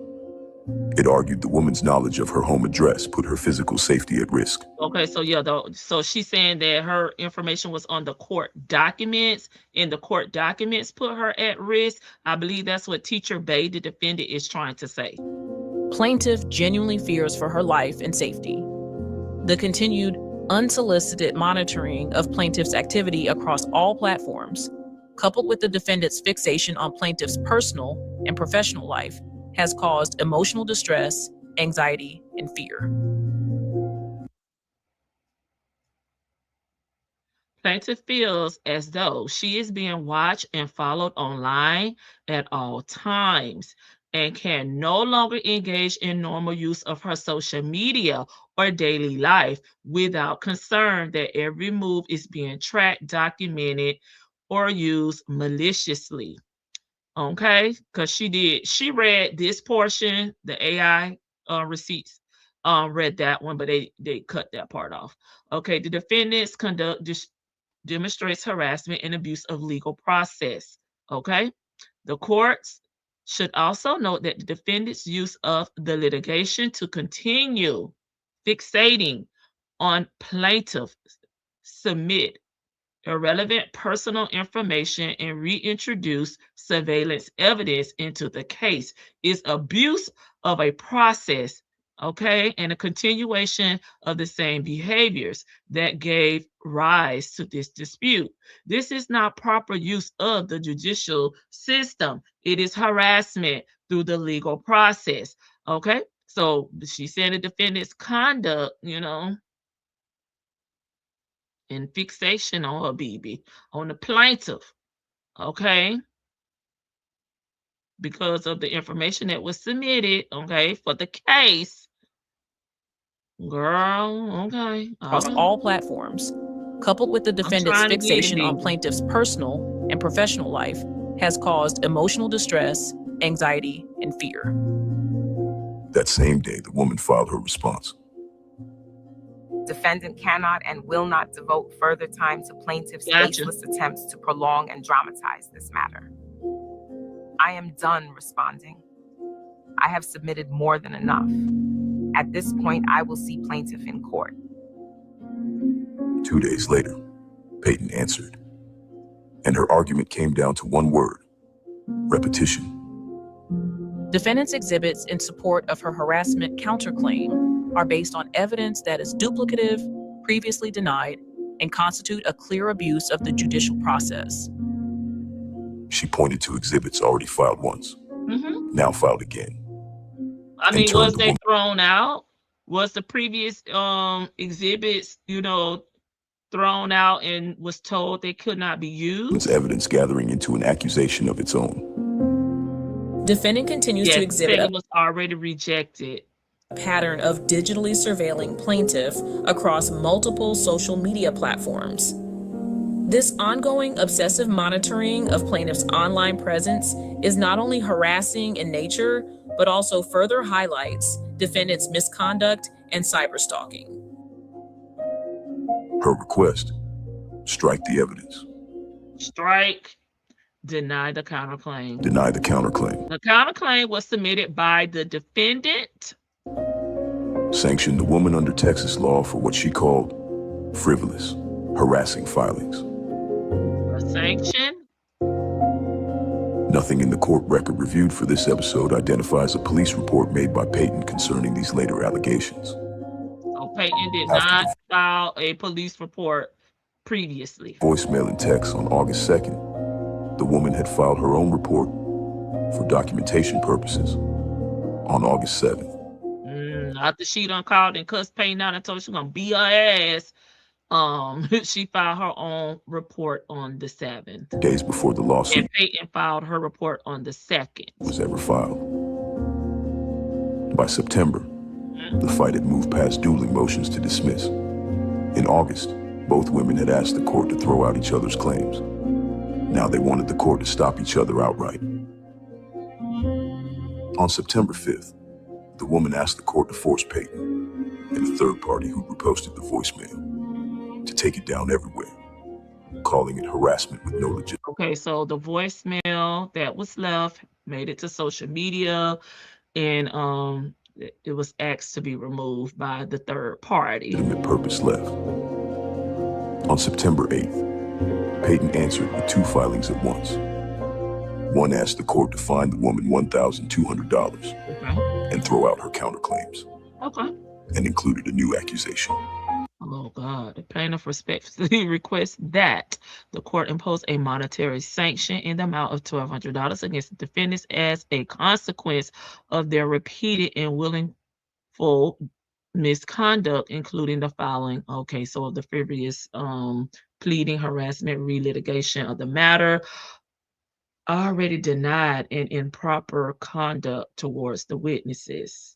It argued the woman's knowledge of her home address put her physical safety at risk. Okay, so yeah, so she's saying that her information was on the court documents, and the court documents put her at risk. I believe that's what Teacher Bay, the defendant, is trying to say. Plaintiff genuinely fears for her life and safety. The continued unsolicited monitoring of plaintiff's activity across all platforms, coupled with the defendant's fixation on plaintiff's personal and professional life, has caused emotional distress, anxiety, and fear. Plaintiff feels as though she is being watched and followed online at all times and can no longer engage in normal use of her social media or daily life without concern that every move is being tracked, documented, or used maliciously. Okay, because she read this portion, the AI receipts, read that one, but they cut that part off. Okay, the defendant's conduct demonstrates harassment and abuse of legal process. Okay, the courts should also note that the defendant's use of the litigation to continue fixating on plaintiff, submit irrelevant personal information, and reintroduce surveillance evidence into the case is abuse of a process, okay, and a continuation of the same behaviors that gave rise to this dispute. This is not proper use of the judicial system. It is harassment through the legal process, okay? So she said the defendant's conduct, and fixation on her, BB, on the plaintiff, okay, because of the information that was submitted, okay, for the case. Girl, okay. Across all platforms, coupled with the defendant's fixation on plaintiff's personal and professional life, has caused emotional distress, anxiety, and fear. That same day, the woman filed her response. Defendant cannot and will not devote further time to plaintiff's baseless attempts to prolong and dramatize this matter. I am done responding. I have submitted more than enough. At this point, I will see plaintiff in court. 2 days later, Peyton answered, and her argument came down to one word: repetition. Defendant's exhibits in support of her harassment counterclaim are based on evidence that is duplicative, previously denied, and constitute a clear abuse of the judicial process. She pointed to exhibits already filed once, now filed again. I mean, was they thrown out? Was the previous exhibits, thrown out and was told they could not be used? It's evidence gathering into an accusation of its own. Defendant continues to exhibit it was already rejected. Pattern of digitally surveilling plaintiff across multiple social media platforms. This ongoing obsessive monitoring of plaintiff's online presence is not only harassing in nature, but also further highlights defendant's misconduct and cyberstalking. Her request: strike the evidence. Strike. Deny the counterclaim. Deny the counterclaim. The counterclaim was submitted by the defendant. Sanctioned the woman under Texas law for what she called frivolous, harassing filings. A sanction? Nothing in the court record reviewed for this episode identifies a police report made by Peyton concerning these later allegations. So Peyton did not file a police report previously. Voicemail and text on August 2nd. The woman had filed her own report for documentation purposes on August 7th. After she done called and cussed Peyton out and told her she was gonna beat her ass. She filed her own report on the 7th. Days before the lawsuit And Peyton filed her report on the 2nd. was ever filed. By September, the fight had moved past dueling motions to dismiss. In August, both women had asked the court to throw out each other's claims. Now they wanted the court to stop each other outright. On September 5th, the woman asked the court to force Peyton and a third party who reposted the voicemail to take it down everywhere, calling it harassment with no legit. Okay, so the voicemail that was left made it to social media, and it was asked to be removed by the third party. Legitimate purpose left. On September 8th, Peyton answered with 2 filings at once. One asked the court to fine the woman $1,200 Okay. and throw out her counterclaims, Okay. and included a new accusation. Oh God, the plaintiff respectfully requests that the court impose a monetary sanction in the amount of $1,200 against the defendants as a consequence of their repeated and willful misconduct, including the following. Okay, so the frivolous pleading, harassment, relitigation of the matter, already denied, and improper conduct towards the witnesses.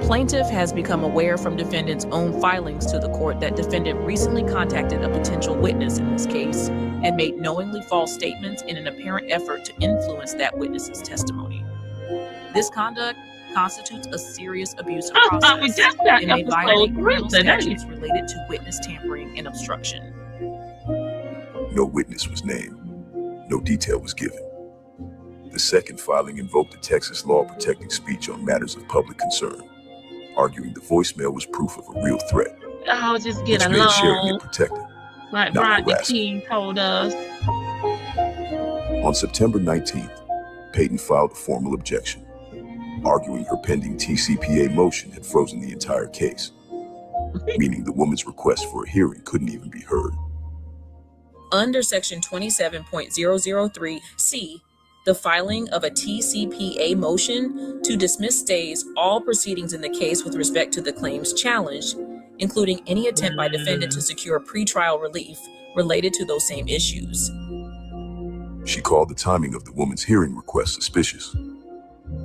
Plaintiff has become aware from defendant's own filings to the court that defendant recently contacted a potential witness in this case and made knowingly false statements in an apparent effort to influence that witness's testimony. This conduct constitutes a serious abuse of We process just got and may episode violate 3 criminal today. statutes related to witness tampering and obstruction. No witness was named. No detail was given. The second filing invoked the Texas law protecting speech on matters of public concern, arguing the voicemail was proof of a real threat, I'll just which get made sharing along, it protected, like not Brian harassment. King told us. On September 19th, Peyton filed a formal objection, arguing her pending TCPA motion had frozen the entire case, meaning the woman's request for a hearing couldn't even be heard. Under Section 27.003C, the filing of a TCPA motion to dismiss stays all proceedings in the case with respect to the claims challenged, including any attempt by defendant to secure pretrial relief related to those same issues. She called the timing of the woman's hearing request suspicious.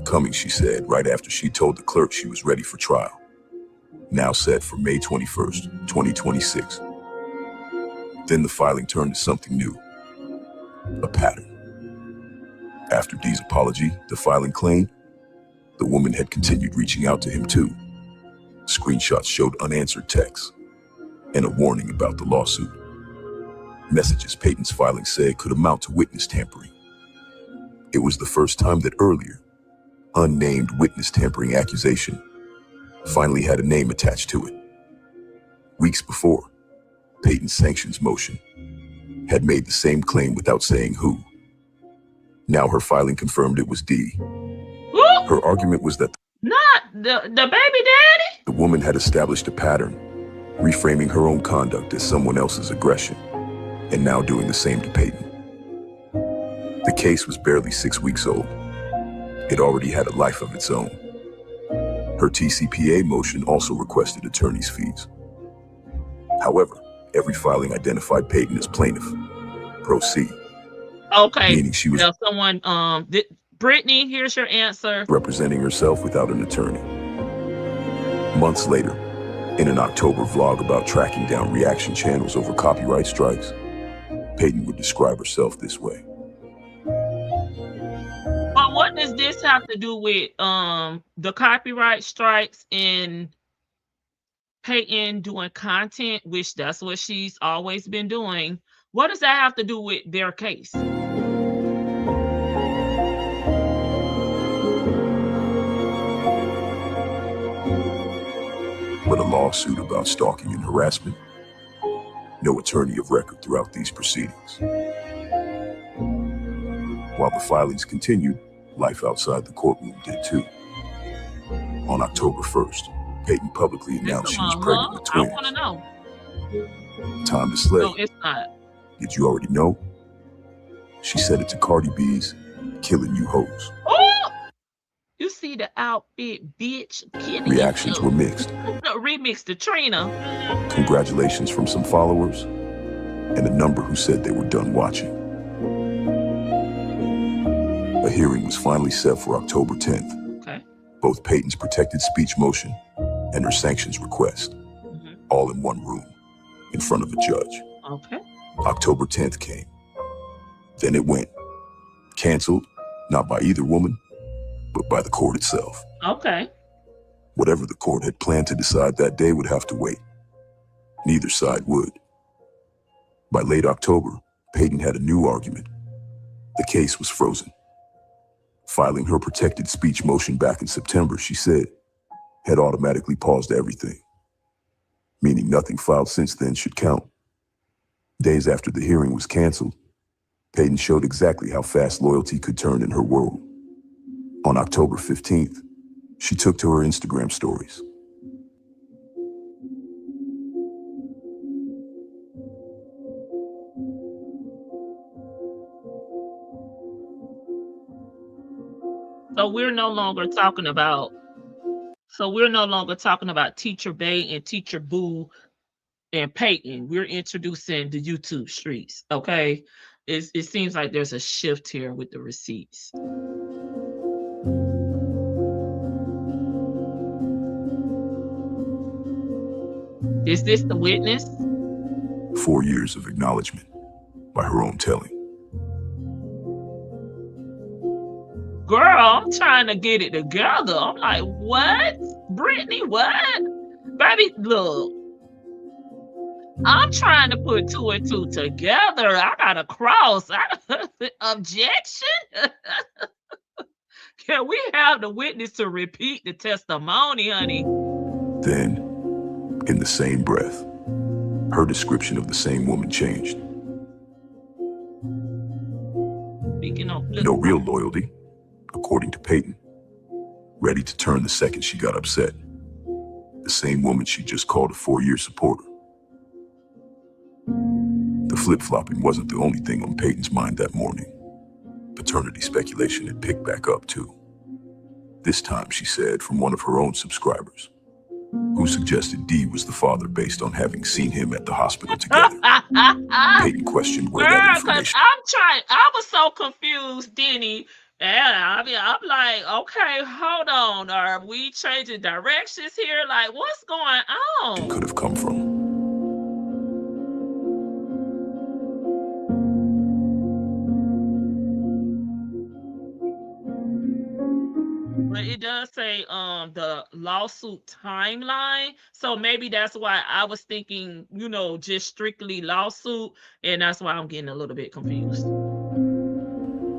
Coming, she said, right after she told the clerk she was ready for trial, now set for May 21st, 2026. Then the filing turned to something new, a pattern. After Dee's apology, the filing claimed the woman had continued reaching out to him too. Screenshots showed unanswered texts and a warning about the lawsuit. Messages Peyton's filing said could amount to witness tampering. It was the first time that earlier, unnamed witness tampering accusation finally had a name attached to it. Weeks before, Peyton's sanctions motion had made the same claim without saying who. Now her filing confirmed it was Dee. Her argument was that Not the baby daddy. the woman had established a pattern, reframing her own conduct as someone else's aggression, and now doing the same to Peyton. The case was barely 6 weeks old. It already had a life of its own. Her TCPA motion also requested attorney's fees. However, every filing identified Peyton as plaintiff, pro se, Okay. meaning she was Now someone Brittany, here's your answer. representing herself without an attorney. Months later, in an October vlog about tracking down reaction channels over copyright strikes, Peyton would describe herself this way. But what does this have to do with the copyright strikes and Peyton doing content, which that's what she's always been doing? What does that have to do with their case? But a lawsuit about stalking and harassment, no attorney of record throughout these proceedings. While the filings continued, life outside the courtroom did too. On October 1st, Peyton publicly announced she was pregnant with I twins. want to know. Time to slay. No, it's not. Did you already know? She said it to Cardi B's Killing You Hoes. Oh! You see the outfit, bitch. Kidding Reactions were mixed. Remix to Trina. Congratulations from some followers, and a number who said they were done watching. A hearing was finally set for October 10th. Okay. Both Peyton's protected speech motion and her sanctions request, all in one room, in front of a judge. Okay. October 10th came. Then it went. Canceled, not by either woman, but by the court itself. Okay. Whatever the court had planned to decide that day would have to wait. Neither side would. By late October, Peyton had a new argument. The case was frozen. Filing her protected speech motion back in September, she said, had automatically paused everything, meaning nothing filed since then should count. Days after the hearing was canceled, Peyton showed exactly how fast loyalty could turn in her world. On October 15th, she took to her Instagram stories. So we're no longer talking about Teacher Bay and Teacher Boo and Peyton. We're introducing the YouTube streets. Okay. It seems like there's a shift here with the receipts. Is this the witness? 4 years of acknowledgement by her own telling. Girl, I'm trying to get it together. I'm like, what? Brittany, what? Baby, look. I'm trying to put 2 and 2 together. I got a cross. Objection? Can we have the witness to repeat the testimony, honey? Then, in the same breath, her description of the same woman changed. Speaking of No real loyalty, according to Peyton. Ready to turn the second she got upset. The same woman she just called a 4-year supporter. The flip-flopping wasn't the only thing on Peyton's mind that morning. Paternity speculation had picked back up too. This time, she said, from one of her own subscribers, who suggested D was the father based on having seen him at the hospital together. Peyton questioned where that information... I was so confused, Denny. Yeah, I mean, I'm like, okay, hold on. Are we changing directions here? Like, what's going on? Could have come from. But it does say the lawsuit timeline. So maybe that's why I was thinking, just strictly lawsuit. And that's why I'm getting a little bit confused.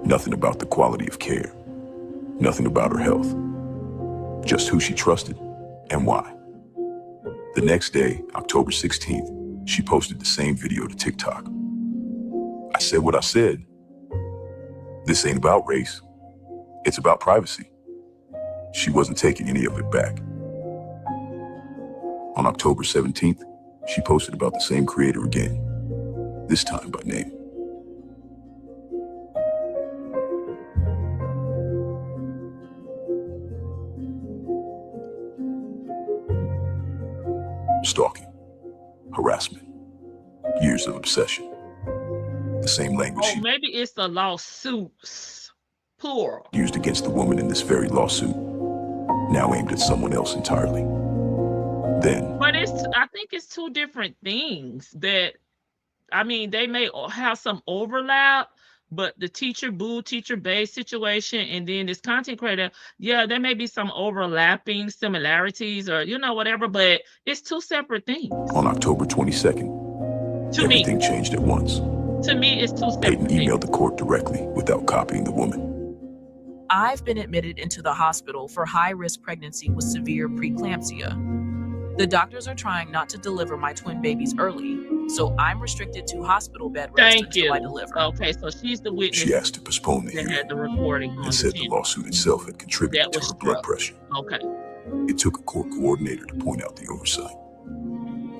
Nothing about the quality of care. Nothing about her health. Just who she trusted and why. The next day, October 16th, she posted the same video to TikTok. I said what I said. This ain't about race. It's about privacy. She wasn't taking any of it back. On October 17th, she posted about the same creator again, this time by name. Stalking, harassment, years of obsession. The same language maybe it's the lawsuits, plural, used against the woman in this very lawsuit, now aimed at someone else entirely. Then, but I think it's 2 different things that, I mean, they may have some overlap, but the Teacher Boo, Teacher Bay situation, and then this content creator, yeah, there may be some overlapping similarities or, whatever, but it's 2 separate things. On October 22nd, everything changed at once. To me, it's 2 separate Peyton things. emailed the court directly without copying the woman. I've been admitted into the hospital for high-risk pregnancy with severe preeclampsia. The doctors are trying not to deliver my twin babies early, so I'm restricted to hospital bed rest until I deliver. Okay, so she's the witness. She asked to postpone the hearing had the recording on and said the lawsuit itself had contributed to her blood pressure. Okay. It took a court coordinator to point out the oversight.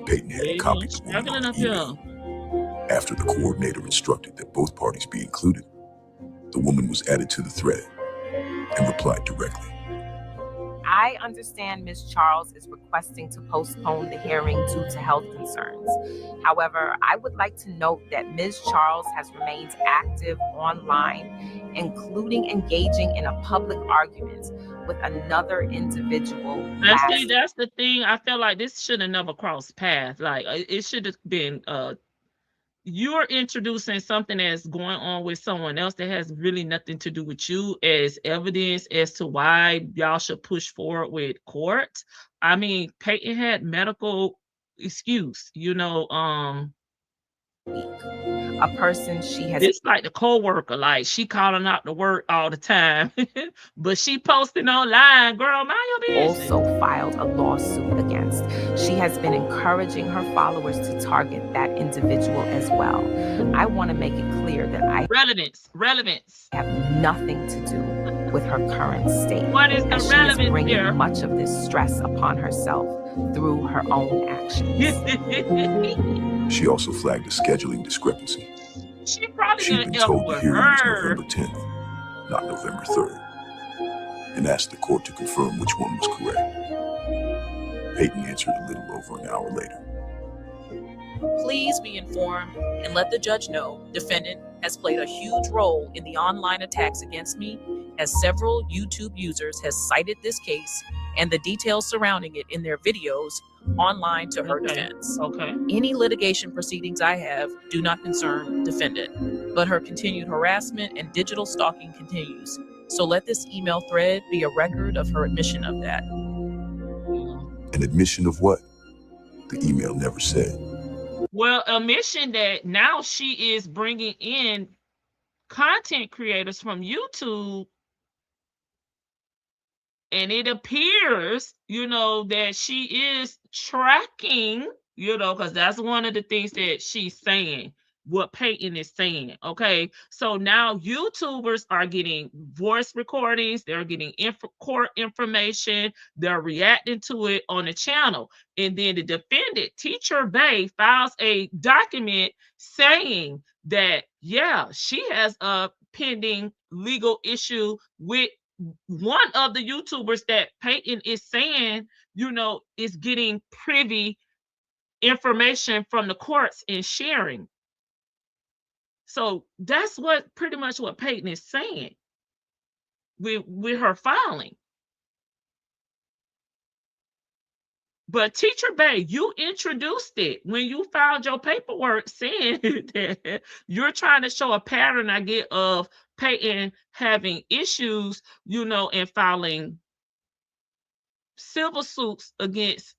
Peyton had copied the woman on the email. After the coordinator instructed that both parties be included, the woman was added to the thread and replied directly. I understand Ms. Charles is requesting to postpone the hearing due to health concerns. However, I would like to note that Ms. Charles has remained active online, including engaging in a public argument with another individual. See, that's the thing. I feel like this should have never crossed paths. Like it should have been you're introducing something that's going on with someone else that has really nothing to do with you as evidence as to why y'all should push forward with court. I mean, Peyton had medical excuse, A person she has. It's like the co-worker, like she calling out to work all the time, but she posting online, girl, mind your business. Also filed a lawsuit against. She has been encouraging her followers to target that individual as well. I want to make it clear that I relevance have nothing to do with her current state. What is the relevance here? She is bringing much of this stress upon herself through her own actions. She also flagged a scheduling discrepancy. She probably She'd been told the hearing was November 10th, not November 3rd, and asked the court to confirm which one was correct. Peyton answered a little over an hour later. Please be informed and let the judge know defendant has played a huge role in the online attacks against me, as several YouTube users has cited this case and the details surrounding it in their videos online to her defense. Okay. Any litigation proceedings I have do not concern defendant, but her continued harassment and digital stalking continues. So let this email thread be a record of her admission of that. An admission of what? The email never said. Well, admission that now she is bringing in content creators from YouTube, and it appears, that she is tracking, because that's one of the things that she's saying, what Peyton is saying. Okay. So now YouTubers are getting voice recordings, they're getting court information, they're reacting to it on the channel. And then the defendant, Teacher Bay, files a document saying that, yeah, she has a pending legal issue with one of the YouTubers that Peyton is saying, is getting privy information from the courts and sharing. So that's pretty much what Peyton is saying with her filing. But Teacher Bay, you introduced it when you filed your paperwork saying that you're trying to show a pattern, I get, of Peyton having issues, and filing civil suits against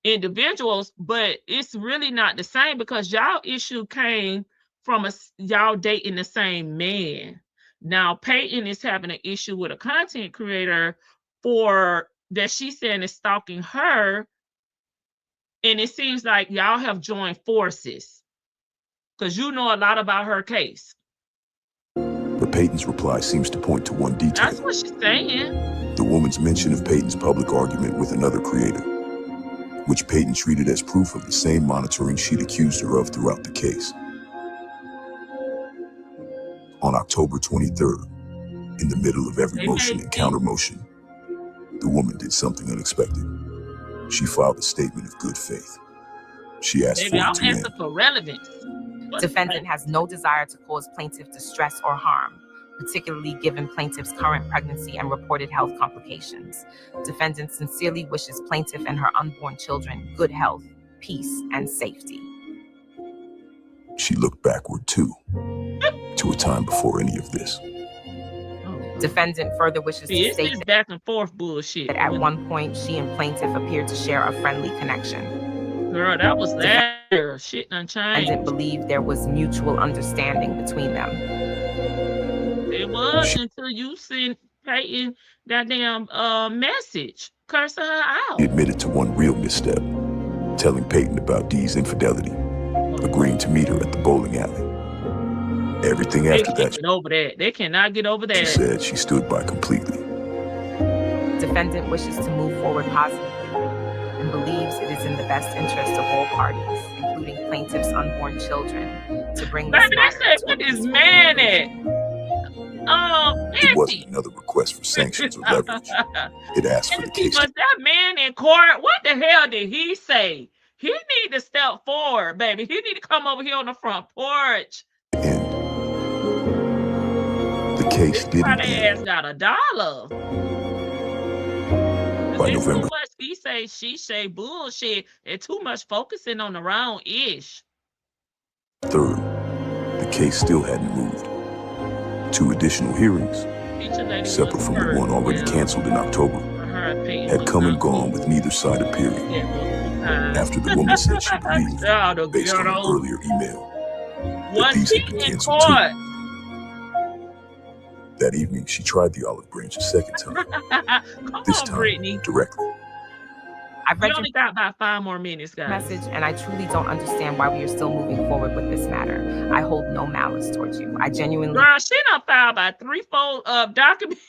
individuals, but it's really not the same because y'all issue came from y'all dating the same man. Now Peyton is having an issue with a content creator that she's saying is stalking her, and it seems like y'all have joined forces because you know a lot about her case. But Peyton's reply seems to point to one detail. That's what she's saying. The woman's mention of Peyton's public argument with another creator, which Peyton treated as proof of the same monitoring she'd accused her of throughout the case. On October 23rd, in the middle of every motion and counter motion, the woman did something unexpected. She filed a statement of good faith. She asked for it to end. For relevance. Defendant has no desire to cause plaintiff distress or harm, particularly given plaintiff's current pregnancy and reported health complications. Defendant sincerely wishes plaintiff and her unborn children good health, peace, and safety. She looked backward too, to a time before any of this. Defendant further wishes to state that back and forth bullshit. That at one point she and plaintiff appeared to share a friendly connection. Girl, that was that. Shit done changed. Defendant believed there was mutual understanding between them. It was until you sent Peyton that damn message cursing her out. He admitted to one real misstep, telling Peyton about Dee's infidelity, agreeing to meet her at the bowling alley. Everything after that, they cannot get over that. She said she stood by completely. Defendant wishes to move forward positively and believes it is in the best interest of all parties, including plaintiff's unborn children, to bring this matter to this man at? It wasn't Nancy. another request for sanctions or leverage. It asked for the Nancy, case was that man in court? What the hell did he say? He need to step forward, baby. He need to come over here on the front porch. to end. The case didn't Why they ass end. got $1? By There's too November much he say, she say bullshit, and too much focusing on the wrong ish. 3rd, the case still hadn't moved. 2 additional hearings, Teacher lady separate was from the hurt. one already Well, canceled in October, her Peyton had was come and not gone cool. with neither side appearing Yeah, multiple times. after the woman said she believed, Child, the based on an ghetto. earlier email, that Was these she had been in canceled too. court? That evening, she tried the olive branch a second time, Come this on, time Brittany. directly. I've You read your only got about 5 more minutes, guys. message, and I truly don't understand why we are still moving forward with this matter. I hold no malice towards you. I genuinely Girl, she done filed about 3-4 documents.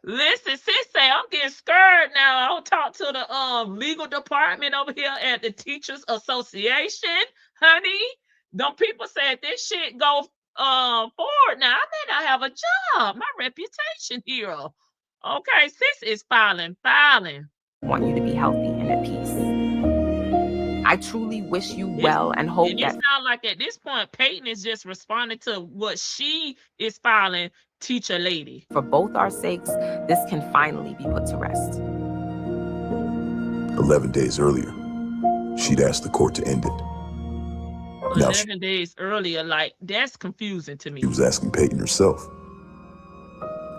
Listen, sis say I'm getting scared now. I'll talk to the legal department over here at the Teachers Association, honey. Them people said this shit go forward now. I may not have a job. My reputation here. Okay, sis is filing. want you to be healthy and at peace. I truly wish you well and hope And it that sounds like at this point, Peyton is just responding to what she is filing, teacher lady. for both our sakes, this can finally be put to rest. 11 days earlier, she'd asked the court to end it. Now 11 days earlier, like, that's confusing to me. she was asking Peyton herself.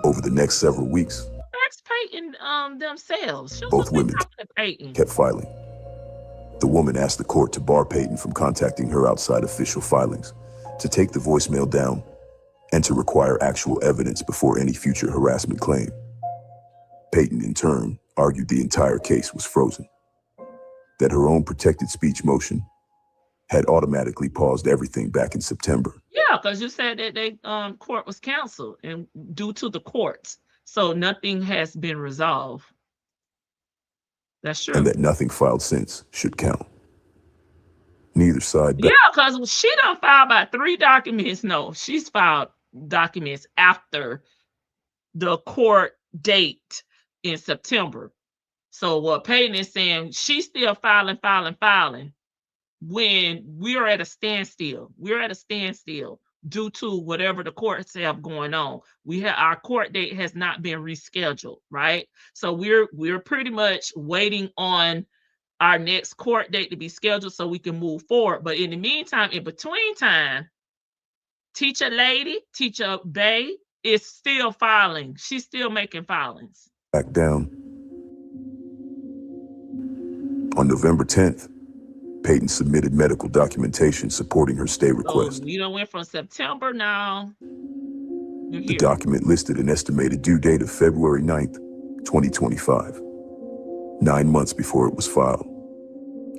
Over the next several weeks, Ask Peyton themselves. She was both supposed to be women talking to Peyton. kept filing. The woman asked the court to bar Peyton from contacting her outside official filings, to take the voicemail down, and to require actual evidence before any future harassment claim. Peyton, in turn, argued the entire case was frozen, that her own protected speech motion had automatically paused everything back in September, Yeah, because you said that they court was canceled and due to the courts. So nothing has been resolved. That's true. and that nothing filed since should count. Neither side Yeah, because she done filed about 3 documents. No, she's filed documents after the court date in September. So what Peyton is saying, she's still filing when we're at a standstill. We're at a standstill due to whatever the courts have going on. Our court date has not been rescheduled, right? So we're pretty much waiting on our next court date to be scheduled so we can move forward. But in the meantime, in between time, teacher Bay is still filing. She's still making filings. back down. On November 10th, Peyton submitted medical documentation supporting her stay request. So we done went from September now. The document listed an estimated due date of February 9th, 2025, 9 months before it was filed.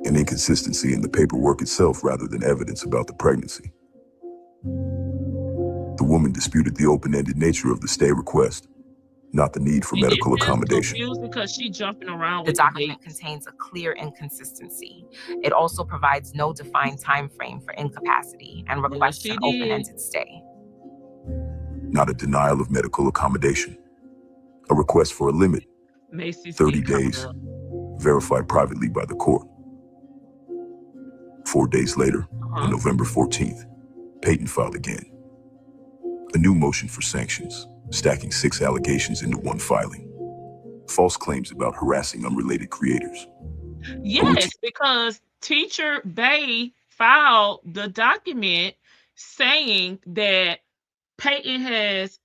An inconsistency in the paperwork itself rather than evidence about the pregnancy. The woman disputed the open-ended nature of the stay request, not the need for medical accommodation. Confused because she jumping around The with document the dates. contains a clear inconsistency. It also provides no defined time frame for incapacity and requests an open-ended stay. Not a denial of medical accommodation. A request for a limit, Macy's 30 keep coming days, up. verified privately by the court. 4 days later, on November 14th, Peyton filed again. A new motion for sanctions, stacking 6 allegations into one filing. False claims about harassing unrelated creators. Yes, because teacher Bay filed the document saying that Peyton has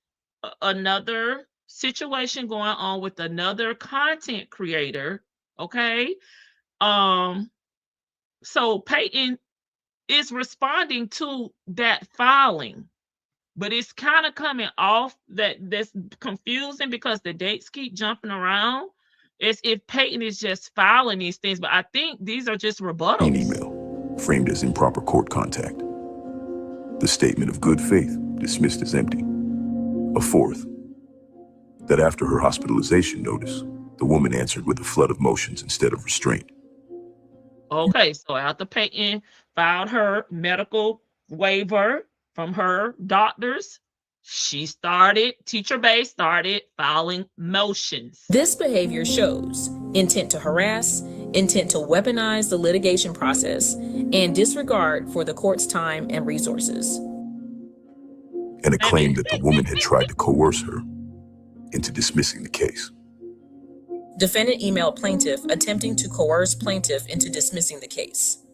another situation going on with another content creator. Okay. So Peyton is responding to that filing, but it's kind of coming off that's confusing because the dates keep jumping around. It's if Peyton is just filing these things, but I think these are just rebuttals. An email, framed as improper court contact. The statement of good faith, dismissed as empty. A fourth, that after her hospitalization notice, the woman answered with a flood of motions instead of restraint. Okay, so after Peyton filed her medical waiver from her doctors, Teacher Bay started filing motions. This behavior shows intent to harass, intent to weaponize the litigation process, and disregard for the court's time and resources. And a claim that the woman had tried to coerce her into dismissing the case. Defendant emailed plaintiff attempting to coerce plaintiff into dismissing the case.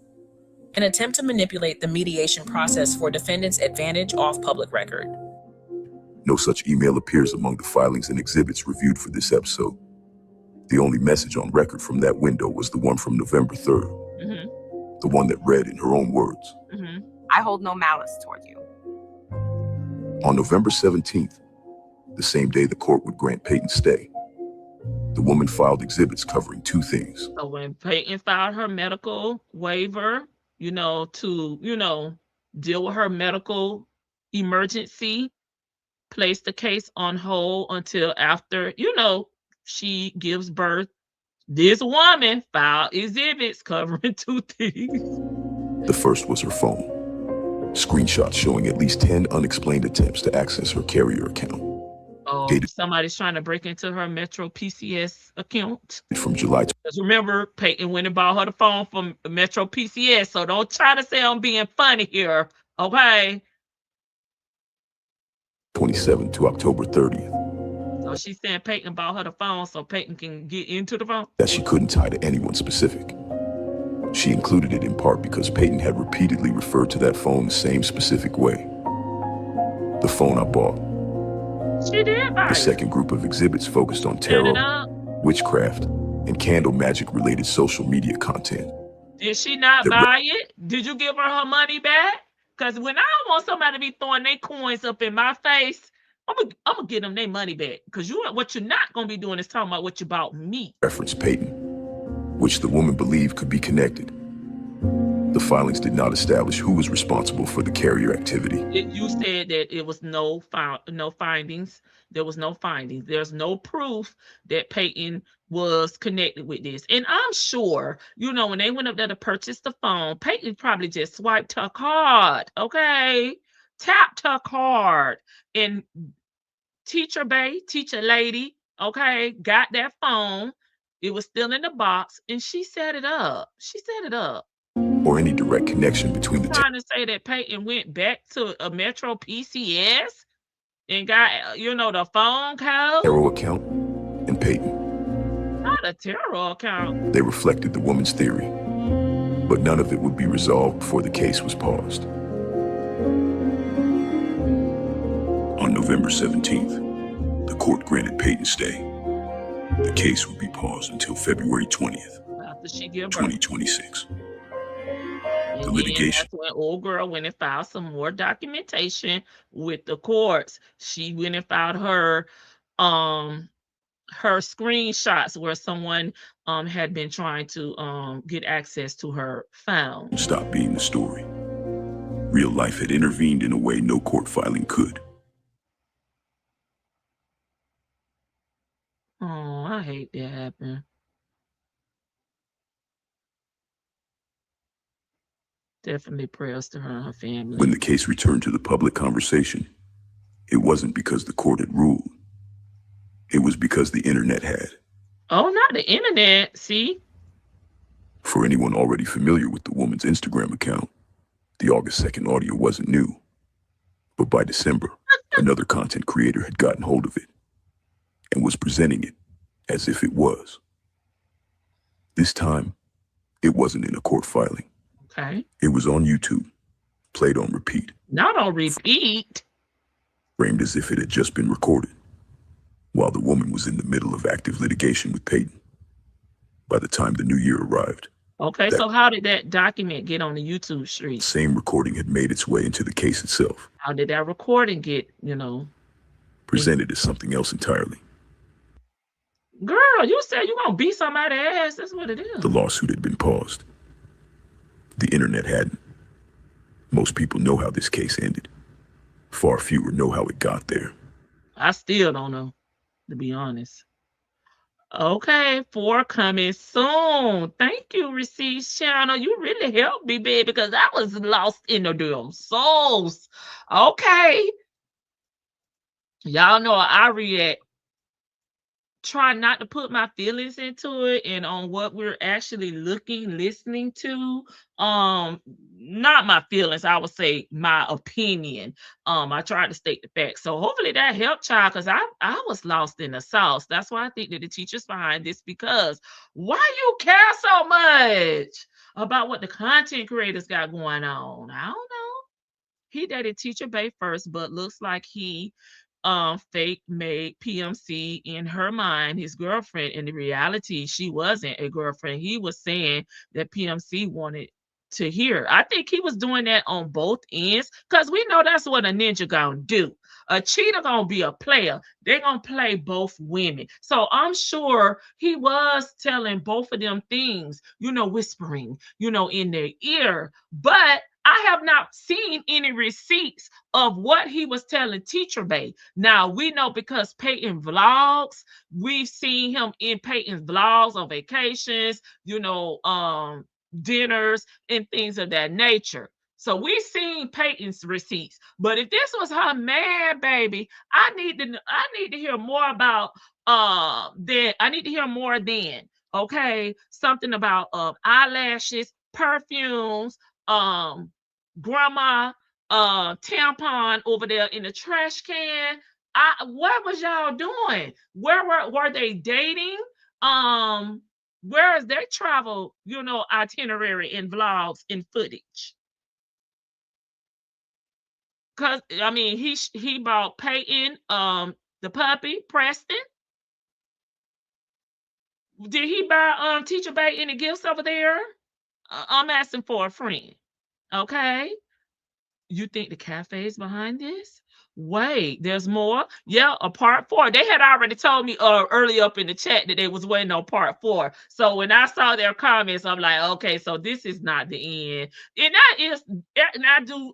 An attempt to manipulate the mediation process for defendant's advantage off public record. No such email appears among the filings and exhibits reviewed for this episode. The only message on record from that window was the one from November 3rd. The one that read in her own words. I hold no malice toward you. On November 17th, the same day the court would grant Peyton stay, the woman filed exhibits covering two things. So when Peyton filed her medical waiver, to, deal with her medical emergency, place the case on hold until after, she gives birth. This woman filed exhibits covering two things. The first was her phone. Screenshots showing at least 10 unexplained attempts to access her carrier account. Oh, somebody's trying to break into her Metro PCS account. From July. Because remember, Peyton went and bought her the phone from Metro PCS, so don't try to say I'm being funny here, okay? 27 to October 30th. So she's saying Peyton bought her the phone so Peyton can get into the phone? That she couldn't tie to anyone specific. She included it in part because Peyton had repeatedly referred to that phone the same specific way. The phone I bought. She did buy it. The second group of exhibits focused on tarot, witchcraft, and candle magic related social media content. Did she not buy it? Did you give her money back? Because when I don't want somebody to be throwing their coins up in my face, I'm gonna get them their money back. Because what you're not gonna be doing is talking about what you bought me. Reference Peyton, which the woman believed could be connected. The filings did not establish who was responsible for the carrier activity. You said that it was no findings. There was no findings. There's no proof that Peyton was connected with this. And I'm sure, when they went up there to purchase the phone, Peyton probably just swiped her card, okay? Tapped her card. And teacher lady, okay, got that phone. It was still in the box, and she set it up. Or any direct connection between the two. Trying to say that Peyton went back to a Metro PCS and got, the phone code? Tarot account and Peyton. Not a tarot account. They reflected the woman's theory, but none of it would be resolved before the case was paused. On November 17th, the court granted Peyton stay. The case would be paused until February 20th, 2026. The litigation. That's when old girl went and filed some more documentation with the courts. She went and filed her screenshots where someone had been trying to get access to her phone. Stop being the story. Real life had intervened in a way no court filing could. Oh, I hate that happened. Definitely prayers to her and her family. When the case returned to the public conversation, it wasn't because the court had ruled. It was because the internet had. Oh, not the internet, see? For anyone already familiar with the woman's Instagram account, the August 2nd audio wasn't new. But by December, another content creator had gotten hold of it and was presenting it as if it was. This time, it wasn't in a court filing. Okay. It was on YouTube, played on repeat. Not on repeat. Framed as if it had just been recorded, while the woman was in the middle of active litigation with Peyton. By the time the new year arrived. Okay, so how did that document get on the YouTube stream? The same recording had made its way into the case itself. How did that recording get, presented as something else entirely? Girl, you said you gonna beat somebody's ass. That's what it is. The lawsuit had been paused. The internet hadn't. Most people know how this case ended. Far fewer know how it got there. I still don't know, to be honest. Okay, 4 coming soon. Thank you, Receipts Channel. You really helped me, baby, because I was lost in the damn sauce. Okay. Y'all know I react. Try not to put my feelings into it and on what we're actually listening to. Not my feelings, I would say my opinion. I tried to state the facts. So hopefully that helped, child, because I was lost in the sauce. That's why I think that the teachers behind this, because why you care so much about what the content creators got going on? I don't know. He dated Teacher Bay first, but looks like he fake made PMC in her mind his girlfriend. In the reality, she wasn't a girlfriend. He was saying that PMC wanted to hear. I think he was doing that on both ends, because we know that's what a ninja gonna do. A cheater gonna be a player. They're gonna play both women. So I'm sure he was telling both of them things, whispering, in their ear. But I have not seen any receipts of what he was telling Teacher Bay. Now, we know because Peyton vlogs, we've seen him in Peyton's vlogs on vacations, dinners and things of that nature. So we've seen Peyton's receipts. But if this was her man, baby, I need to hear more about then. I need to hear more then. Okay. Something about eyelashes, perfumes, grandma tampon over there in the trash can. What was y'all doing? Where were they dating? Where is their travel, itinerary and vlogs and footage? Cause I mean, he bought Peyton the puppy Preston. Did he buy Teacher Bay any gifts over there? I'm asking for a friend. Okay. You think the cafe is behind this? Wait, there's more? Yeah, a part 4. They had already told me early up in the chat that they was waiting on part 4. So when I saw their comments, I'm like, okay, so this is not the end. And I do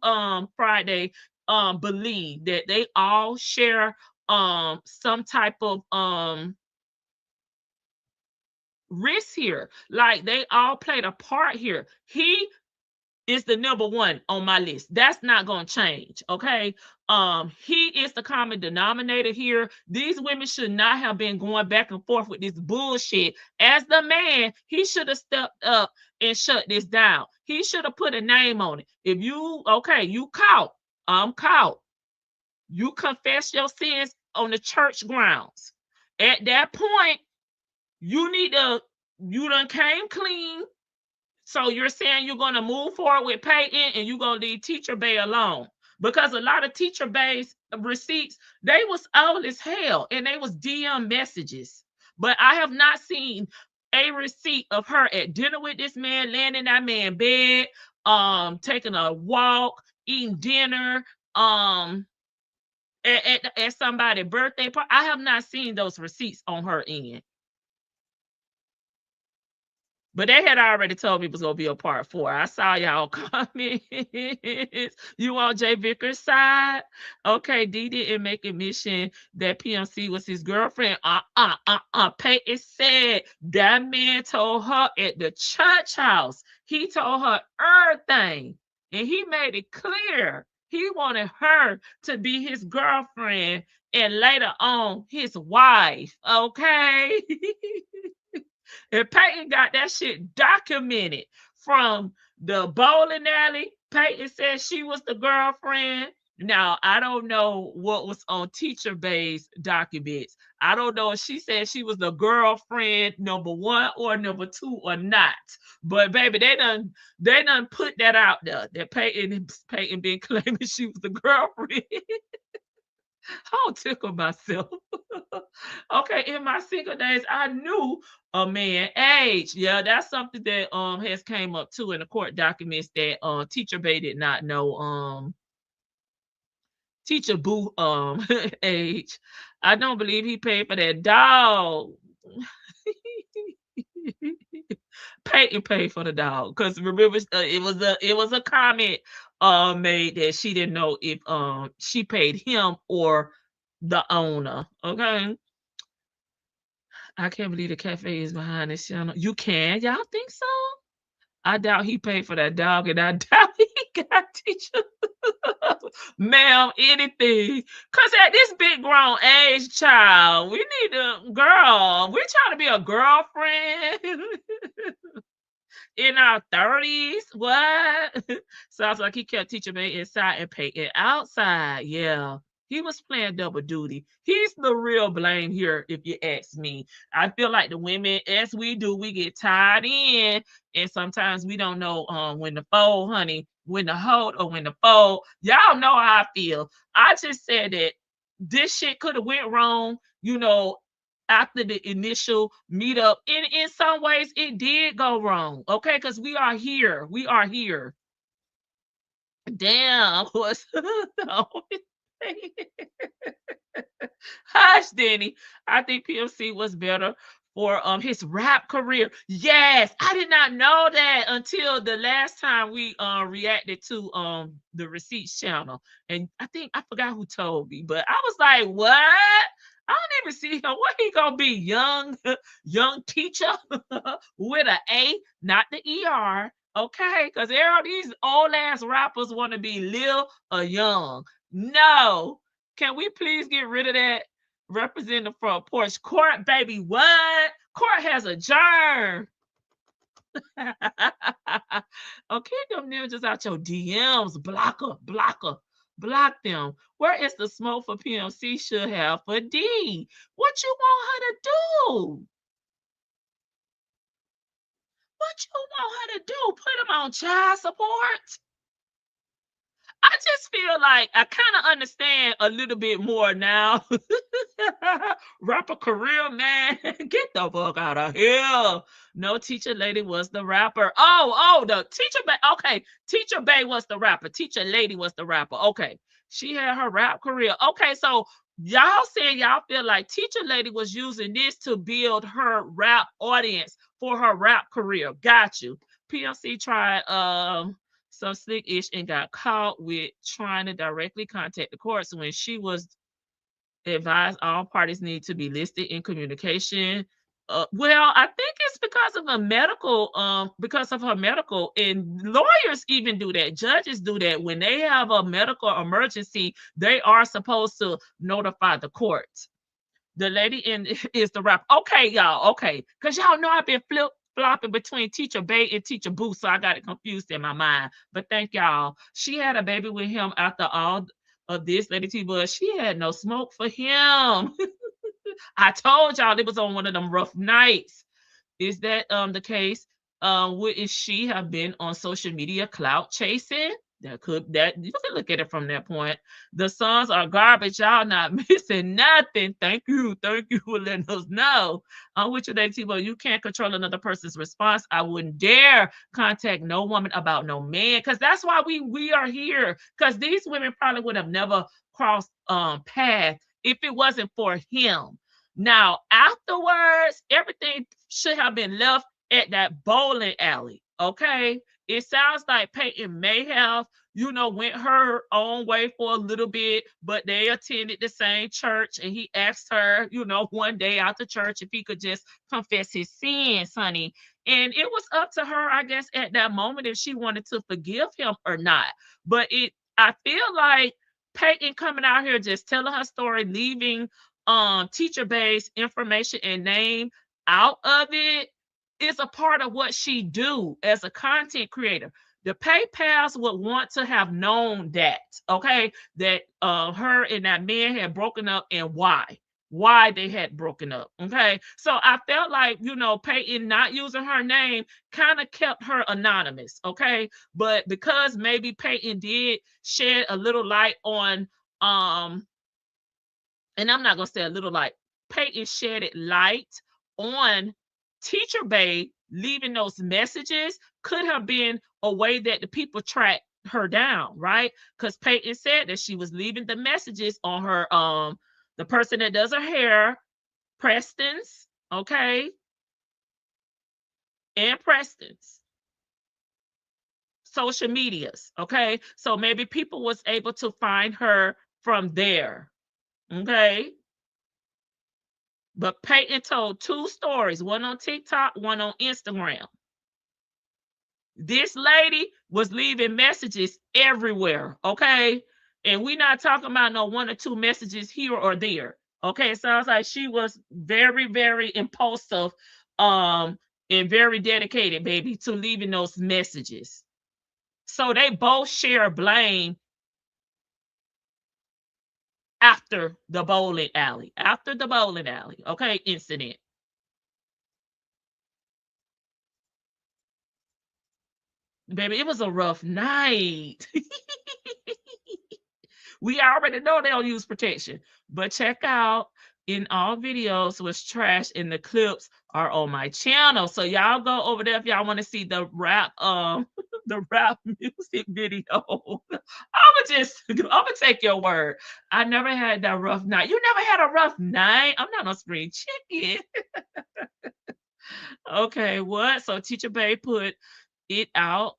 Friday believe that they all share some type of risk here. Like they all played a part here. He is the number 1 on my list. That's not going to change. Okay. He is the common denominator here. These women should not have been going back and forth with this bullshit. As the man, he should have stepped up and shut this down. He should have put a name on it. If you caught, I'm caught. You confess your sins on the church grounds. At that point, you done came clean. So you're saying you're going to move forward with Peyton and you're going to leave Teacher Bay alone. Because a lot of Teacher Bay's receipts, they was old as hell and they was DM messages. But I have not seen a receipt of her at dinner with this man, laying in that man's bed, taking a walk, eating dinner, at somebody's birthday party. I have not seen those receipts on her end. But they had already told me it was going to be a part 4. I saw y'all comments. You on Jay Vickers' side? Okay, D didn't make a mention that PMC was his girlfriend. Peyton said that man told her at the church house. He told her everything. And he made it clear he wanted her to be his girlfriend and later on his wife. Okay? And Peyton got that shit documented from the bowling alley. Peyton said she was the girlfriend. Now, I don't know what was on Teacher Bay's documents. I don't know if she said she was the girlfriend number 1 or number 2 or not. But baby, they done put that out there that Peyton been claiming she was the girlfriend. I'll tickle myself. Okay, in my single days, I knew a man age. Yeah, that's something that has came up too in the court documents that Teacher Bay did not know Teacher Boo age. I don't believe he paid for that dog. Peyton paid for the dog because remember it was a comment made that she didn't know if she paid him or the owner. Okay. I can't believe the cafe is behind this channel. You can? Y'all think so? I doubt he paid for that dog, and I doubt he got Teacher. Ma'am, anything. Cause at this big grown age, child, we need to, girl, we're trying to be a girlfriend in our 30s. What? Sounds like he kept teaching me inside and Peyton outside. Yeah. He was playing double duty. He's the real blame here, if you ask me. I feel like the women, as we do, we get tied in, and sometimes we don't know when to fold, honey, when to hold or when to fold. Y'all know how I feel. I just said that this shit could have went wrong, after the initial meetup. In some ways, it did go wrong. Okay, because we are here. We are here. Damn, what's Hush, Denny. I think PMC was better for his rap career. Yes, I did not know that until the last time we reacted to the Receipts channel. And I think I forgot who told me, but I was like, what? I don't even see him. What he gonna be? Young teacher with an A, not the ER. Okay, because all these old ass rappers want to be Lil or Young. No. Can we please get rid of that? Represent the front porch. Court, baby, what? Court has a germ. Okay, them ninjas out your DMs. Block them. Where is the smoke for PMC should have for D? What you want her to do? What you want her to do? Put him on child support? I just feel like I kind of understand a little bit more now. Rapper career, man. Get the fuck out of here. No, Teacher Lady was the rapper. Oh, the Teacher Bay. Okay, Teacher Bay was the rapper. Teacher Lady was the rapper. Okay, she had her rap career. Okay, so y'all saying y'all feel like Teacher Lady was using this to build her rap audience for her rap career. Got you. PMC tried some slick-ish and got caught with trying to directly contact the courts when she was advised all parties need to be listed in communication. Well, I think it's because of her medical, and lawyers even do that. Judges do that. When they have a medical emergency, they are supposed to notify the court. The lady is the rapper. Okay, y'all. Okay, because y'all know I've been flopping between Teacher Bay and Teacher Boo, so I got it confused in my mind. But thank y'all. She had a baby with him after all of this, Lady T, but she had no smoke for him. I told y'all it was on one of them rough nights. Is that the case? Would she have been on social media clout chasing? That you can look at it from that point. The songs are garbage. Y'all not missing nothing. Thank you for letting us know. On which day, T-Bo, you can't control another person's response. I wouldn't dare contact no woman about no man, because that's why we are here. Because these women probably would have never crossed paths if it wasn't for him. Now, afterwards, everything should have been left at that bowling alley. Okay. It sounds like Peyton may have, went her own way for a little bit, but they attended the same church, and he asked her, one day after church if he could just confess his sins, honey. And it was up to her, I guess, at that moment if she wanted to forgive him or not. But I feel like Peyton coming out here just telling her story, leaving Teacher Bay's information and name out of it, is a part of what she do as a content creator. The PayPals would want to have known that, okay, that her and that man had broken up and why they had broken up, okay? So I felt like, Peyton not using her name kind of kept her anonymous, okay? But because maybe Peyton did shed a little light on, and I'm not going to say a little light, Peyton shedded light on Teacher Bay leaving those messages, could have been a way that the people tracked her down, right? Because Peyton said that she was leaving the messages on her, the person that does her hair, Preston's, okay, and Preston's social medias, okay? So maybe people was able to find her from there, okay? But Peyton told 2 stories, one on TikTok, one on Instagram. This lady was leaving messages everywhere, okay? And we're not talking about no 1 or 2 messages here or there. Okay, it sounds like she was very, very impulsive, and very dedicated, baby, to leaving those messages. So they both share blame after the bowling alley, okay, incident. Baby, it was a rough night. We already know they don't use protection, but check out in all videos was trash and the clips are on my channel. So y'all go over there if y'all want to see the rap the rap music video. I'ma take your word. I never had that rough night. You never had a rough night? I'm not no spring chicken. Okay, what? So Teacher Bay put it out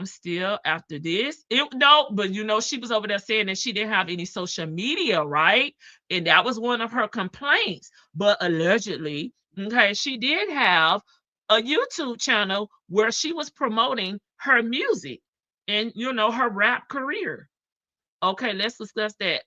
still after this. But she was over there saying that she didn't have any social media, right? And that was one of her complaints. But allegedly, okay, she did have a YouTube channel where she was promoting her music and her rap career. Okay, let's discuss that.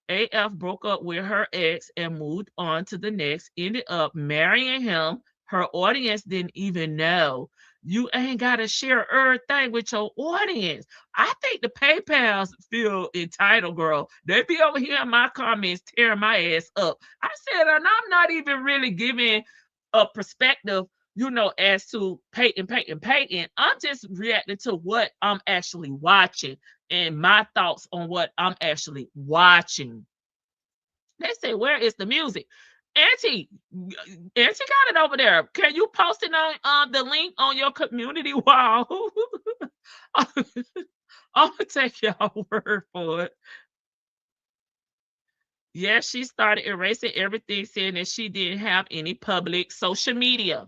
AF broke up with her ex and moved on to the next, ended up marrying him. Her audience didn't even know. You ain't got to share everything with your audience. I think the PayPals feel entitled, girl. They be over here in my comments tearing my ass up. I said, and I'm not even really giving a perspective, as to Peyton. I'm just reacting to what I'm actually watching and my thoughts on what I'm actually watching. They say, where is the music? Auntie got it over there. Can you post it on the link on your community wall? I'm gonna take y'all word for it. Yes, she started erasing everything, saying that she didn't have any public social media.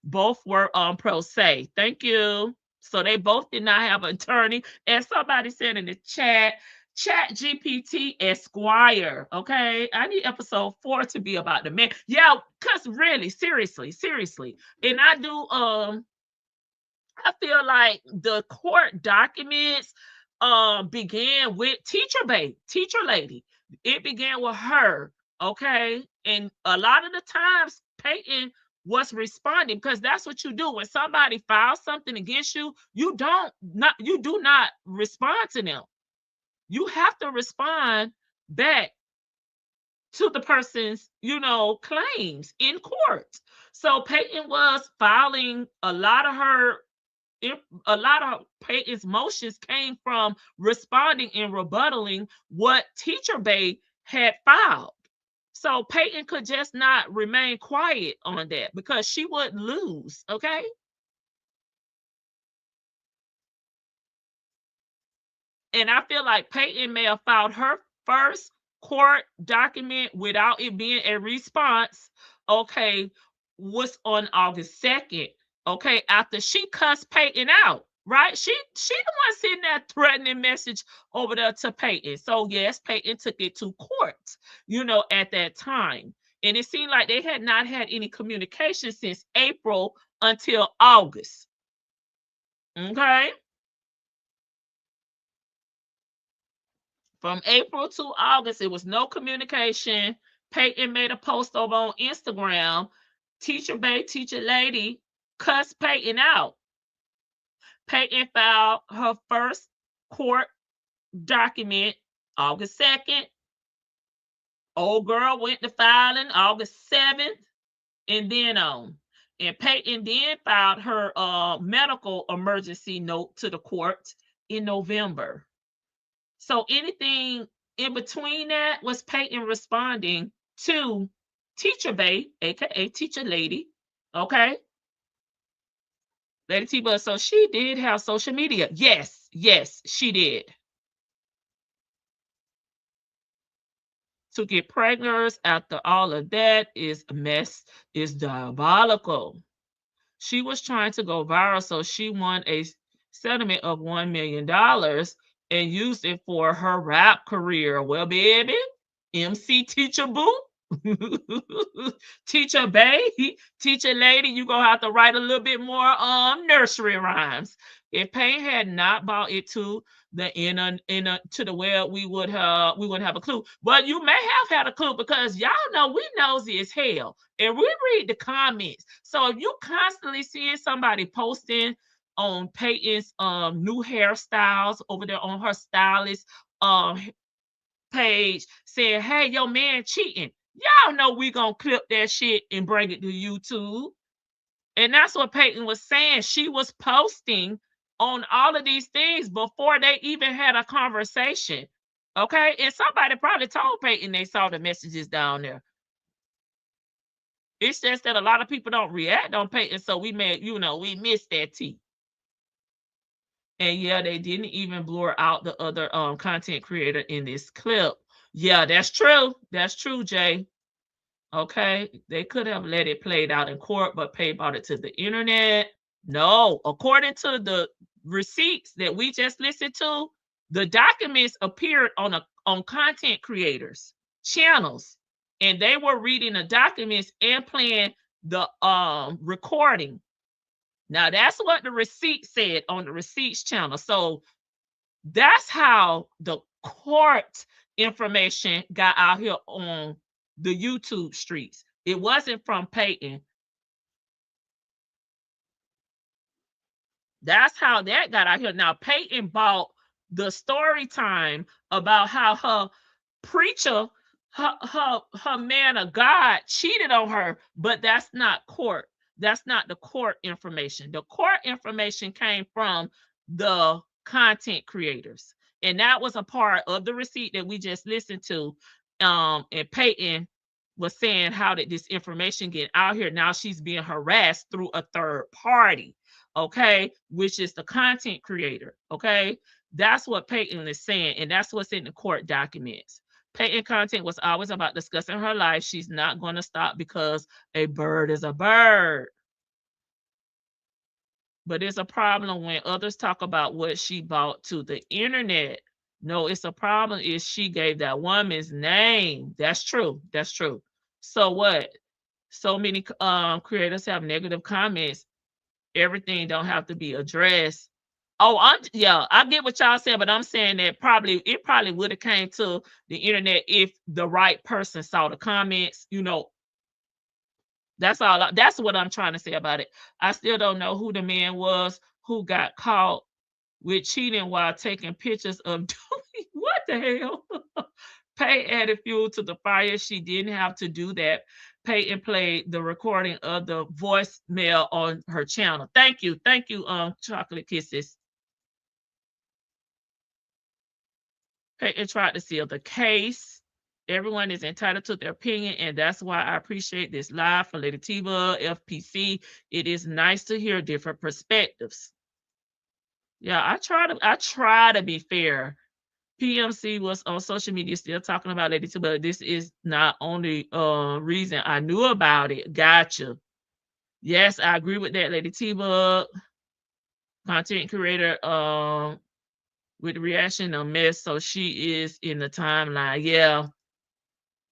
Both were on pro se. Thank you. So they both did not have an attorney. And somebody said in the chat GPT Esquire. Okay. I need episode 4 to be about the man. Yeah, because really, seriously. And I feel like the court documents began with teacher lady. It began with her. Okay. And a lot of the times Peyton was responding, because that's what you do when somebody files something against you. You do not respond to them. You have to respond back to the person's, claims in court. So Peyton was filing a lot of Peyton's motions came from responding and rebuttaling what Teacher Bay had filed. So Peyton could just not remain quiet on that because she would lose, okay? And I feel like Peyton may have filed her first court document without it being a response, okay, was on August 2nd, okay, after she cussed Peyton out, right? She the one sending that threatening message over there to Peyton. So yes, Peyton took it to court, at that time. And it seemed like they had not had any communication since April until August. Okay? From April to August, it was no communication. Peyton made a post over on Instagram. Teacher lady cussed Peyton out. Peyton filed her first court document August 2nd. Old girl went to filing August 7th, and then on. And Peyton then filed her medical emergency note to the court in November. So anything in between that was Peyton responding to Teacher Bay, aka Teacher Lady, okay? Lady T Buzz. So she did have social media. Yes, she did. To get pregnant after all of that is a mess, is diabolical. She was trying to go viral, so she won a settlement of $1 million and used it for her rap career. Well, baby, MC Teacher Boo, Teacher Bay, teacher lady, you gonna have to write a little bit more nursery rhymes. If Payne had not bought it to the inner to the web, we wouldn't have a clue. But you may have had a clue because y'all know we nosy as hell. And we read the comments. So if you constantly seeing somebody posting on Peyton's new hairstyles over there on her stylist um page saying, hey, your man cheating. Y'all know we gonna clip that shit and bring it to YouTube. And that's what Peyton was saying. She was posting on all of these things before they even had a conversation. Okay. And somebody probably told Peyton they saw the messages down there. It's just that a lot of people don't react on Peyton. So we we missed that tea. And yeah, they didn't even blur out the other content creator in this clip. Yeah, that's true. That's true, Jay. Okay, they could have let it played out in court, but Pay brought it to the internet. No, according to the receipts that we just listened to, the documents appeared on content creators' channels, and they were reading the documents and playing the recording. Now that's what the receipt said on the receipts channel. So that's how the court information got out here on the YouTube streets. It wasn't from Peyton. That's how that got out here. Now Peyton bought the story time about how her preacher, her man of God cheated on her, but that's not court. That's not the court information. The court information came from the content creators. And that was a part of the receipt that we just listened to. And Peyton was saying, how did this information get out here? Now she's being harassed through a third party, okay, which is the content creator, okay? That's what Peyton is saying, and that's what's in the court documents. Peyton content was always about discussing her life. She's not going to stop because a bird is a bird. But it's a problem when others talk about what she bought to the internet. No, it's a problem is she gave that woman's name. That's true. That's true. So what? So many creators have negative comments. Everything don't have to be addressed. Oh, I get what y'all saying, but I'm saying that it probably would have came to the internet if the right person saw the comments, That's all. That's what I'm trying to say about it. I still don't know who the man was who got caught with cheating while taking pictures of what the hell? Pay added fuel to the fire. She didn't have to do that. Peyton played the recording of the voicemail on her channel. Thank you, Chocolate Kisses. Peyton tried to seal the case. Everyone is entitled to their opinion, and that's why I appreciate this live for Lady Tiva, FPC. It is nice to hear different perspectives. Yeah, I try to be fair. PMC was on social media still talking about Lady Tiva, but this is not only reason I knew about it. Gotcha. Yes, I agree with that, Lady Tiva. Content creator with reaction a mess, so she is in the timeline. Yeah.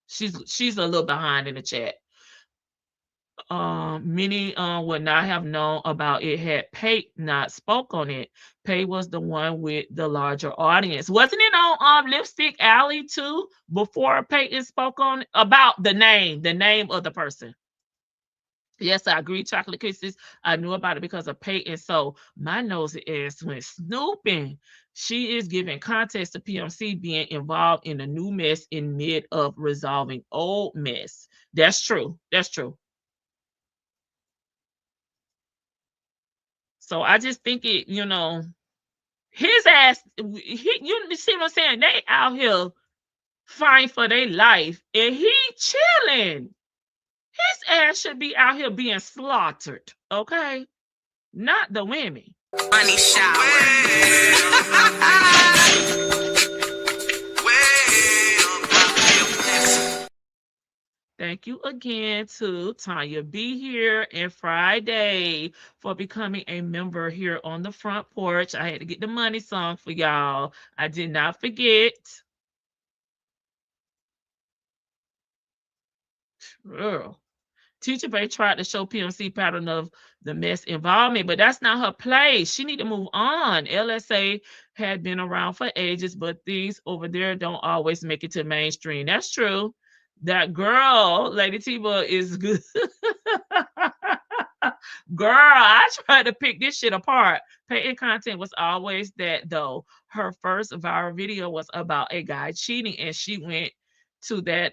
She's a little behind in the chat. Many would not have known about it had Pate not spoke on it. Pate was the one with the larger audience. Wasn't it on Lipstick Alley too before Peyton spoke on about the name of the person? Yes, I agree. Chocolate Kisses. I knew about it because of Peyton. So my nosy ass went snooping. She is giving context to PMC being involved in a new mess in mid of resolving old mess. That's true. That's true. So I just think it, his ass, you see what I'm saying? They out here fighting for their life and he chilling. His ass should be out here being slaughtered, okay? Not the women. Money shower. Thank you again to Tanya B here and Friday for becoming a member here on the front porch. I had to get the money song for y'all. I did not forget. Girl. Teacher Bay tried to show PMC pattern of the mess involvement, but that's not her place. She need to move on. LSA had been around for ages, but these over there don't always make it to mainstream. That's true. That girl, Lady T-Bug, is good. Girl, I tried to pick this shit apart. Peyton content was always that though. Her first viral video was about a guy cheating, and she went to that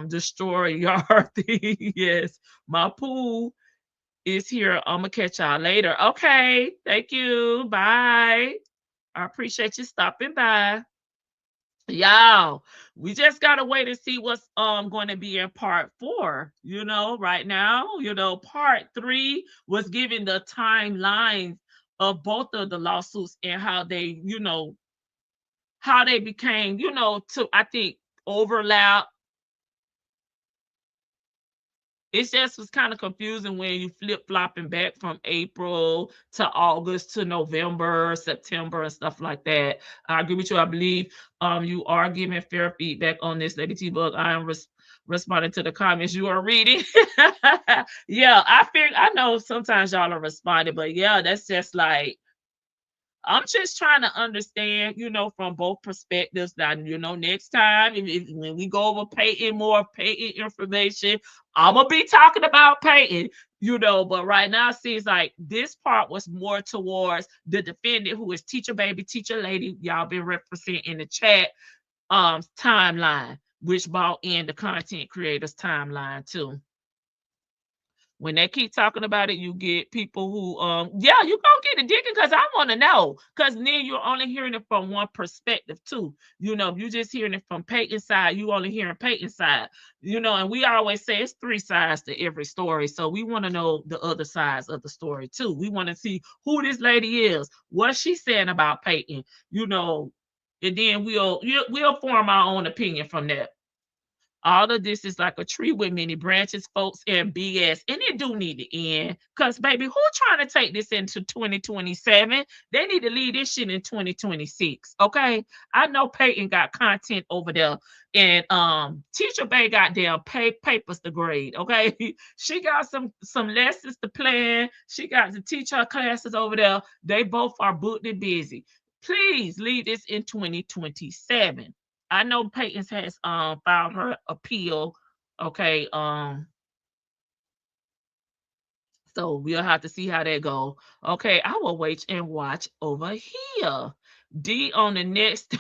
destroy yard thing. Yes, my pool is here. I'm gonna catch y'all later. Okay, thank you. Bye. I appreciate you stopping by. Y'all, we just gotta wait and see what's going to be in part 4. Right now, part 3 was giving the timelines of both of the lawsuits and how they became, to I think overlap. It just was kind of confusing when you flip-flopping back from April to August to November, September, and stuff like that. I agree with you. I believe you are giving fair feedback on this, Lady T-Bug. I am responding to the comments you are reading. Yeah, I know sometimes y'all are responding, but yeah, that's just like, I'm just trying to understand, from both perspectives. That, next time, when we go over more Peyton information, I'm gonna be talking about Peyton, But right now, it seems like this part was more towards the defendant, who is Teacher Baby, Teacher Lady. Y'all been referencing in the chat timeline, which brought in the content creators timeline too. When they keep talking about it, you get people who, yeah, you gonna get it digging, because I want to know. Because then you're only hearing it from one perspective too. If you're just hearing it from Peyton's side, you only hearing Peyton's side. And we always say it's 3 sides to every story. So we want to know the other sides of the story too. We want to see who this lady is, what she's saying about Peyton, and then we'll form our own opinion from that. All of this is like a tree with many branches, folks, and BS. And it do need to end. Because, baby, who trying to take this into 2027? They need to leave this shit in 2026. Okay? I know Peyton got content over there. And Teacher Bay got damn papers to grade. Okay? She got some lessons to plan. She got to teach her classes over there. They both are booked and busy. Please leave this in 2027. I know Peyton has filed her appeal. Okay. So we'll have to see how that go. Okay, I will wait and watch over here. D on the next.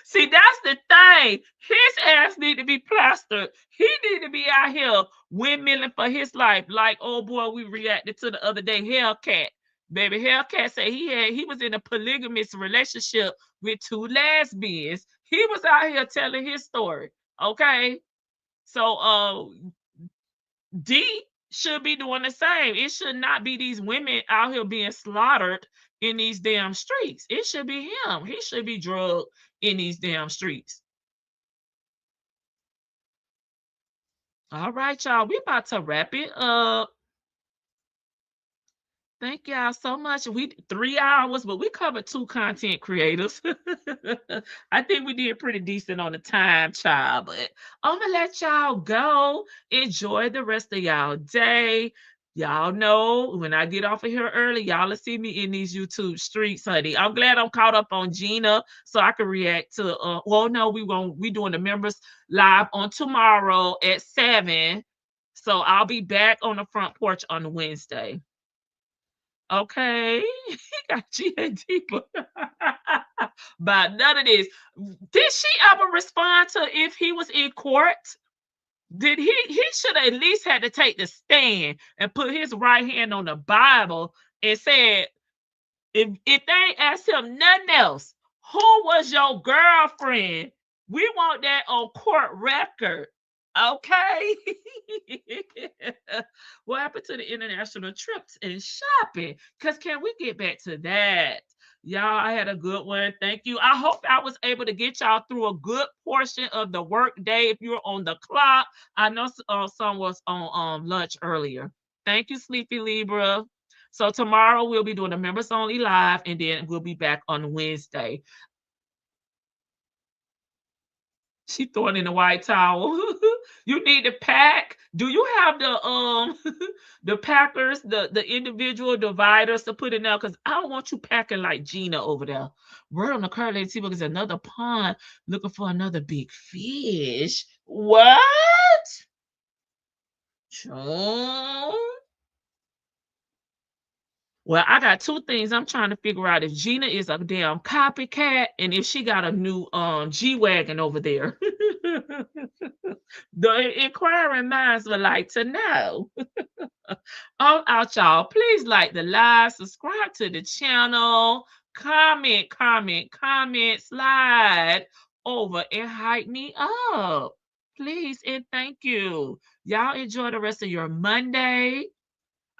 See, that's the thing. His ass need to be plastered. He need to be out here windmilling for his life. Like, oh boy, we reacted to the other day, Hellcat. Baby, Hellcat said he was in a polygamous relationship with 2 lesbians. He was out here telling his story. Okay. So D should be doing the same. It should not be these women out here being slaughtered in these damn streets. It should be him. He should be drugged in these damn streets. All right, y'all. We about to wrap it up. Thank y'all so much. We 3 hours, but we covered 2 content creators. I think we did pretty decent on the time, child. But I'm gonna let y'all go. Enjoy the rest of y'all day. Y'all know when I get off of here early, y'all will see me in these YouTube streets, honey. I'm glad I'm caught up on Gina so I can react to. Well, no, we doing the members live on tomorrow at 7. So I'll be back on the front porch on Wednesday. Okay, he got Gina deeper. But none of this. Did she ever respond to if he was in court? Did he should have at least had to take the stand and put his right hand on the Bible and said, if they ain't asked him nothing else, who was your girlfriend? We want that on court record. Okay. What happened to the international trips and shopping? Because can we get back to that? Y'all, I had a good one. Thank you. I hope I was able to get y'all through a good portion of the work day. If you're on the clock, I know some was on lunch earlier. Thank you, Sleepy Libra. So tomorrow we'll be doing the members only live, and then we'll be back on Wednesday. She throwing in the white towel. You need to pack. Do you have the the packers, the individual dividers to put in there? Because I don't want you packing like Gina over there. Word on the curl lady T-Book is another pond looking for another big fish. What? Chum? Well, I got two things I'm trying to figure out if Gina is a damn copycat and if she got a new G-Wagon over there. The inquiring minds would like to know. All out, y'all. Please like the live, subscribe to the channel, comment, slide over and hype me up. Please and thank you. Y'all enjoy the rest of your Monday.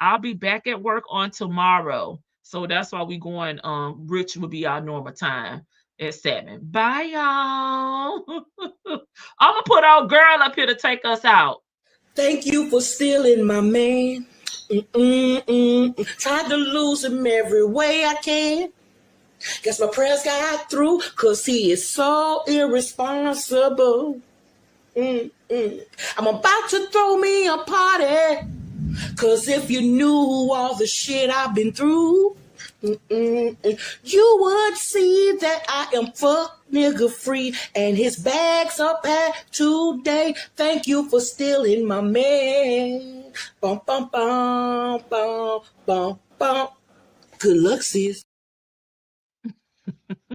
I'll be back at work on tomorrow. So that's why we going, Rich will be our normal time at 7. Bye, y'all. I'm gonna put our girl up here to take us out. Thank you for stealing my man. Tried to lose him every way I can. Guess my prayers got through, cause he is so irresponsible. I'm about to throw me a party, cause if you knew all the shit I've been through, you would see that I am fuck nigga free, and his bags are packed today. Thank you for stealing my man. Bum, bum, bum, bum, bum, bum. Good luck, sis.